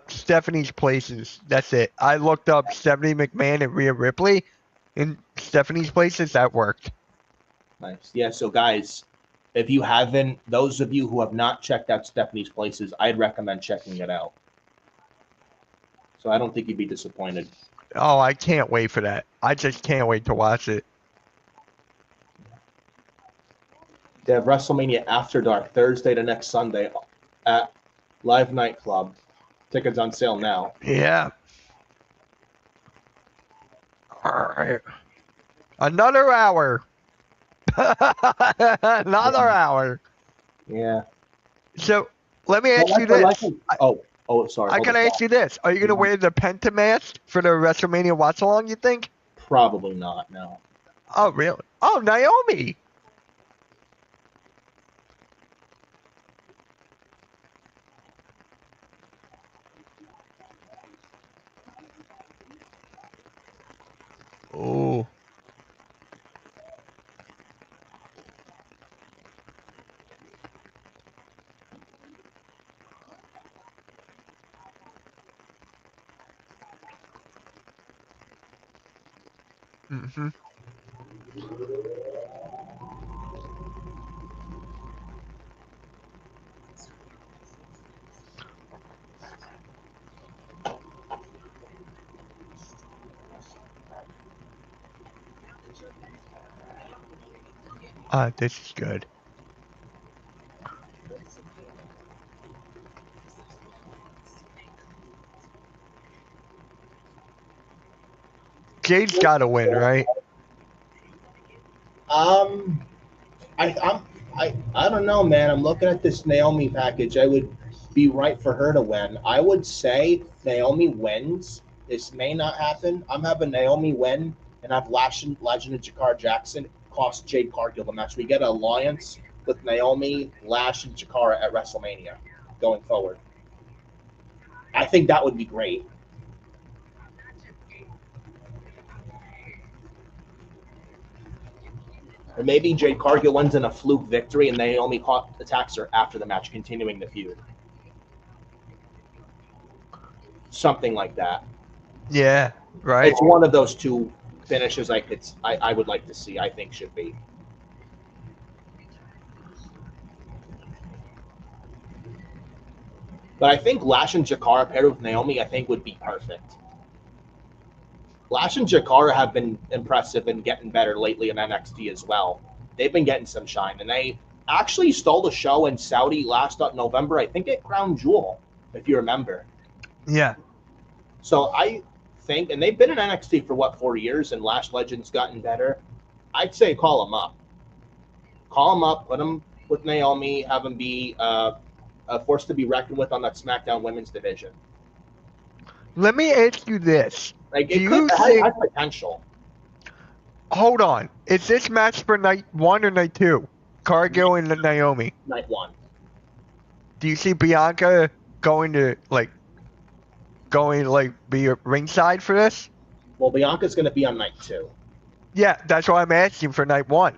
Stephanie's Places. That's it. I looked up Stephanie McMahon and Rhea Ripley in Stephanie's Places. That worked. Nice. Yeah, so guys, if you haven't, those of you who have not checked out Stephanie's Places, I'd recommend checking it out. So I don't think you'd be disappointed. Oh, I can't wait for that. I just can't wait to watch it. They have WrestleMania After Dark Thursday to next Sunday at Live Nightclub. Tickets on sale now. Yeah. All right. Another hour. Another hour. Yeah. So let me ask you this. Sorry. I gotta ask you this. Are you gonna wear the Penta mask for the WrestleMania watch along, you think? Probably not, no. Oh, really? Oh, Naomi. Oh. Mm-hmm. This is good. Jade's got to win, right? I don't know, man. I'm looking at this Naomi package. I would be right for her to win. I would say Naomi wins. This may not happen. I'm having Naomi win and have Legend of Jakar Jackson cost Jade Cargill the match. We get an alliance with Naomi, Lash, and Jakara at WrestleMania going forward. I think that would be great. Or maybe Jade Cargill wins in a fluke victory and Naomi attacks her after the match, continuing the feud. Something like that. Yeah, right. It's one of those two finishes I would like to see, I think should be. But I think Lash and Jakara paired with Naomi, I think would be perfect. Lash and Jakara have been impressive and getting better lately in NXT as well. They've been getting some shine, and they actually stole the show in Saudi last November, I think at Crown Jewel, if you remember. Yeah. So I think, and they've been in NXT for 4 years, and Lash Legend's gotten better. I'd say call them up. Call them up, put them with Naomi, have them be a force to be reckoned with on that SmackDown Women's division. Let me ask you this. Like, it could have potential. Hold on. Is this match for night 1 or night 2? Cargill and Naomi. Night 1. Do you see Bianca going to be ringside for this? Well, Bianca's going to be on night 2. Yeah, that's why I'm asking for night 1.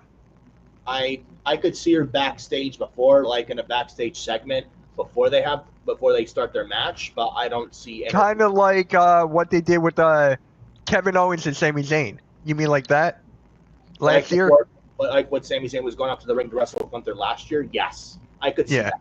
I could see her backstage before, like in a backstage segment before they start their match, but I don't see any. Kind of like what they did with Kevin Owens and Sami Zayn. You mean like that? Last year? Like what Sami Zayn was going up to the ring to wrestle with Gunther last year? Yes. I could see that.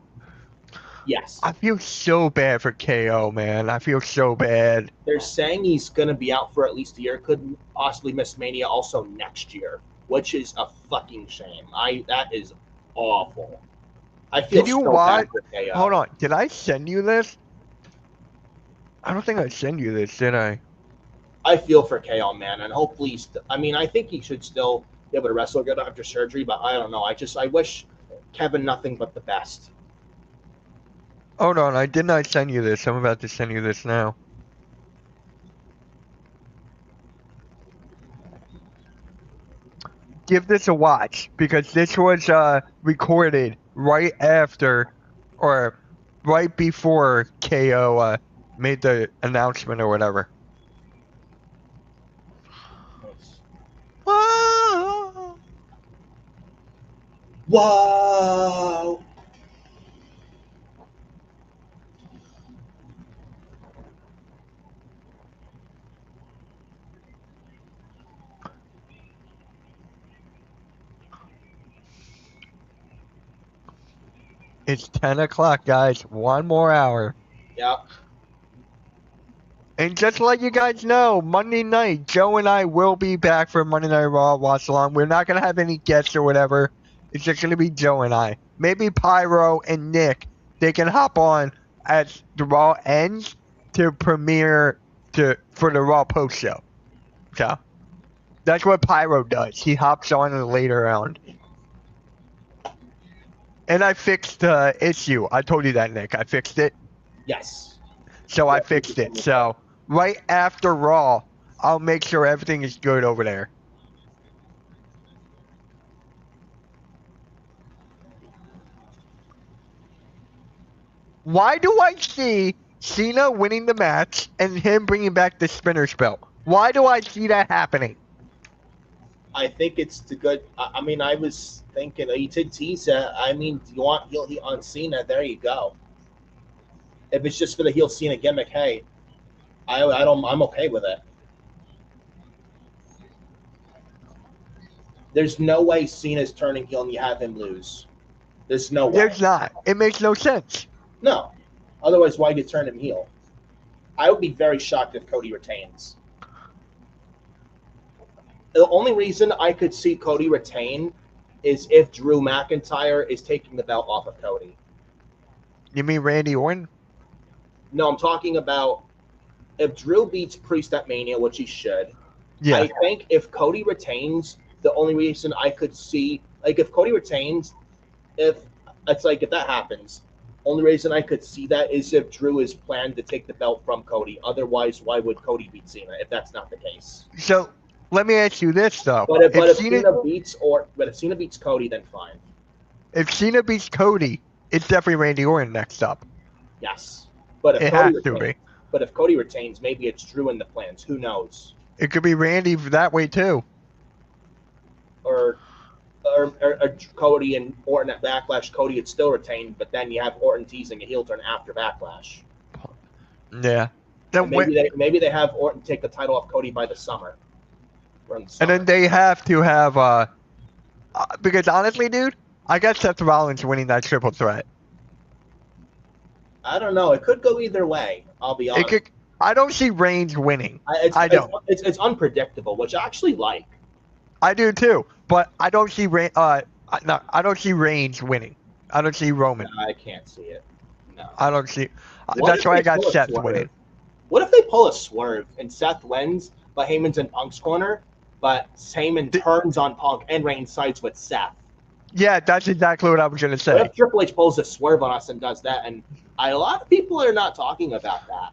Yes. I feel so bad for KO, man. I feel so bad. They're saying he's going to be out for at least a year. Could possibly miss Mania also next year, which is a fucking shame. That is awful. I feel so bad for KO. Hold on. Did I send you this? I don't think I sent you this, did I? I feel for KO, man, and hopefully, I think he should still be able to wrestle good after surgery, but I don't know. I wish Kevin nothing but the best. Hold on, I did not send you this. I'm about to send you this now. Give this a watch, because this was recorded right after, or right before KO made the announcement or whatever. Whoa! Whoa! It's 10 o'clock, guys. 1 more hour. Yeah. And just to let you guys know, Monday night, Joe and I will be back for Monday Night Raw watch along. We're not going to have any guests or whatever. It's just going to be Joe and I. Maybe Pyro and Nick, they can hop on as the Raw ends to premiere for the Raw post show. So, that's what Pyro does. He hops on in the later round. And I fixed the issue. I told you that, Nick. I fixed it. Yes. So I fixed it. So right after Raw, I'll make sure everything is good over there. Why do I see Cena winning the match and him bringing back the spinner's belt? Why do I see that happening? I think it's the good. I mean, I was thinking he did tease that. I mean, you want heel on Cena? There you go. If it's just for the heel Cena gimmick, hey, I'm okay with it. There's no way Cena's turning heel and you have him lose. There's no way. There's not. It makes no sense. No. Otherwise, why'd you turn him heel? I would be very shocked if Cody retains. The only reason I could see Cody retain is if Drew McIntyre is taking the belt off of Cody. You mean Randy Orton? No, I'm talking about if Drew beats Priest at Mania, which he should. Yeah. I think if Cody retains, the only reason I could see, like, if Cody retains, if that happens, only reason I could see that is if Drew is planned to take the belt from Cody. Otherwise, why would Cody beat Cena if that's not the case? So let me ask you this though: But if Cena beats Cody, then fine. If Cena beats Cody, it's definitely Randy Orton next up. Yes, but if it Cody has retains, to be. But if Cody retains, maybe it's Drew in the plans. Who knows? It could be Randy that way too. Or Cody and Orton at Backlash. Cody would still retain, but then you have Orton teasing a heel turn after Backlash. Yeah. Then maybe they have Orton take the title off Cody by the summer. And then they have to have because honestly, dude, I got Seth Rollins winning that triple threat. I don't know. It could go either way. I'll be honest. I don't see Reigns winning. I don't. It's unpredictable, which I actually like. I do too, but I don't see I don't see Reigns winning. I don't see Roman. No, I can't see it. No. I don't see. That's why I got Seth winning. What if they pull a swerve and Seth wins, but Heyman's in Punk's corner, but Heyman turns on Punk and Reigns sides with Seth? Yeah, that's exactly what I was gonna say. What if Triple H pulls a swerve on us and does that? And a lot of people are not talking about that.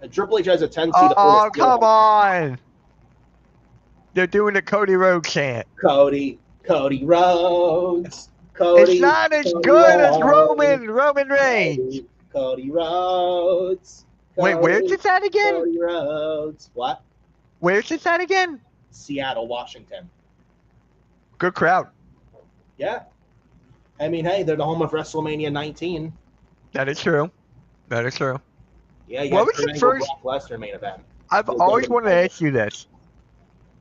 And Triple H has a tendency to pull a come on! They're doing the Cody Rhodes chant. Cody Rhodes. It's not as good as Roman Reigns. Cody Rhodes. Wait, where's this at again? Cody Rhodes. What? Where's this at again? Seattle, Washington. Good crowd. Yeah. I mean, hey, they're the home of WrestleMania 19. That is true. That is true. Yeah, you What got was your Brock first? Lesnar main event. I've always wanted to ask you this.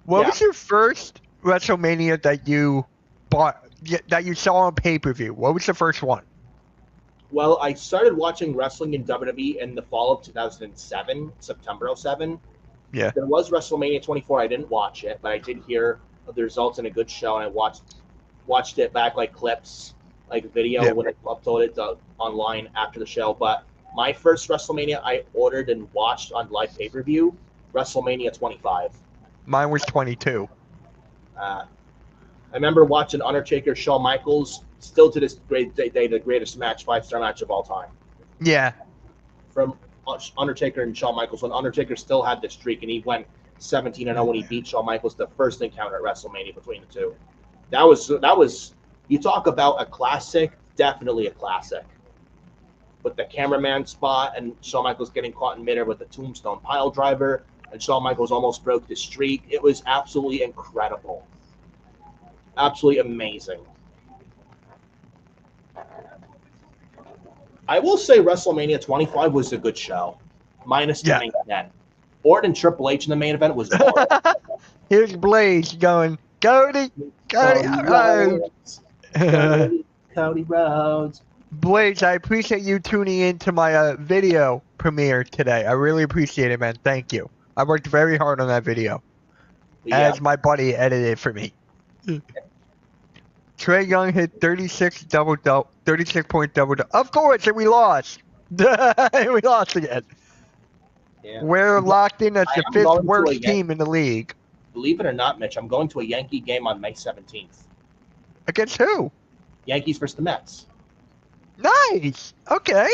What Yeah. was your first WrestleMania that you bought, that you saw on pay-per-view? What was the first one? Well, I started watching wrestling in WWE in the fall of 2007, September 07. Yeah. There was WrestleMania 24. I didn't watch it, but I did hear of the results in a good show, and I watched it back, like clips, like video when I uploaded it online after the show. But my first WrestleMania I ordered and watched on live pay-per-view, WrestleMania 25. Mine was 22. I remember watching Undertaker, Shawn Michaels, still to this great day, the greatest match, 5-star match of all time. Yeah. From Undertaker and Shawn Michaels, when Undertaker still had the streak, and he went 17-0 when he beat Shawn Michaels, the first encounter at WrestleMania between the two. That was you talk about a classic, definitely a classic. With the cameraman spot and Shawn Michaels getting caught in midair with the tombstone pile driver, and Shawn Michaels almost broke the streak. It was absolutely incredible. Absolutely amazing. I will say WrestleMania 25 was a good show, minus the main event. Orton and Triple H in the main event was boring. Here's Blaze going, Cody Rhodes. Cody Rhodes. Blaze, I appreciate you tuning into my video premiere today. I really appreciate it, man. Thank you. I worked very hard on that video. As my buddy edited for me. Trae Young hit 36 point double. Of course, and we lost. We lost again. Yeah. We're locked in as the fifth worst team in the league. Believe it or not, Mitch, I'm going to a Yankee game on May 17th. Against who? Yankees versus the Mets. Nice. Okay.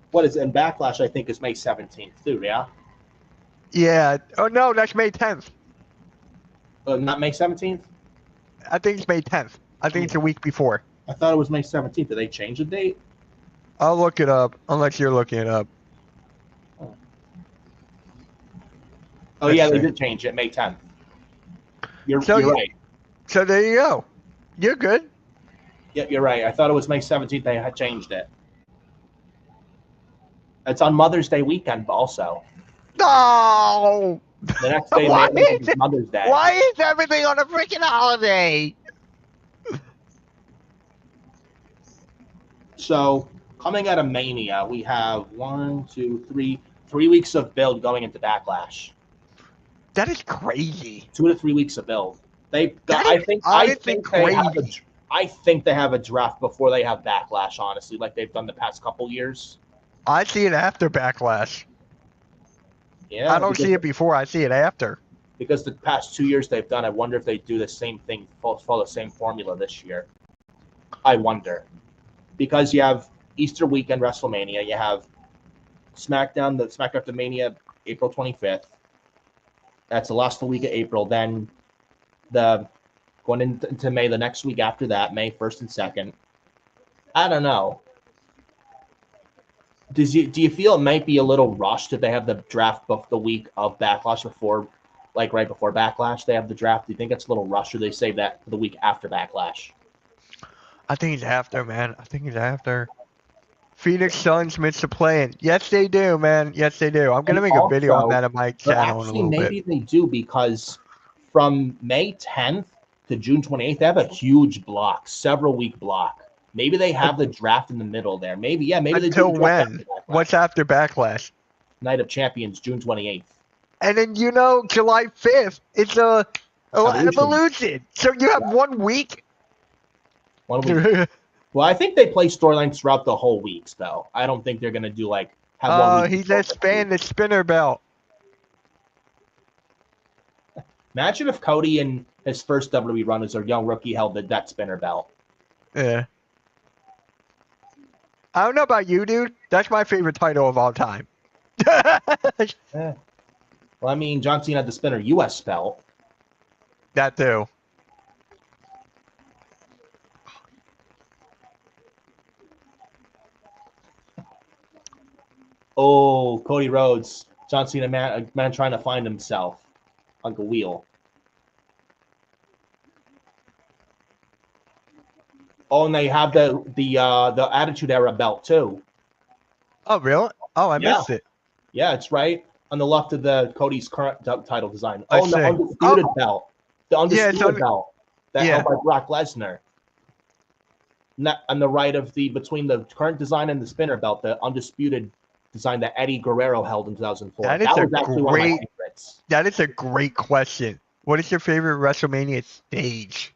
What is it? And Backlash, I think, is May 17th, too, yeah? Yeah. Oh, no, that's May 10th. Not May 17th? I think it's May 10th. I think it's a week before. I thought it was May 17th. Did they change the date? I'll look it up, unless you're looking it up. Oh, yeah, they did change it, May 10th. You're right. So there you go. You're good. Yep, you're right. I thought it was May 17th. They had changed it. It's on Mother's Day weekend also. No! The next day is Mother's Day. Why is everything on a freaking holiday? So, coming out of Mania, we have 3 weeks of build going into Backlash. That is crazy. 2 to 3 weeks of build. I think they have a draft before they have Backlash, honestly, like they've done the past couple years. I see it after Backlash. Yeah, I don't see it before. I see it after. Because the past 2 years they've done, I wonder if they do the same thing, follow the same formula this year. I wonder. Because you have Easter weekend WrestleMania, you have Smackdown, the Smackdown after Mania, April 25th. That's the last full week of April. Then going into May, the next week after that, May 1st and 2nd. I don't know. Do you feel it might be a little rushed if they have the draft the week of Backlash before, like right before Backlash, they have the draft? Do you think it's a little rushed, or they save that for the week after Backlash? I think it's after, man. I think it's after. Phoenix Suns missed the play-in. Yes, they do, man. Yes, they do. I'm gonna make a video on that on my channel in a little bit. Maybe they do, because from May 10th to June 28th, they have a huge block, several week block. Maybe they have the draft in the middle there. Maybe, yeah. Maybe they do. Until when? What's after Backlash? Night of Champions, June 28th. And then, July 5th, it's Evolution. So you have 1 week? 1 week. Well, I think they play storylines throughout the whole weeks, though. I don't think they're going to do, have 1 week. He's expanded the spinner belt. Imagine if Cody in his first WWE run as a young rookie held that spinner belt. Yeah. I don't know about you, dude. That's my favorite title of all time. Yeah. Well, I mean, John Cena had the spinner U.S. belt. That too. Oh, Cody Rhodes. John Cena, a man trying to find himself. On the wheel. Oh, and they have the Attitude Era belt, too. Oh, really? Oh, I missed it. Yeah, it's right on the left of the Cody's current title design. I Oh, and the see. Undisputed belt. The Undisputed belt that held by Brock Lesnar. On the right of between the current design and the spinner belt, the Undisputed design that Eddie Guerrero held in 2004. That was actually one of my favorites. That is a great question. What is your favorite WrestleMania stage?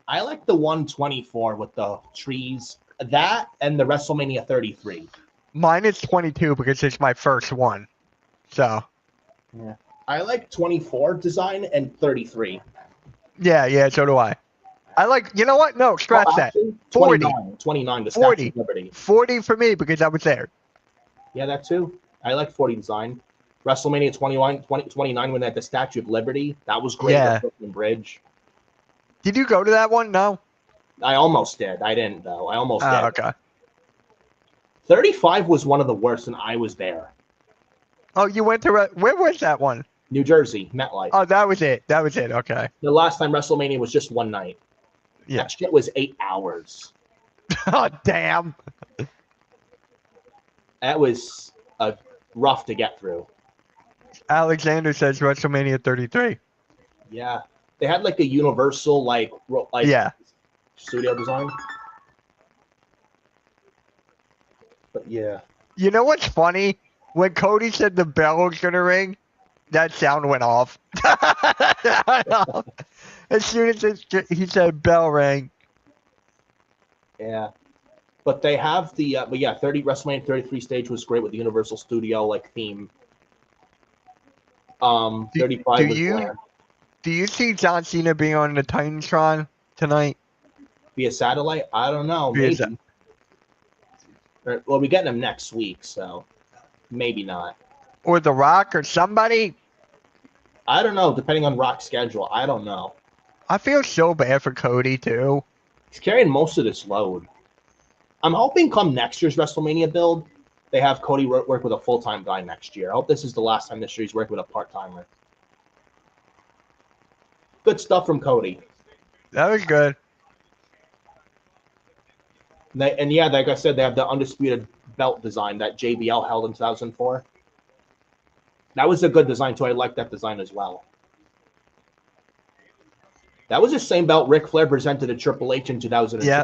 I like the 124 with the trees. That and the WrestleMania 33. Mine is 22 because it's my first one. So. Yeah. I like 24 design and 33. Yeah, so do I. I like, you know what? No, scratch that. 40. 29, the 40. Statue of Liberty. 40 for me because I was there. Yeah, that too. I like 40 design. WrestleMania 29 when they had the Statue of Liberty. That was great. Yeah. The Brooklyn Bridge. Did you go to that one? No. I almost did. I didn't, though. I almost did. Okay. 35 was one of the worst, and I was there. Oh, you went to where was that one? New Jersey, MetLife. Oh, that was it. Okay. The last time WrestleMania was just one night. Yeah. That shit was 8 hours. Oh, damn. That was rough to get through. Alexander says WrestleMania 33. Yeah. They had like a universal like studio design. But yeah. You know what's funny? When Cody said the bell was gonna ring, that sound went off. As soon as he said bell rang. Yeah. But they have the WrestleMania 33 stage was great with the Universal Studio like theme. 35 Do you see John Cena being on the Titantron tonight? Via satellite? I don't know. Maybe. Well, we're getting him next week, so maybe not. Or The Rock or somebody? I don't know, depending on Rock's schedule. I don't know. I feel so bad for Cody, too. He's carrying most of this load. I'm hoping come next year's WrestleMania build, they have Cody work with a full-time guy next year. I hope this is the last time this year he's working with a part-timer. Good stuff from Cody. That was good. And yeah, like I said, they have the Undisputed belt design that JBL held in 2004. That was a good design, too. I like that design as well. That was the same belt Ric Flair presented to Triple H in 2002. Yeah.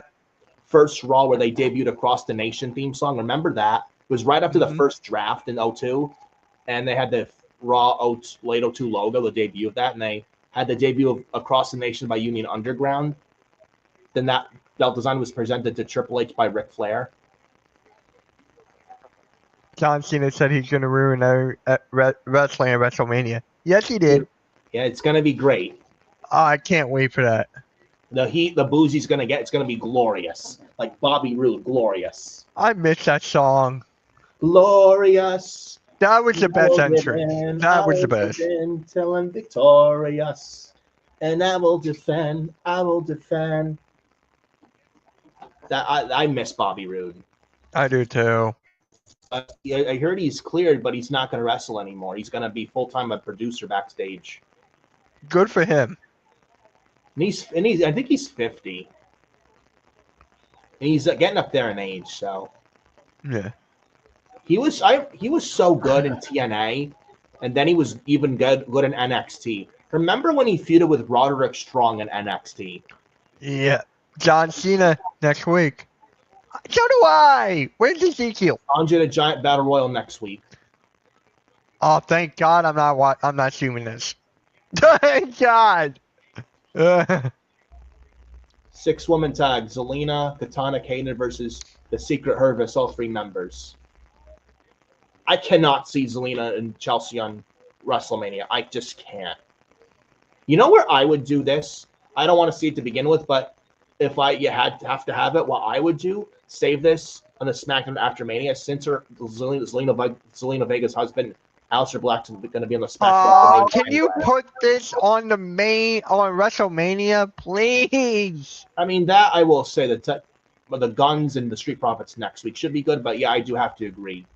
First Raw where they debuted Across the Nation theme song. Remember that? It was right after the first draft in 02. And they had the Raw late 02 logo, the debut of that. And they had the debut of Across the Nation by Union Underground. Then that belt design was presented to Triple H by Ric Flair. John Cena said he's going to ruin wrestling at WrestleMania. Yes, he did. Yeah, it's going to be great. Oh, I can't wait for that. The booze he's going to get, it's going to be glorious. Like Bobby Roode, glorious. I miss that song. Glorious. That was the best entrance. That was the best. Until I'm victorious. And I will defend. I will defend. I miss Bobby Roode. I do too. I heard he's cleared, but he's not going to wrestle anymore. He's going to be full-time a producer backstage. Good for him. And I think he's 50. And he's getting up there in age, so. Yeah. He was so good in TNA, and then he was even good in NXT. Remember when he feuded with Roderick Strong in NXT? Yeah. John Cena next week. So do I. Where's Ezekiel? Andre the Giant Battle Royal next week. Oh, thank God I'm not streaming this. Thank God. 6-woman tag: Zelina, Katana, Kanan versus the Secret Harvest, all 3 members. I cannot see Zelina and Chelsea on WrestleMania. I just can't. You know where I would do this? I don't want to see it to begin with, but if you have to have it, what I would do, save this on the SmackDown after Mania, since Zelina Vega's husband, Aleister Black's going to be on the SmackDown. Can you put this on on WrestleMania, please? I mean, that I will say that the Guns and the Street Profits next week should be good, but yeah, I do have to agree.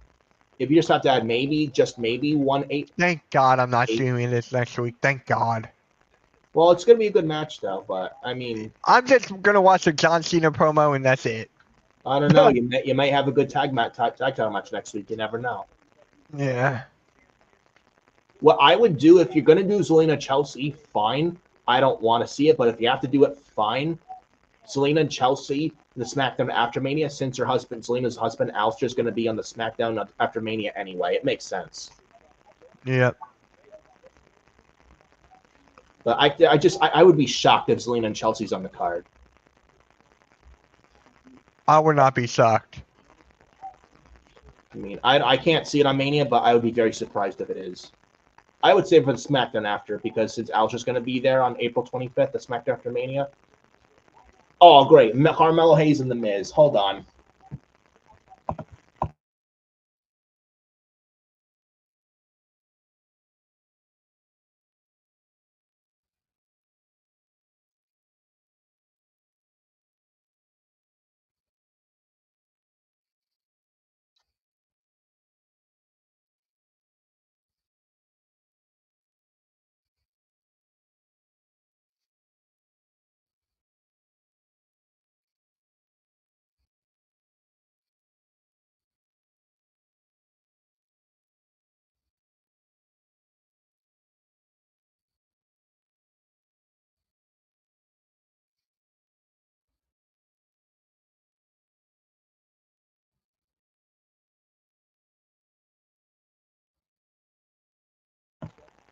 if you just have to add maybe, just maybe 1/8. Thank God I'm not doing this next week. Thank God. Well, it's gonna be a good match though, but I mean, I'm just gonna watch the John Cena promo and that's it. I don't know. You might have a good tag title match next week. You never know. Yeah. What I would do if you're gonna do Zelina Chelsea, fine. I don't want to see it, but if you have to do it, fine. Zelina and Chelsea, the SmackDown after Mania, since her husband, Zelina's husband, Alistair's going to be on the SmackDown after Mania anyway. It makes sense. Yep. But I would be shocked if Zelina and Chelsea's on the card. I would not be shocked. I mean, I can't see it on Mania, but I would be very surprised if it is. I would say for the SmackDown after, because since Alistair's going to be there on April 25th, the SmackDown after Mania. Oh, great. Carmelo Hayes and The Miz. Hold on.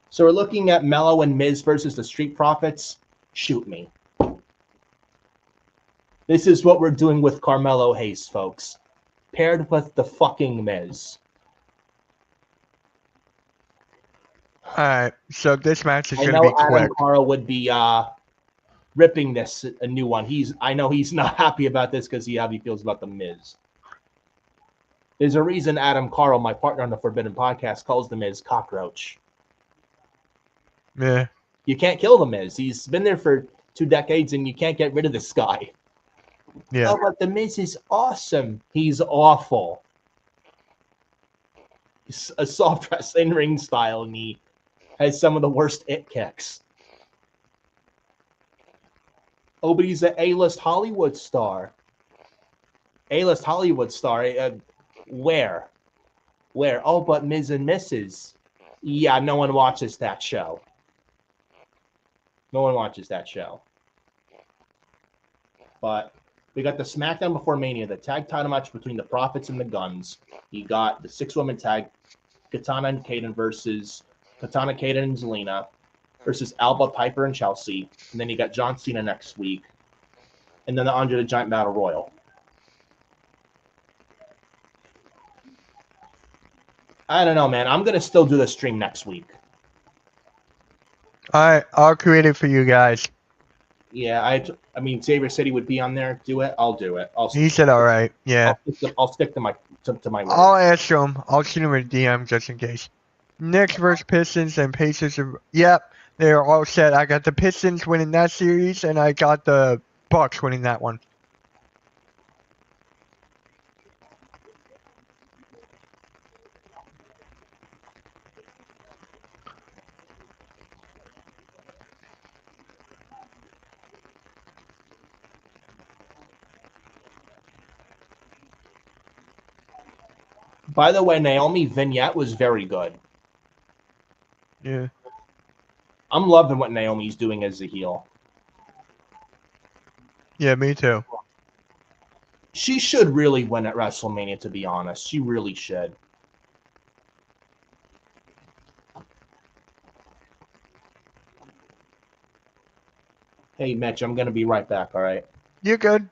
So we're looking at Mello and Miz versus the Street Profits. Shoot me. This is what we're doing with Carmelo Hayes, folks. Paired with the fucking Miz. Alright, so this match is I going to know be Adam quick. Carl would be ripping this a new one. I know he's not happy about this because how he feels about the Miz. There's a reason Adam Carl, my partner on the Forbidden Podcast, calls the Miz cockroach. Yeah. You can't kill the Miz. He's been there for 2 decades, and you can't get rid of this guy. Yeah. Oh, but the Miz is awesome. He's awful. He's a soft wrestling ring style, and he has some of the worst it kicks. Oh, but he's an A-list Hollywood star. A-list Hollywood star. Where? Where? Oh, but Ms. and Mrs. Yeah, no one watches that show. No one watches that show. But we got the SmackDown before Mania, the tag title match between the Profits and the Guns. You got the 6-woman tag, Katana and Kaden versus Katana, Kaden, and Zelina versus Alba, Piper, and Chelsea. And then you got John Cena next week. And then the Andre the Giant Battle Royal. I don't know, man. I'm going to still do the stream next week. Alright, I'll create it for you guys. Yeah, I mean, Xavier said he would be on there. Do it. I'll do it. He said alright, yeah. I'll stick to my word. I'll ask him. I'll shoot him a DM just in case. Knicks versus Pistons and Pacers. Yep, they're all set. I got the Pistons winning that series, and I got the Bucks winning that one. By the way, Naomi vignette was very good. Yeah. I'm loving what Naomi's doing as a heel. Yeah, me too. She should really win at WrestleMania, to be honest. She really should. Hey, Mitch, I'm going to be right back, all right? You're good.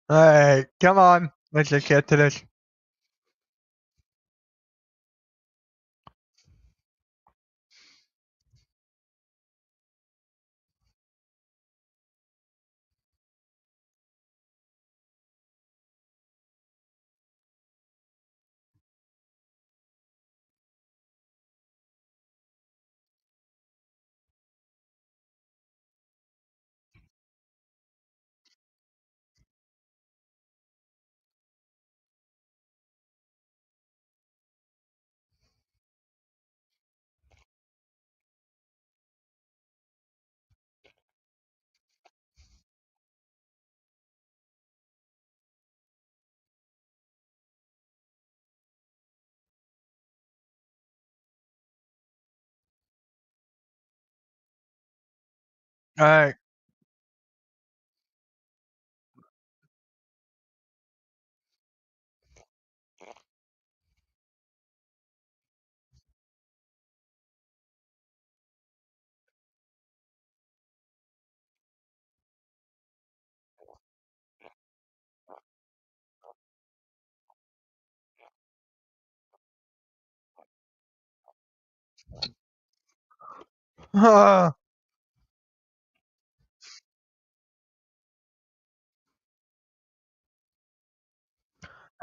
All right, come on. Let's just get to this. All right.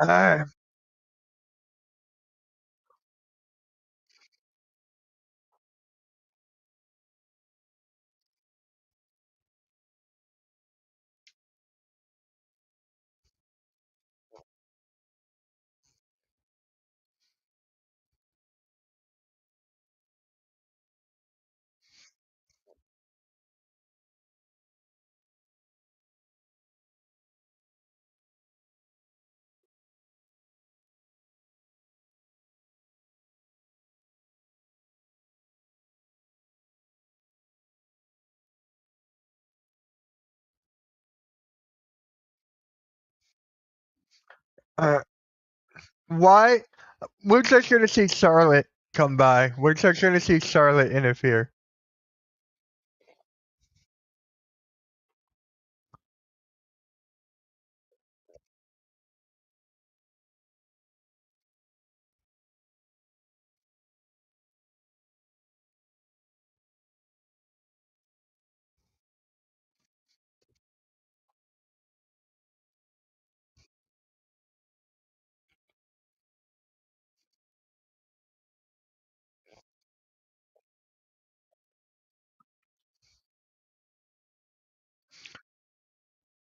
All right. Uh, why? We're just going to see Charlotte come by. We're just going to see Charlotte interfere.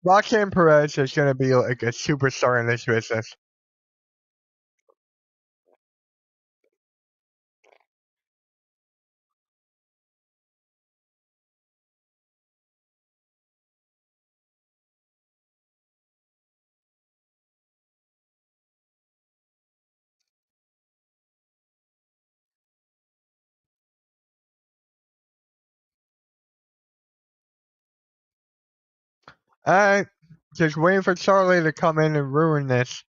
Roxanne Perez is going to be like a superstar in this business. All right. Just waiting for Charlotte to come in and ruin this.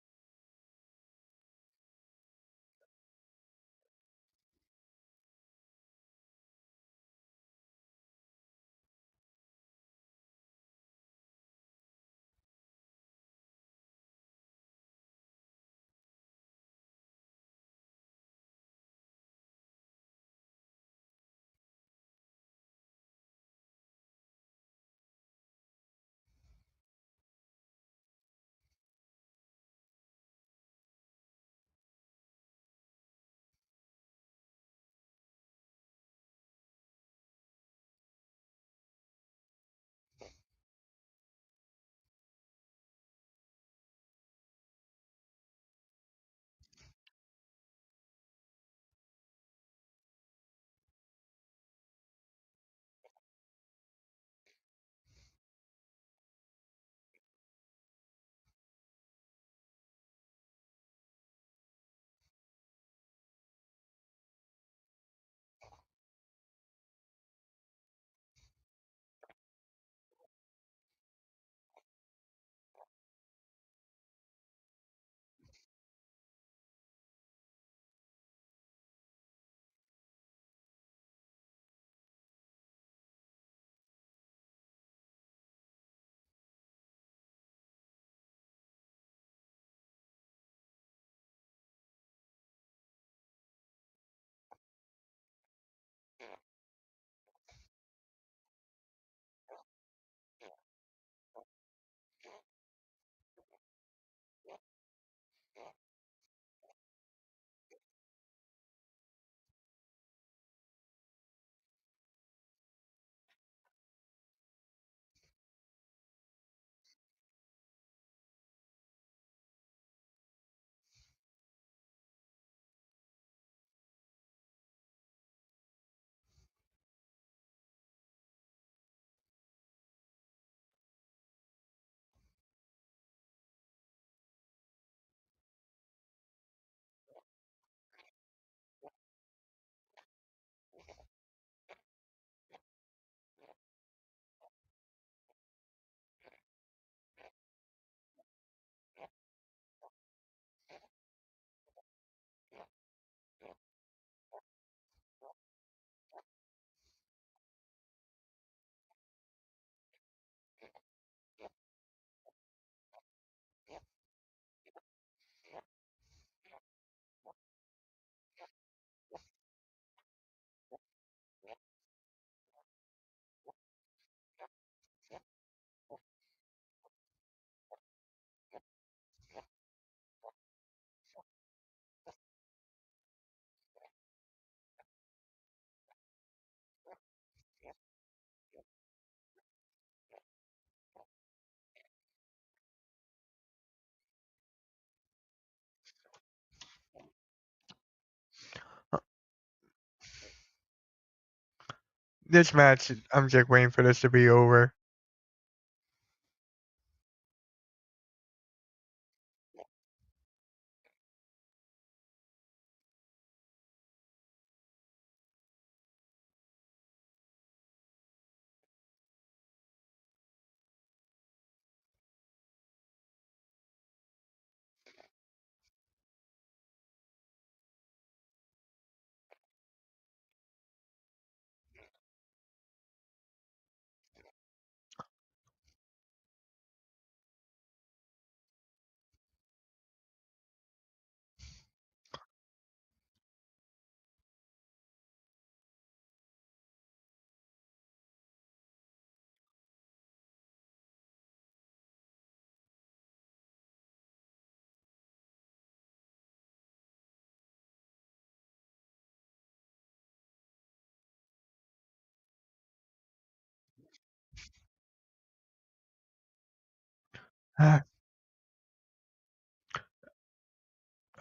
This match, I'm just waiting for this to be over.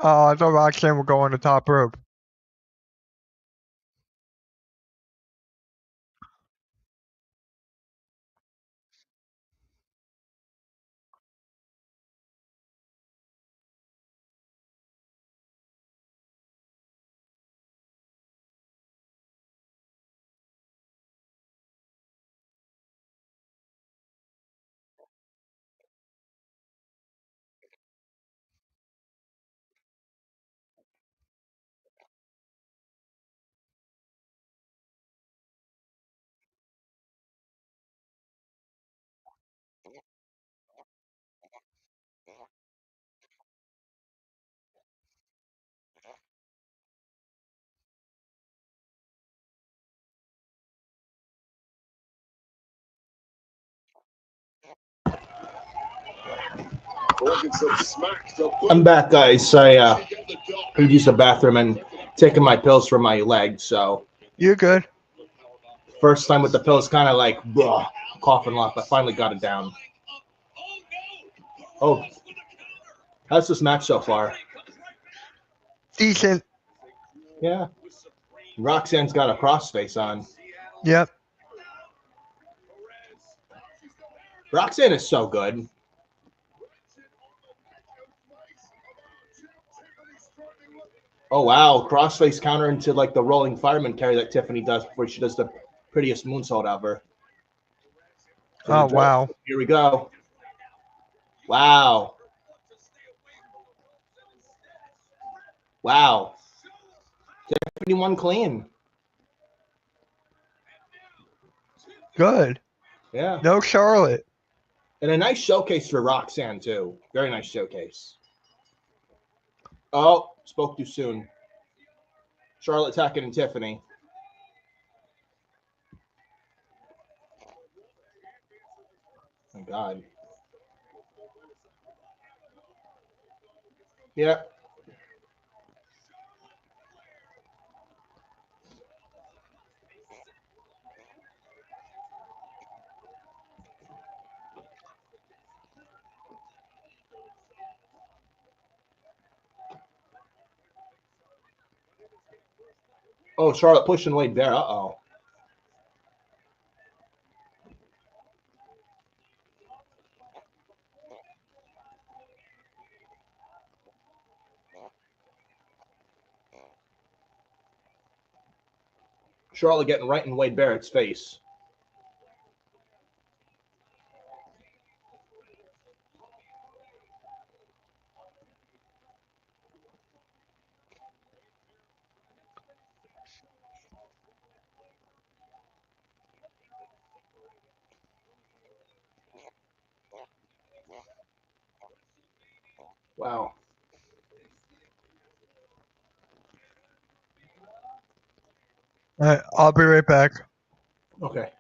Oh, I thought Roxanne would go on the top rope. I'm back, guys. I used the bathroom and taking my pills for my leg. So You're good. first time with the pills, kind of like coughing a lot, but finally got it down. Oh, how's this match so far? Decent. Yeah, Roxanne's got a crossface on. Yep. Roxanne is so good. Oh wow, crossface counter into like the rolling fireman carry that Tiffany does before she does the prettiest moonsault ever. Oh, wow. Here we go. Wow. Wow. Tiffany won clean. Good. Yeah. No Charlotte. And a nice showcase for Roxanne, too. Very nice showcase. Oh, spoke too soon. Charlotte attacking and Tiffany. Oh, God. Yeah. Oh, Charlotte pushing Wade there. Uh-oh. Charlotte getting right in Wade Barrett's face. Wow. All right, I'll be right back. Okay.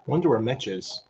Wonder where Mitch is.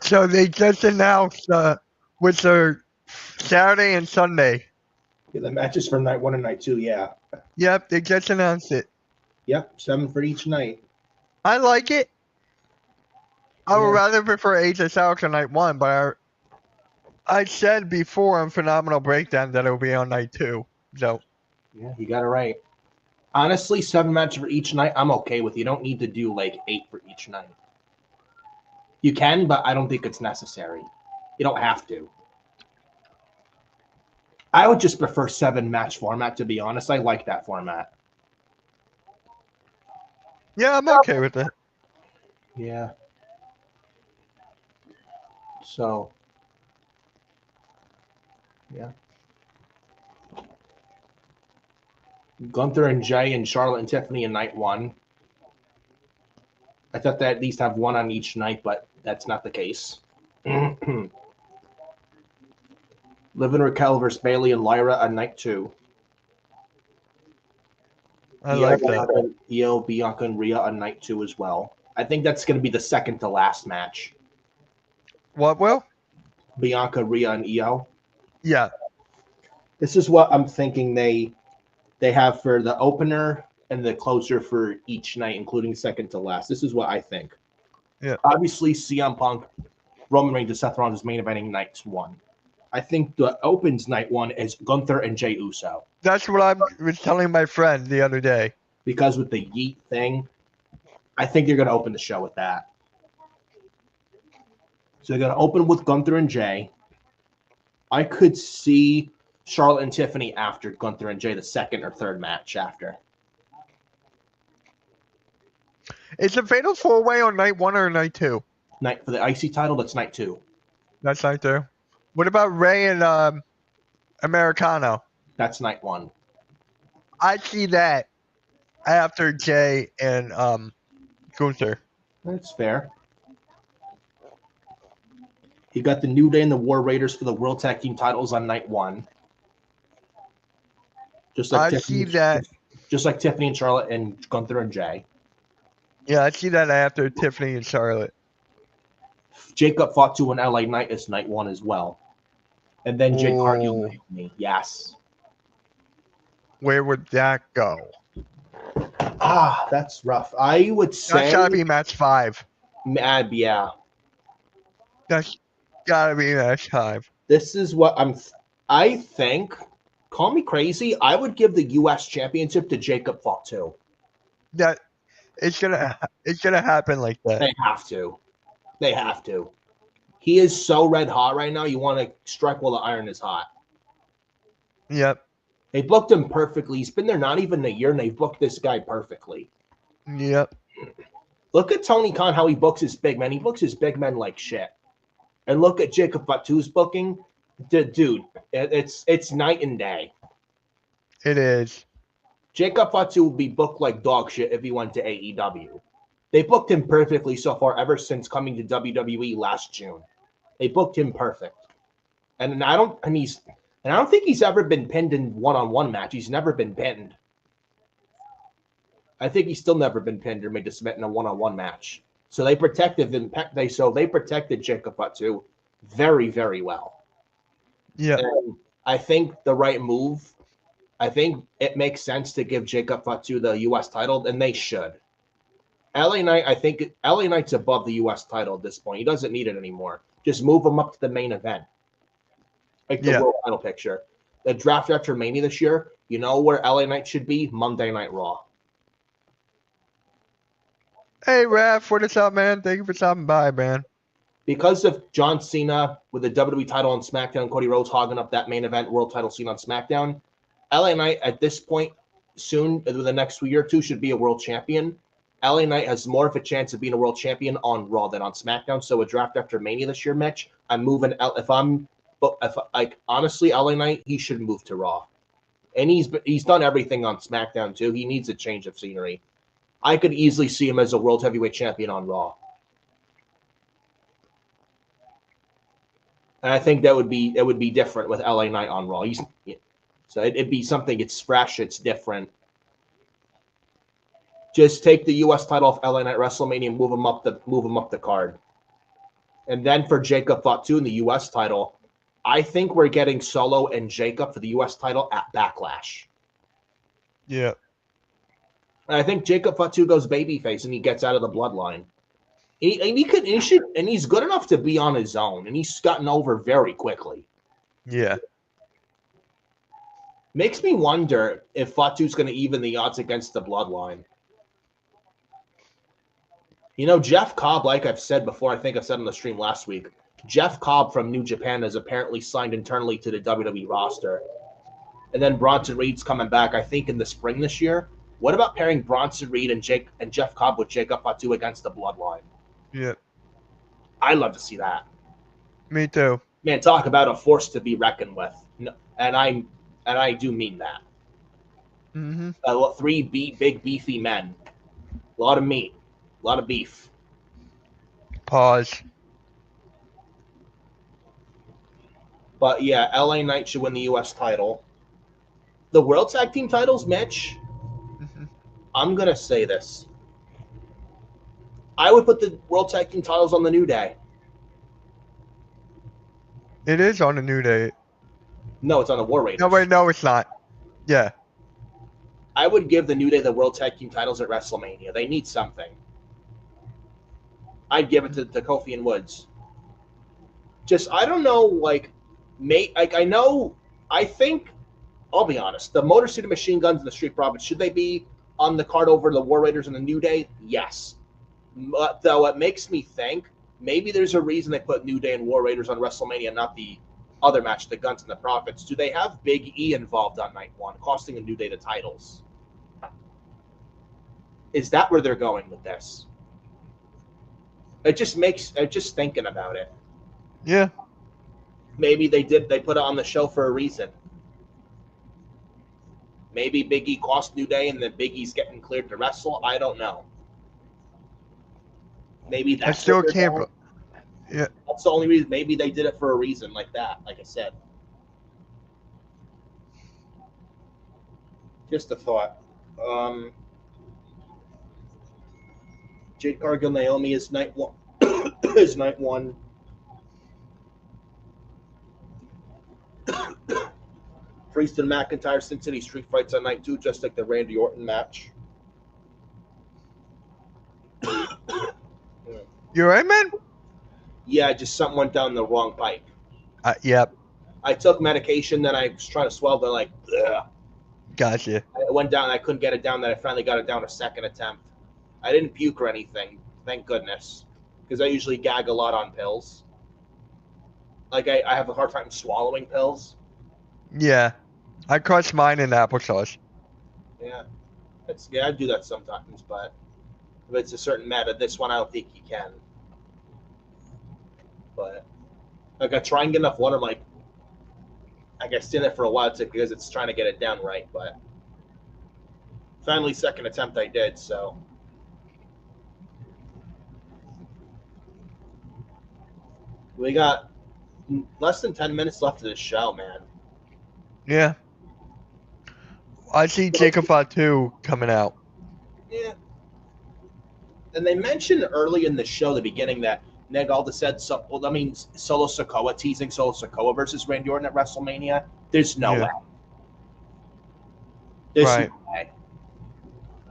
So they just announced which are Saturday and Sunday. Yeah, the matches for night 1 and night 2, yeah. Yep, they just announced it. Yep, 7 for each night. I like it. I would Yeah. rather prefer AJ Alex on night 1, but I said before on Phenomenal Breakdown that it will be on night 2. So Yeah, you got it right. Honestly, 7 matches for each night, I'm okay with. You don't need to do like 8 for each night. You can, but I don't think it's necessary. You don't have to. I would just prefer 7 match format, to be honest. I like that format. yeah, I'm okay with it. Yeah. So, yeah. Gunther and Jay and Charlotte and Tiffany in night 1. I thought they at least have 1 on each night, but that's not the case. Liv and Raquel versus Bailey and Lyra on night 2. I like that. Io, Bianca, and Rhea on night 2 as well. I think that's going to be the second to last match. What, Will? Bianca, Rhea, and Io. Yeah. This is what I'm thinking they have for the opener and the closer for each night, including second to last. This is what I think. Yeah. Obviously, CM Punk, Roman Reigns, and Seth Rollins is main eventing night 1. I think the opens night 1 is Gunther and Jey Uso. That's what I was telling my friend the other day. Because with the Yeet thing, I think they're going to open the show with that. So they're going to open with Gunther and Jey. I could see Charlotte and Tiffany after Gunther and Jey, the second or third match after. Is the Fatal 4-Way on night 1 or night 2? Night for the IC title, that's night 2. That's night 2. What about Ray and Americano? That's night 1. I see that after Jay and Gunther. That's fair. You got the New Day and the War Raiders for the World Tag Team titles on night 1. Just like I see that. Just like Tiffany and Charlotte and Gunther and Jey. Yeah, I see that after Tiffany and Charlotte. Jacob fought to an LA Knight as night one as well. And then Jade Cargill Oh, beat me. Yes. where would that go? Ah, that's rough. I would That's say, gotta be match 5. yeah. That's gotta be match 5. This is what I think. Call me crazy. I would give the U.S. Championship to Jacob Fatu. That it's gonna happen like that. They have to. They have to. He is so red hot right now. You want to strike while the iron is hot. Yep. They booked him perfectly. He's been there not even a year, and they've booked this guy perfectly. Yep. Look at Tony Khan, how he books his big men. He books his big men like shit. And look at Jacob Fatu's booking. Dude, it's night and day. It is. Jacob Fatu would be booked like dog shit if he went to AEW. They booked him perfectly so far ever since coming to WWE last June. They booked him perfect. And I don't think he's ever been pinned in one-on-one match. He's never been pinned. I think he's still never been pinned or made to submit in a one-on-one match. So they protected him. They protected Jacob Fatu very, very well. Yeah. And I think the right move. I think it makes sense to give Jacob Fatu the U.S. title, and they should. LA Knight, I think LA Knight's above the U.S. title at this point. He doesn't need it anymore. Just move him up to the main event, like the world title picture. The draft after Mania this year, you know where LA Knight should be? Monday Night Raw. Hey, Raph, what is up, man? Thank you for stopping by, man. Because of John Cena with the WWE title on SmackDown, Cody Rhodes hogging up that main event world title scene on SmackDown, LA Knight at this point, soon, within the next year or two, should be a world champion. LA Knight has more of a chance of being a world champion on Raw than on SmackDown. So a draft after Mania this year, Mitch, I'm moving. Honestly, LA Knight, he should move to Raw, and he's done everything on SmackDown too. He needs a change of scenery. I could easily see him as a world heavyweight champion on Raw. And I think it would be different with LA Knight on Raw. So it'd be something. It's fresh. It's different. Just take the U.S. title off LA Knight WrestleMania and move him up the card. And then for Jacob Fatu in the U.S. title, I think we're getting Solo and Jacob for the U.S. title at Backlash. Yeah. And I think Jacob Fatu goes babyface and he gets out of the bloodline. He's good enough to be on his own, and he's gotten over very quickly. Yeah. Makes me wonder if Fatu's going to even the odds against the bloodline. You know, Jeff Cobb, like I've said before, I think I've said on the stream last week, Jeff Cobb from New Japan has apparently signed internally to the WWE roster. And then Bronson Reed's coming back, I think, in the spring this year. What about pairing Bronson Reed and Jeff Cobb with Jacob Fatu against the bloodline? Yeah. I'd love to see that. Me too. Man, talk about a force to be reckoned with. And I do mean that. Mm-hmm. 3 big beefy men. A lot of meat. A lot of beef. Pause. But yeah, LA Knight should win the U.S. title. The World Tag Team titles, Mitch, Mm-hmm. I'm going to say this. I would put the World Tag Team titles on the New Day. It is on a New Day. No, it's on the War Raiders. No, wait, no, it's not. Yeah. I would give the New Day the World Tag Team titles at WrestleMania. They need something. I'd give it to Kofi and Woods. Just, I don't know, I think, I'll be honest, the Motor City Machine Guns and the Street Profits, should they be on the card over the War Raiders and the New Day? Yes. But, though, it makes me think maybe there's a reason they put New Day and War Raiders on WrestleMania, not the other match, the Guns and the Profits. Do they have Big E involved on night one, costing a New Day the titles? Is that where they're going with this? Just thinking about it. Yeah. Maybe they put it on the show for a reason. Maybe Big E cost New Day and then Big E's getting cleared to wrestle. I don't know. Maybe that's I still what they're can't. doing. Yeah. That's the only reason. Maybe they did it for a reason like that, like I said. Just a thought. Jade Cargill, Naomi is night one. Is night one. Priest and McIntyre Sin City Street Fights on night 2, just like the Randy Orton match. You alright, man? Yeah, just something went down the wrong pipe. Yep. I took medication, then I was trying to swallow. They're like, ugh. Gotcha. I went down. I couldn't get it down. Then I finally got it down a second attempt. I didn't puke or anything, thank goodness, because I usually gag a lot on pills. Like I have a hard time swallowing pills. Yeah. I crush mine in applesauce. Yeah, I do that sometimes, but if it's a certain meta, this one I don't think you can. But like I try and get enough water. I'm like, I guess in it for a while because it's trying to get it down right, but finally second attempt I did. So we got less than 10 minutes left of the show, man. Yeah. I see Jacob Fatu coming out. Yeah. And they mentioned early in the show, the beginning, that Ned Aldis said, Solo Sikoa, teasing Solo Sikoa versus Randy Orton at WrestleMania. There's no way. There's no way.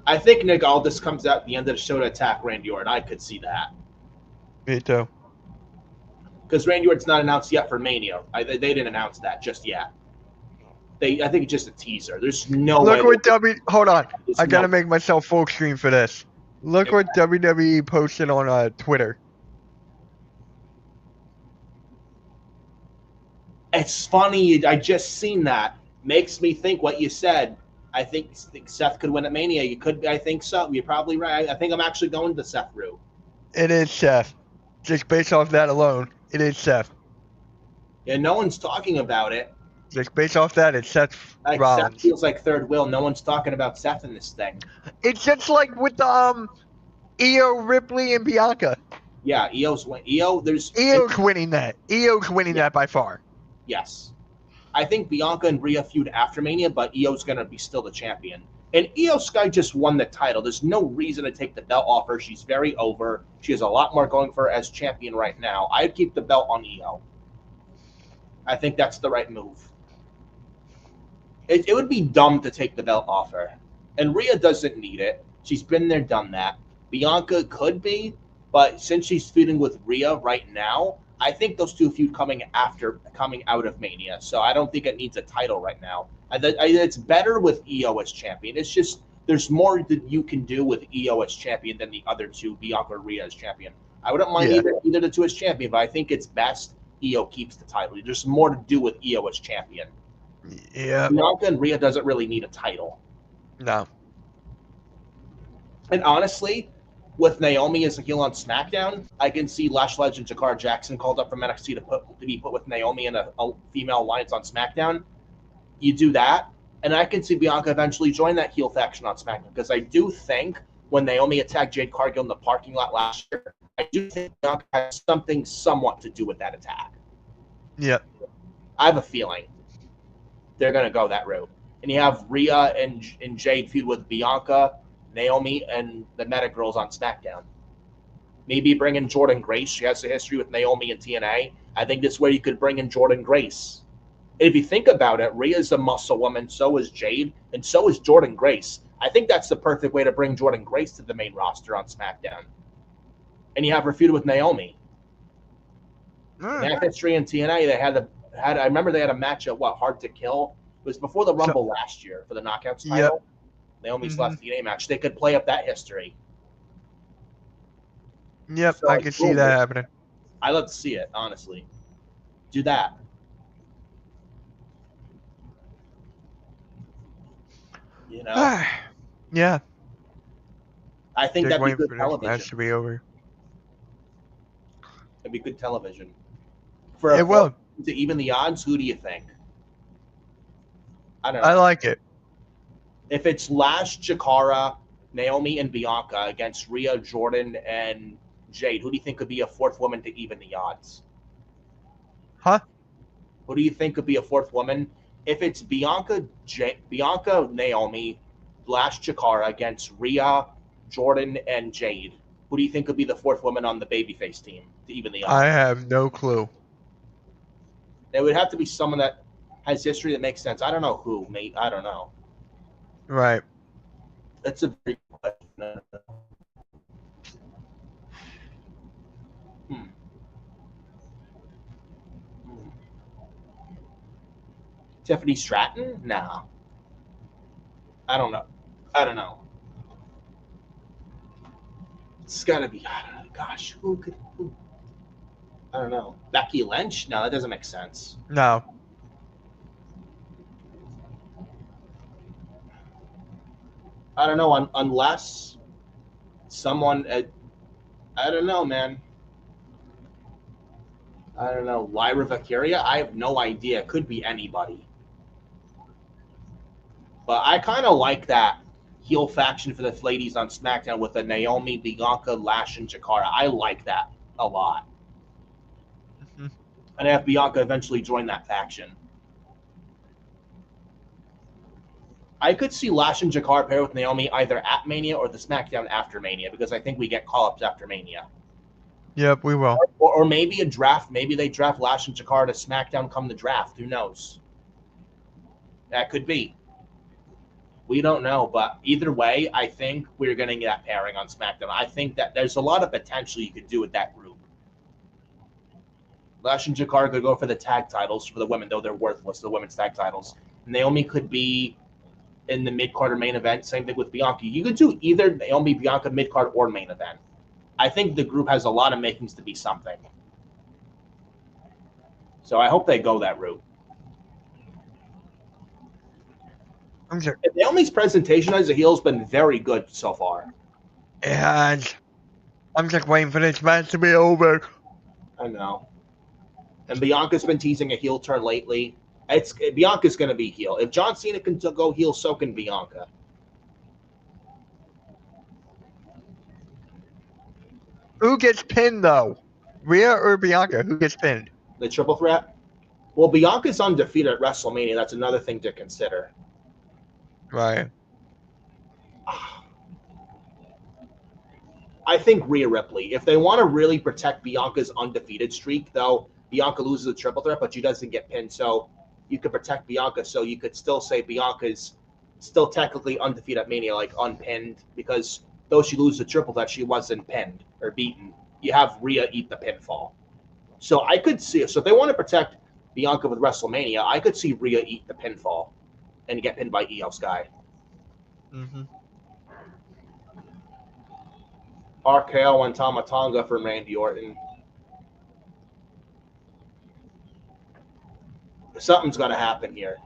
I think Nick Aldis comes out at the end of the show to attack Randy Orton. I could see that. Me too. Because Randy Orton's not announced yet for Mania. They didn't announce that just yet. I think it's just a teaser. There's no way. Look what hold on. I gotta make myself full screen for this. Look what WWE posted on Twitter. It's funny. I just seen that. Makes me think what you said. I think Seth could win at Mania. You could. I think so. You're probably right. I think I'm actually going to Seth route. It is Seth. Just based off that alone, it is Seth. Yeah, no one's talking about it. Just based off that, it's Seth Rollins. Seth feels like third wheel. No one's talking about Seth in this thing. It's just like with Io, Ripley, and Bianca. Yeah, Io's winning that. Io's winning that by far. Yes. I think Bianca and Rhea feud after Mania, but Io's going to be still the champion. And Io Sky just won the title. There's no reason to take the belt off her. She's very over. She has a lot more going for her as champion right now. I'd keep the belt on Io. I think that's the right move. It would be dumb to take the belt off her. And Rhea doesn't need it. She's been there, done that. Bianca could be, but since she's feuding with Rhea right now, I think those two feud coming out of Mania. So I don't think it needs a title right now. It's better with Io as champion. It's just there's more that you can do with Io as champion than the other two, Bianca or Rhea as champion. I wouldn't mind either of the two as champion, but I think it's best Io keeps the title. There's more to do with Io as champion. Yeah. Bianca and Rhea doesn't really need a title. No. And honestly, with Naomi as a heel on SmackDown, I can see Lash Legend Jakara Jackson called up from NXT to be put with Naomi in a female alliance on SmackDown. You do that, and I can see Bianca eventually join that heel faction on SmackDown, because I do think when Naomi attacked Jade Cargill in the parking lot last year, I do think Bianca has something somewhat to do with that attack. Yep. I have a feeling they're going to go that route. And you have Rhea and Jade feud with Bianca, Naomi, and the Meta Girls on SmackDown. Maybe bring in Jordynne Grace. She has a history with Naomi and TNA. I think this way you could bring in Jordynne Grace. And if you think about it, Rhea's a muscle woman, so is Jade, and so is Jordynne Grace. I think that's the perfect way to bring Jordynne Grace to the main roster on SmackDown. And you have her feud with Naomi. They have history in TNA. They had I remember they had a match at Hard to Kill. It was before the Rumble last year for the Knockouts title. Yep. Naomi's last TNA match. They could play up that history. Yep, so I can see that happening. I love to see it, honestly. Do that. You know? Yeah. I think that'd be good television. Match to be over. It'd be good television. It will. To even the odds, who do you think? I don't know. I like it. If it's Lash, Jakara, Naomi, and Bianca against Rhea, Jordynne, and Jade, who do you think could be a fourth woman to even the odds? Huh? Who do you think could be a fourth woman? If it's Bianca, Naomi, Lash, Jakara against Rhea, Jordynne, and Jade, Who do you think could be the fourth woman on the babyface team to even the odds? I have no clue. It would have to be someone that has history that makes sense. I don't know who, mate. I don't know. Right. That's a very good question. Hmm. Tiffany Stratton? No. I don't know. I don't know. It's got to be, I don't know. Gosh, who could, who? I don't know. Becky Lynch? No, that doesn't make sense. No. I don't know, unless someone, I don't know, man. I don't know. Lyra Valkyria? I have no idea. It could be anybody. But I kind of like that heel faction for the ladies on SmackDown with the Naomi, Bianca, Lash, and Jakara. I like that a lot. Mm-hmm. And have Bianca eventually join that faction. I could see Lash and Jakara pair with Naomi either at Mania or the SmackDown after Mania because I think we get call-ups after Mania. Yep, we will. Or maybe a draft. Maybe they draft Lash and Jakara to SmackDown come the draft. Who knows? That could be. We don't know, but either way, I think we're going to get that pairing on SmackDown. I think that there's a lot of potential you could do with that group. Lash and Jakara could go for the tag titles for the women, though they're worthless, the women's tag titles. Naomi could be in the mid-card or main event. Same thing with Bianca. You could do either Naomi, Bianca, mid-card, or main event. I think the group has a lot of makings to be something. So I hope they go that route. Sure. Naomi's presentation as a heel has been very good so far. And I'm just waiting for this match to be over. I know. And Bianca's been teasing a heel turn lately. Bianca's going to be heel. If John Cena can go heel, so can Bianca. Who gets pinned, though? Rhea or Bianca? Who gets pinned? The triple threat? Well, Bianca's undefeated at WrestleMania. That's another thing to consider. Right. I think Rhea Ripley. If they want to really protect Bianca's undefeated streak, though, Bianca loses the triple threat, but she doesn't get pinned. So you could protect Bianca. So you could still say Bianca's still technically undefeated at Mania, like unpinned, because though she loses the triple threat, she wasn't pinned or beaten. You have Rhea eat the pinfall. So I could see. So if they want to protect Bianca with WrestleMania, I could see Rhea eat the pinfall and get pinned by Io Sky. Mm-hmm. RKO and Tama Tonga for Randy Orton. Something's got to happen here.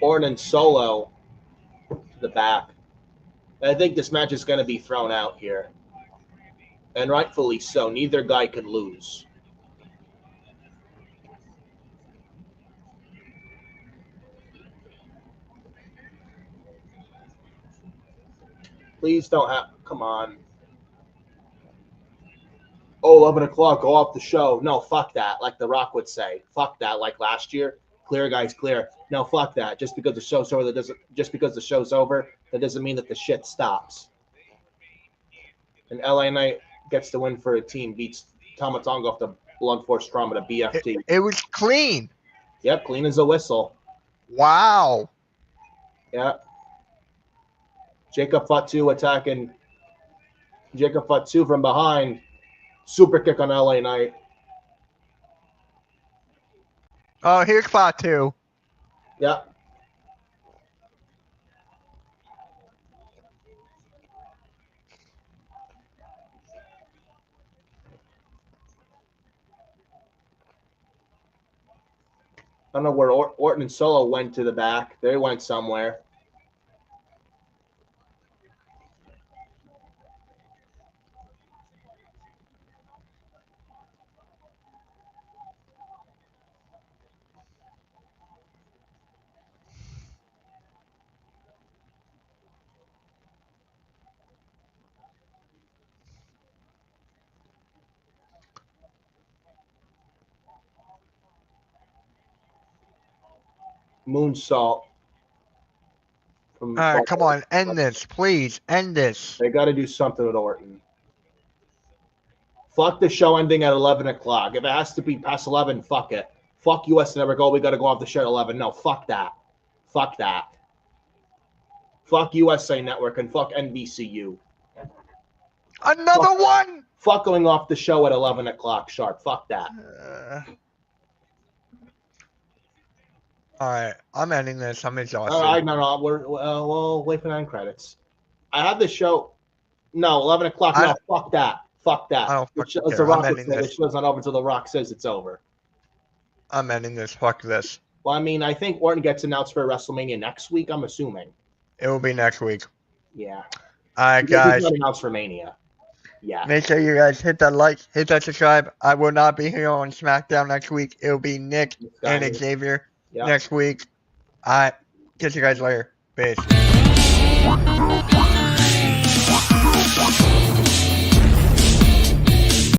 Orton and Solo to the back. I think this match is going to be thrown out here. And rightfully so. Neither guy can lose. Please don't have. Come on. Oh, 11 o'clock. Go off the show. No, fuck that. Like The Rock would say. Fuck that. Like last year. Clear, guys, clear. No, fuck that. Just because the show's over, that doesn't mean that the shit stops. And LA Knight gets the win for a team, beats Tama Tonga off the Blood Force Trauma to BFT. It was clean. Yep, clean as a whistle. Wow. Yeah. Jacob Fatu attacking. Jacob Fatu from behind. Super kick on LA Knight. Oh, here's Fatu. Yeah. I don't know where Orton and Solo went to the back. They went somewhere. Moonsault from. All right, come on, end this, please, end this. They got to do something with Orton. Fuck the show ending at 11 o'clock. If it has to be past 11, fuck it. Fuck US Network. Oh, we got to go off the show at 11. No, fuck that. Fuck that. Fuck USA Network and fuck NBCU. Another one. Fuck going off the show at 11 o'clock sharp. Fuck that. All right, I'm ending this. I'm exhausted. All right, no. We'll wait for 9 credits. I have the show. No, 11 o'clock. No, fuck that. Fuck that. I don't fucking care. The Rock I'm ending said, this. the show's not over until The Rock says it's over. I'm ending this. Fuck this. Well, I mean, I think Orton gets announced for WrestleMania next week, I'm assuming. It will be next week. Yeah. All right, guys. He's announced for Mania. Yeah. Make sure you guys hit that like, hit that subscribe. I will not be here on SmackDown next week. It will be Nick and Xavier next week. All right. Catch you guys later. Peace.